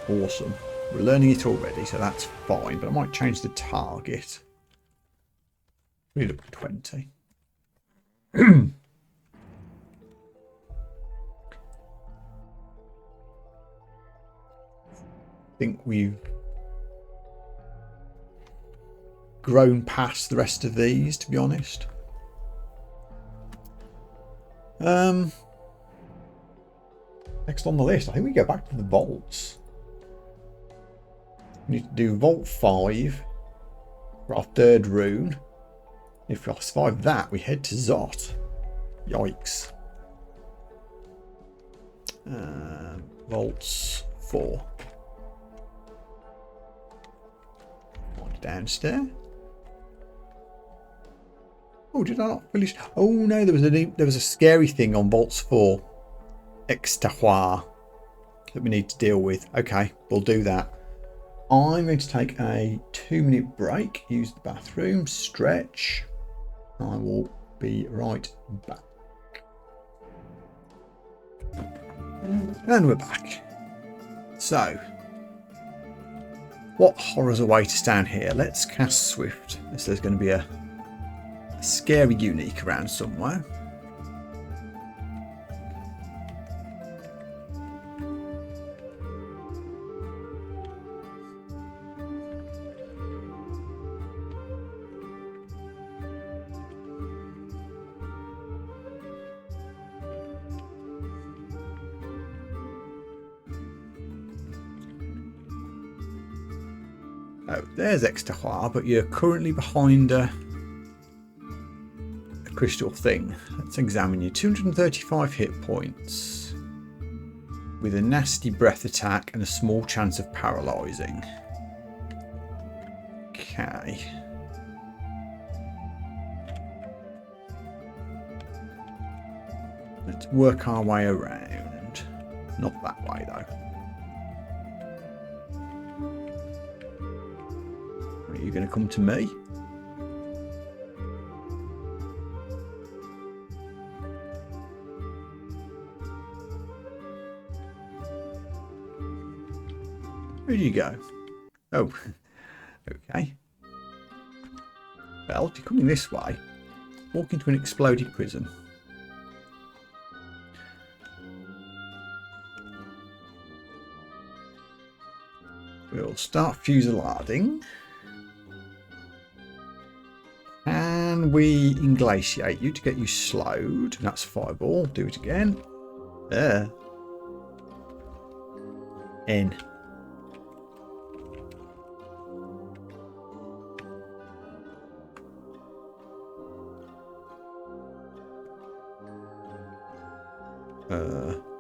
Awesome. We're learning it already, so that's fine, but I might change the target. Read up to 20. I think we've grown past the rest of these, to be honest. Next on the list, I think we go back to the vaults. We need to do Vault 5 for our 3rd rune. If we survive that, we head to Zot. Yikes. Vaults 4. One downstairs. Oh, did I not finish? Oh no, there was a scary thing on Vaults 4. Expires that we need to deal with. Okay, we'll do that. I'm going to take a 2-minute break, use the bathroom, stretch. I will be right back. And we're back. So, what horrors await us down here? Let's cast Swift. There's going to be a scary unique around somewhere. Oh, there's Expires, but you're currently behind a crystal thing. Let's examine you. 235 hit points with a nasty breath attack and a small chance of paralysing. Okay. Let's work our way around. Not that way though. Are you going to come to me? Where do you go? Oh, okay. Well, if you're coming this way, walk into an exploded prison. We'll start fusillading. And we inglatiate you to get you slowed. And that's a fireball. Do it again. There. In.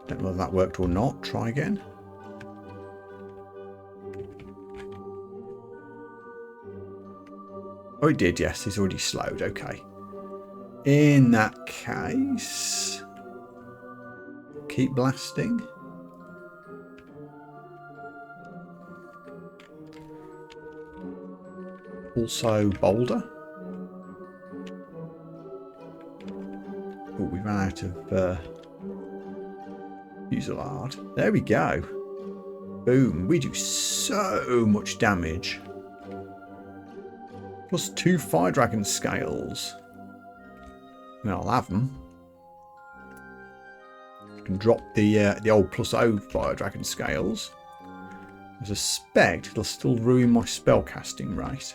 Don't know whether that worked or not. Try again. Oh, it did, yes. He's already slowed. Okay. In that case, keep blasting. Also, boulder. Oh, we ran out of fusillade. There we go. Boom. We do so much damage. Plus 2 fire dragon scales. I mean, I'll have them. I can drop the old +0 fire dragon scales. I suspect it'll still ruin my spellcasting rate.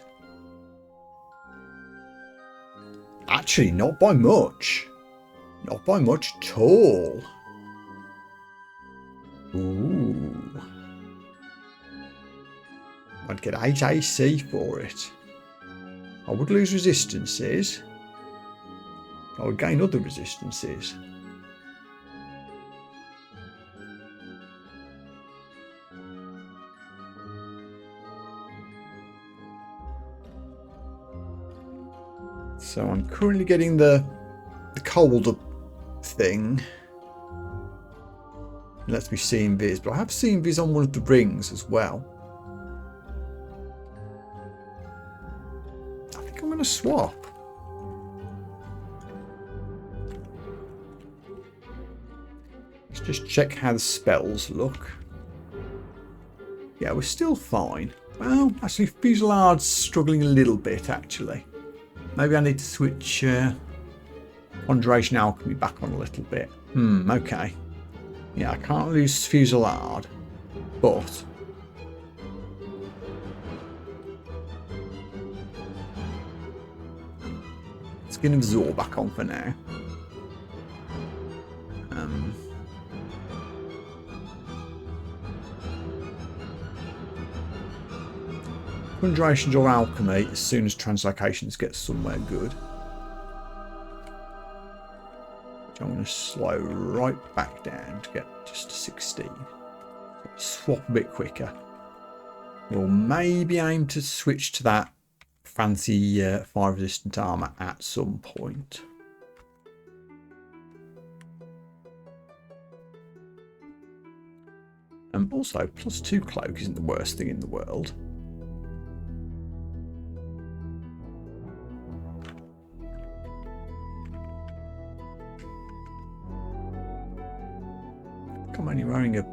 Actually, not by much. Not by much at all. Ooh. I'd get 8 AC for it. I would lose resistances. I would gain other resistances. So I'm currently getting the colder thing. It lets me see invis, but I have seen invis on one of the rings as well. I think I'm going to swap. Let's just check how the spells look. Yeah, we're still fine. Well, actually, Fusillade's struggling a little bit, actually. Maybe I need to switch Conjuration Alchemy back on a little bit. Okay. Yeah, I can't lose Fusillade, but let's get Absorb back on for now. Conjurations or Alchemy as soon as Translocations get somewhere good. Which I'm going to slow right back down to get just to 16. Swap a bit quicker. We'll maybe aim to switch to that fancy fire resistant armour at some point. Also, +2 cloak isn't the worst thing in the world. I'm only wearing a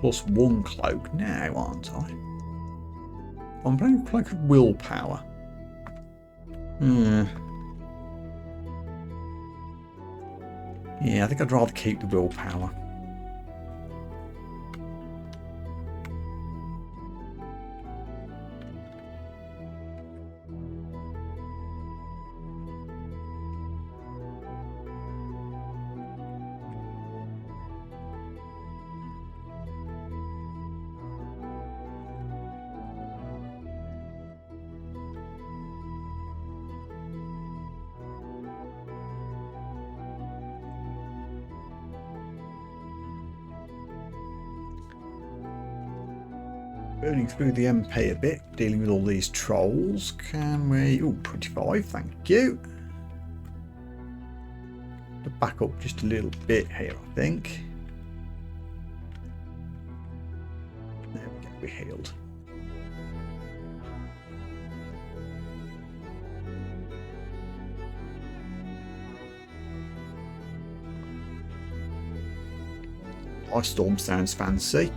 +1 cloak now, aren't I? I'm playing a cloak of willpower. Yeah, I think I'd rather keep the willpower. Burning through the MP a bit, dealing with all these trolls. Can we... Oh, 25, thank you. To back up just a little bit here, I think. There we go, we're healed. Ice Storm sounds fancy.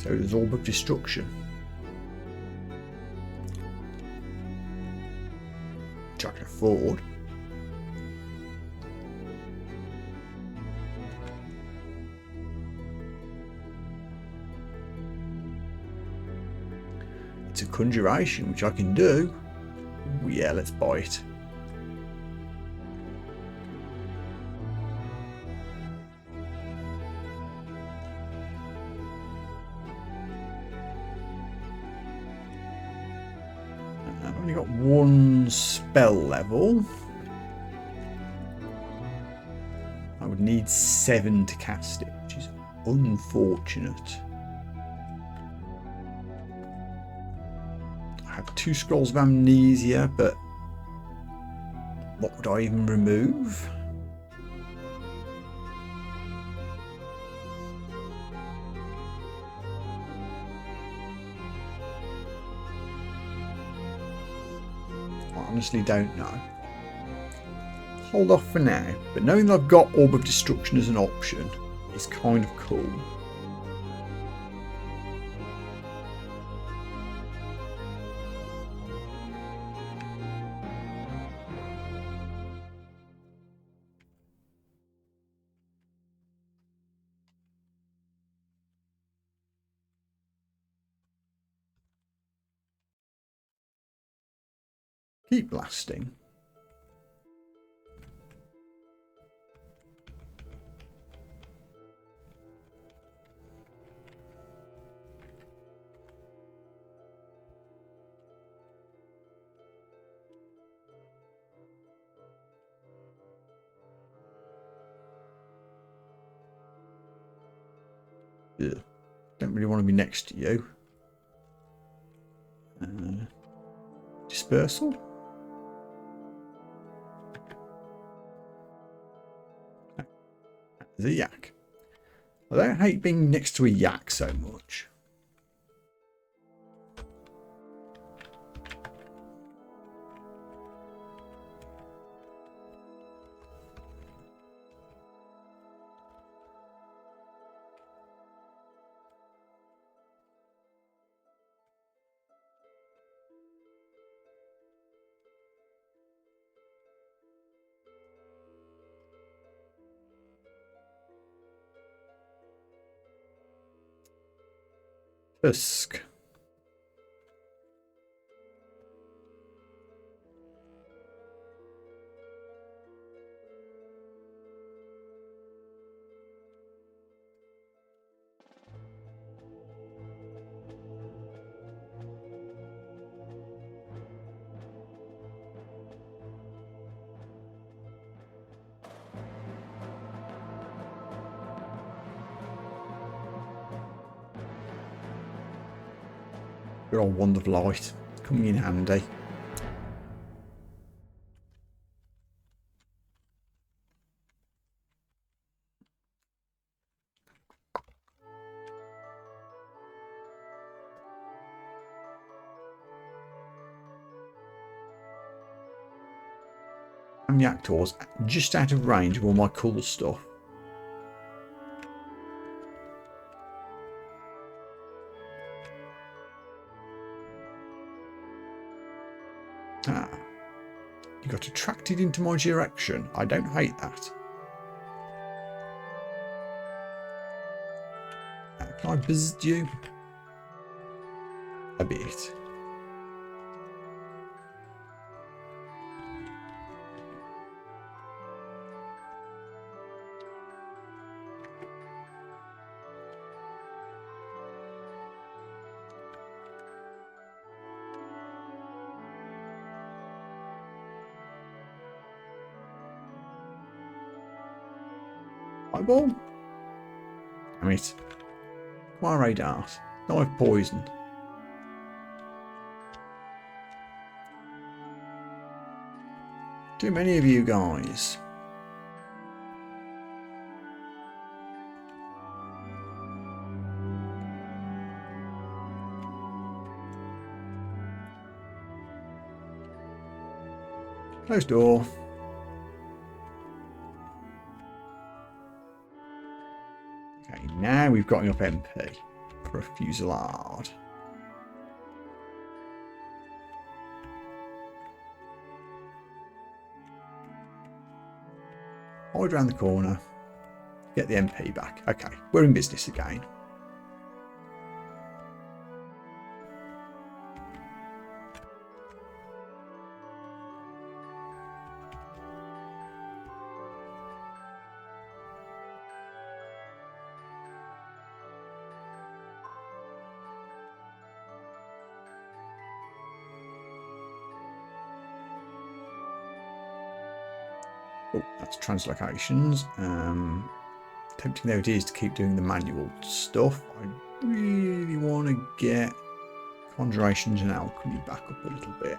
So there's Orb of Destruction, which I can afford. It's a conjuration, which I can do. Yeah, let's buy it. I've only got one spell level. I would need 7 to cast it, which is unfortunate. I have 2 scrolls of amnesia, but what would I even remove? I honestly don't know. Hold off for now, but knowing that I've got Orb of Destruction as an option is kind of cool. Keep blasting. Ugh. Don't really want to be next to you. Dispersal? There's a yak. I don't hate being next to a yak so much. Tusk. Good old Wand of Light coming in handy. Yactors just out of range of all my cool stuff. Ah, you got attracted into my direction. I don't hate that. Can I visit you? A bit. Eyeball? Damn it. Quire dart. Dive poison. Too many of you guys. Close door. Okay, now we've got enough MP. for a fusillade. Hide around the corner. Get the MP back. Okay, we're in business again. Oh, that's translocations. Tempting though it is to keep doing the manual stuff, I really want to get conjurations and alchemy back up a little bit.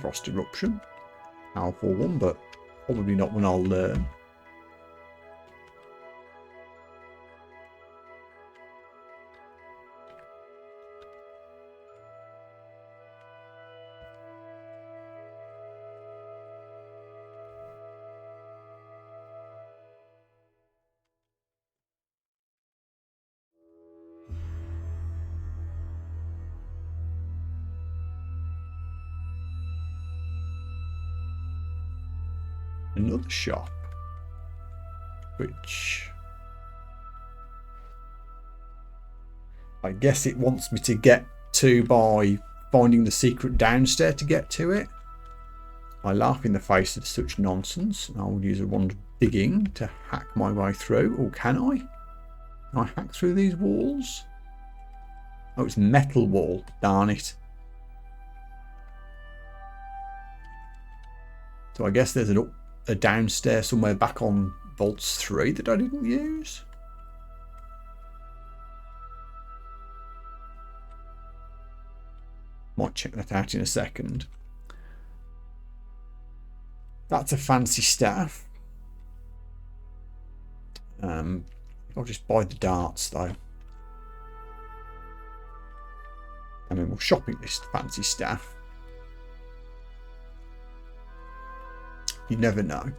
Frost eruption, powerful one, but probably not one I'll learn. Another shop, which I guess it wants me to get to by finding the secret downstairs to get to it. I laugh in the face of such nonsense, and I will use a wand of digging to hack my way through. Or can I? Can I hack through these walls? Oh, it's metal wall. Darn it. So I guess there's a downstairs somewhere back on Vaults 3 that I didn't use. Might check that out in a second. That's a fancy staff. I'll just buy the darts though. I mean, we'll shopping list fancy staff. You never know.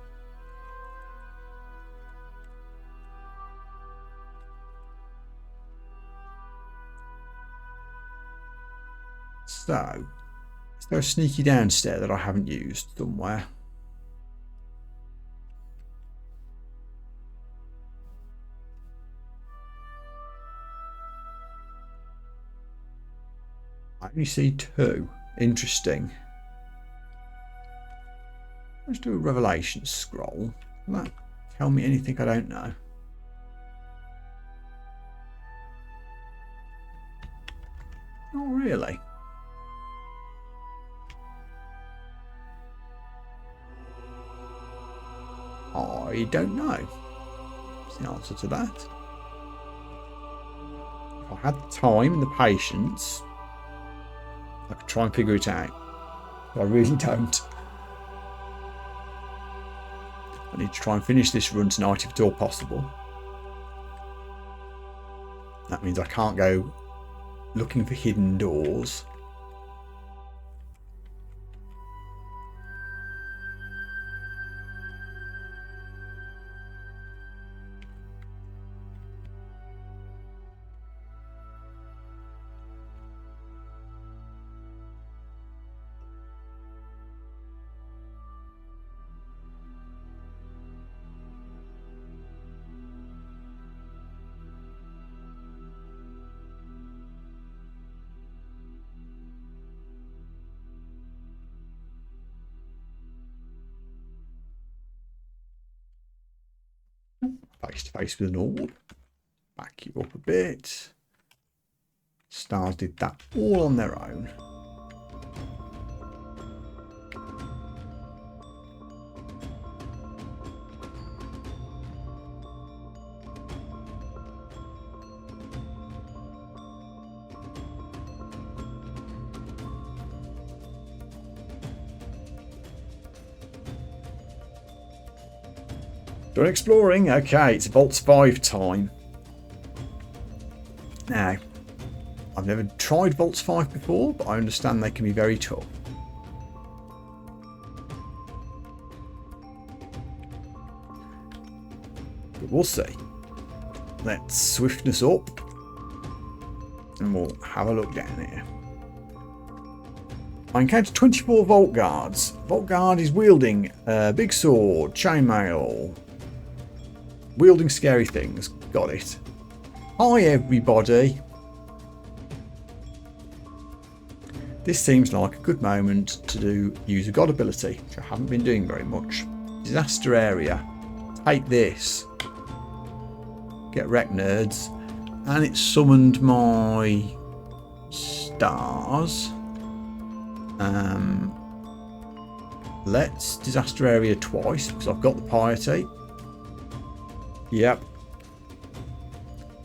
So, is there a sneaky downstairs that I haven't used somewhere? I only see 2. Interesting. Let's do a revelation scroll. Will that tell me anything I don't know? Not really. I don't know. What's the answer to that? If I had the time and the patience, I could try and figure it out. But I really don't. I need to try and finish this run tonight if at all possible. That means I can't go looking for hidden doors. Face to face with an orb. Back you up a bit. Stars did that all on their own. Done exploring. Okay, it's Vaults 5 time. Now, I've never tried Vaults 5 before, but I understand they can be very tough. But we'll see. Let's swiftness up. And we'll have a look down here. I encountered 24 Vault Guards. Vault Guard is wielding a big sword, chainmail, wielding scary things. Got it. Hi everybody. This seems like a good moment to use a god ability, which I haven't been doing very much. Disaster area. Take this. Get wrecked, nerds. And it summoned my stars. Let's disaster area twice because I've got the piety. Yep.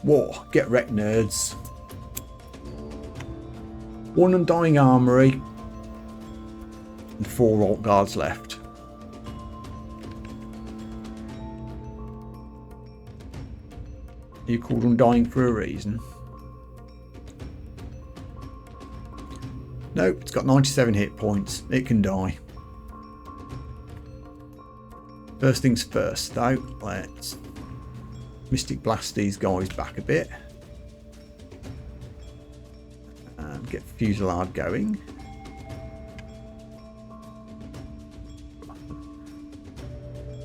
War. Get wrecked, nerds. One undying armory. And 4 alt guards left. You called undying for a reason. Nope, it's got 97 hit points. It can die. First things first, though, let's Mystic Blast these guys back a bit. And get Fusillade going.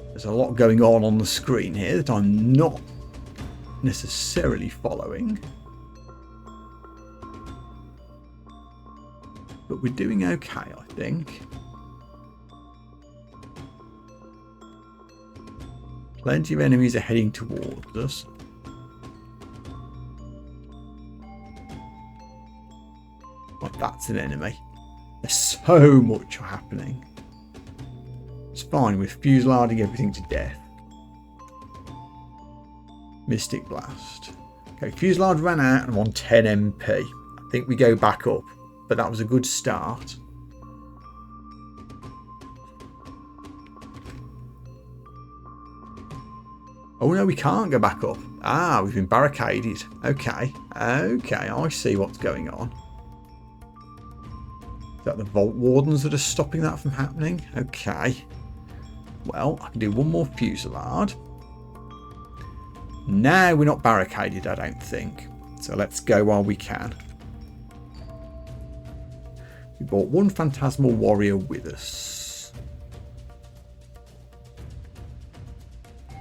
There's a lot going on the screen here that I'm not necessarily following. But we're doing okay, I think. Plenty of enemies are heading towards us. Well, that's an enemy. There's so much happening. It's fine, we're fusillading everything to death. Mystic Blast. Okay, Fusillade ran out and I'm on 10 MP. I think we go back up, but that was a good start. Oh no, we can't go back up. Ah, we've been barricaded. Okay, okay, I see what's going on. Is that the Vault Wardens that are stopping that from happening? Okay. Well, I can do one more Fusillade. Now we're not barricaded, I don't think. So let's go while we can. We brought one Phantasmal Warrior with us.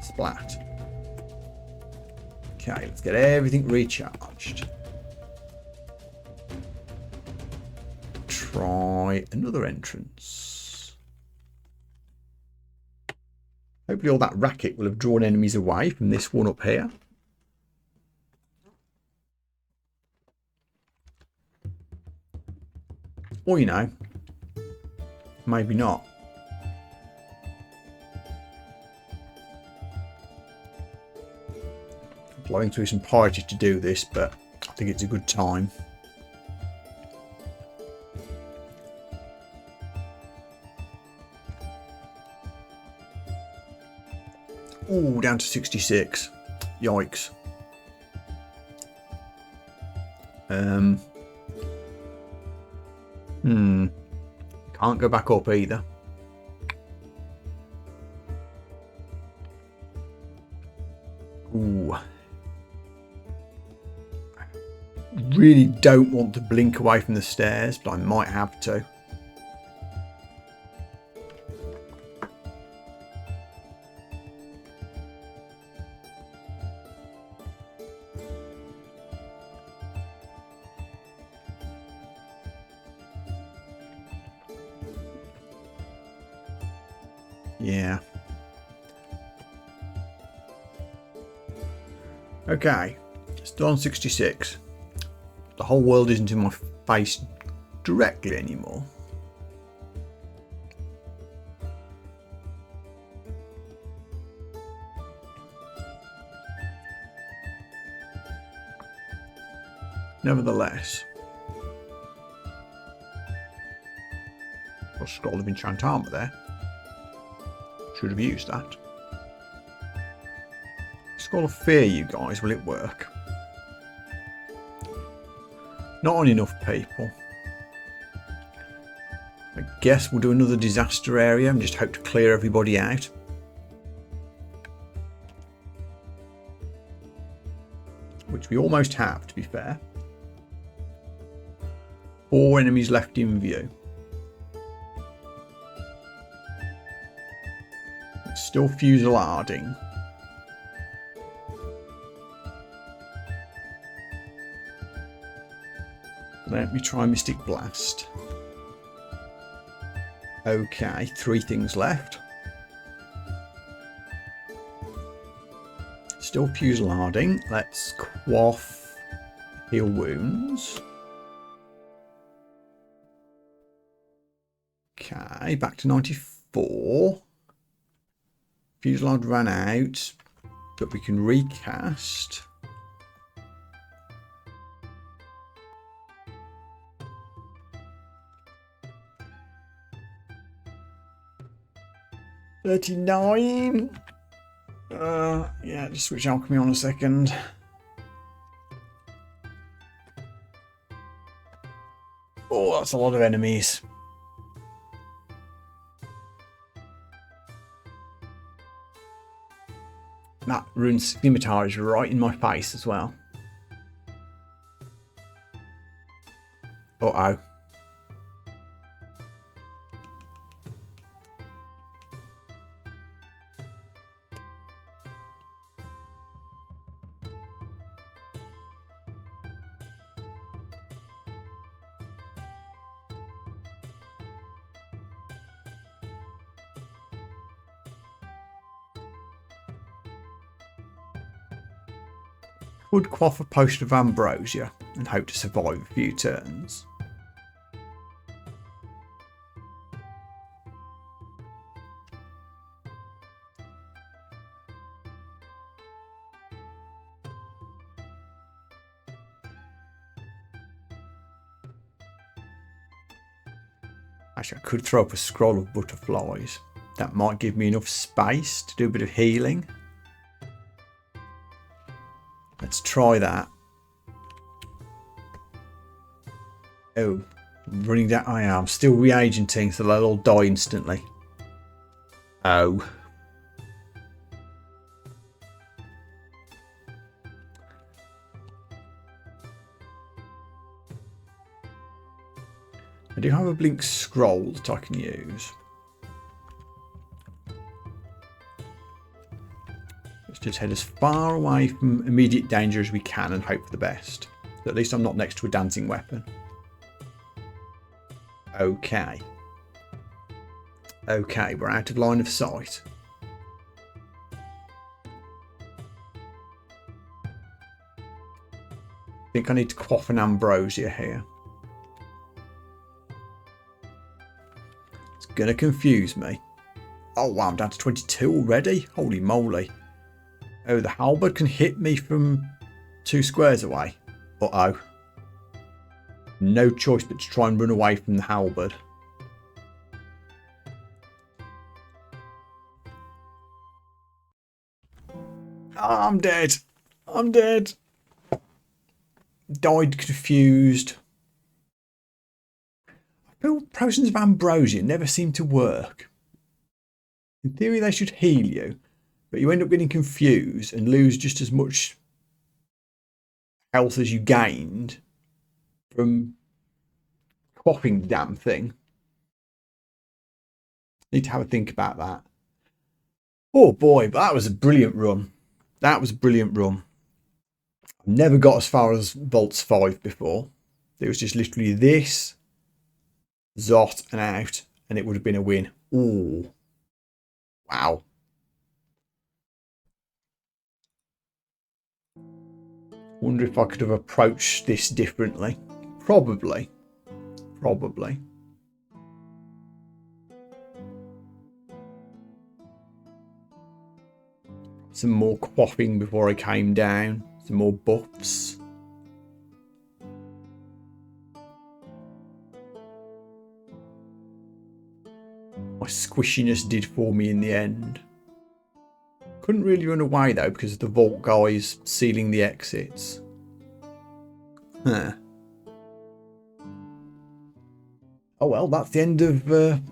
Splat. Okay, let's get everything recharged. Try another entrance. Hopefully all that racket will have drawn enemies away from this one up here. Or, you know, maybe not. I'm blowing through some piety to do this, but I think it's a good time. Ooh, down to 66. Yikes. Can't go back up either. Ooh. Really don't want to blink away from the stairs, but I might have to. Yeah. Okay. Still on 66. The whole world isn't in my face directly anymore. Nevertheless. Got a scroll of enchant armor there. Should have used that. Scroll of Fear, you guys. Will it work? Not on enough people. I guess we'll do another disaster area and just hope to clear everybody out. Which we almost have, to be fair. 4 enemies left in view. It's still fusilading. Let me try Mystic Blast. Okay, 3 things left. Still fusilading. Let's quaff, heal wounds. Okay, back to 94. Fusillade ran out, but we can recast. $39. Yeah, just switch alchemy on a second. Oh, that's a lot of enemies. That rune scimitar is right in my face as well. Uh-oh. Would quaff a potion of ambrosia and hope to survive a few turns. Actually, I could throw up a scroll of butterflies. That might give me enough space to do a bit of healing. Let's try that. Oh, I'm running down. I am still reagenting, so they'll all die instantly. Oh. I do have a blink scroll that I can use. Let's just head as far away from immediate danger as we can and hope for the best. So at least I'm not next to a dancing weapon. Okay. Okay, we're out of line of sight. I think I need to quaff an ambrosia here. It's gonna confuse me. Oh wow, I'm down to 22 already? Holy moly. Oh, the halberd can hit me from 2 squares away. Uh-oh. No choice but to try and run away from the halberd. Oh, I'm dead. I'm dead. Died confused. I feel potions of ambrosia never seem to work. In theory, they should heal you, but you end up getting confused and lose just as much health as you gained from quaffing the damn thing. Need to have a think about that. Oh boy, but that was a brilliant run. That was a brilliant run. I've never got as far as Vaults 5 before. It was just literally this, Zot and out, and it would have been a win. Ooh. Wow. Wonder if I could have approached this differently. Probably. Probably. Some more quaffing before I came down. Some more buffs. My squishiness did for me in the end. Couldn't really run away though because of the vault guys sealing the exits. Huh. Oh well, that's the end of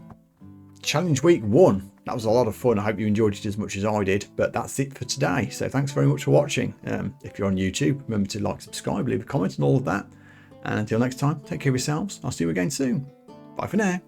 challenge week 1. That was a lot of fun. I hope you enjoyed it as much as I did. But that's it for today. So thanks very much for watching. If you're on YouTube, remember to like, subscribe, leave a comment and all of that. And until next time, take care of yourselves. I'll see you again soon. Bye for now.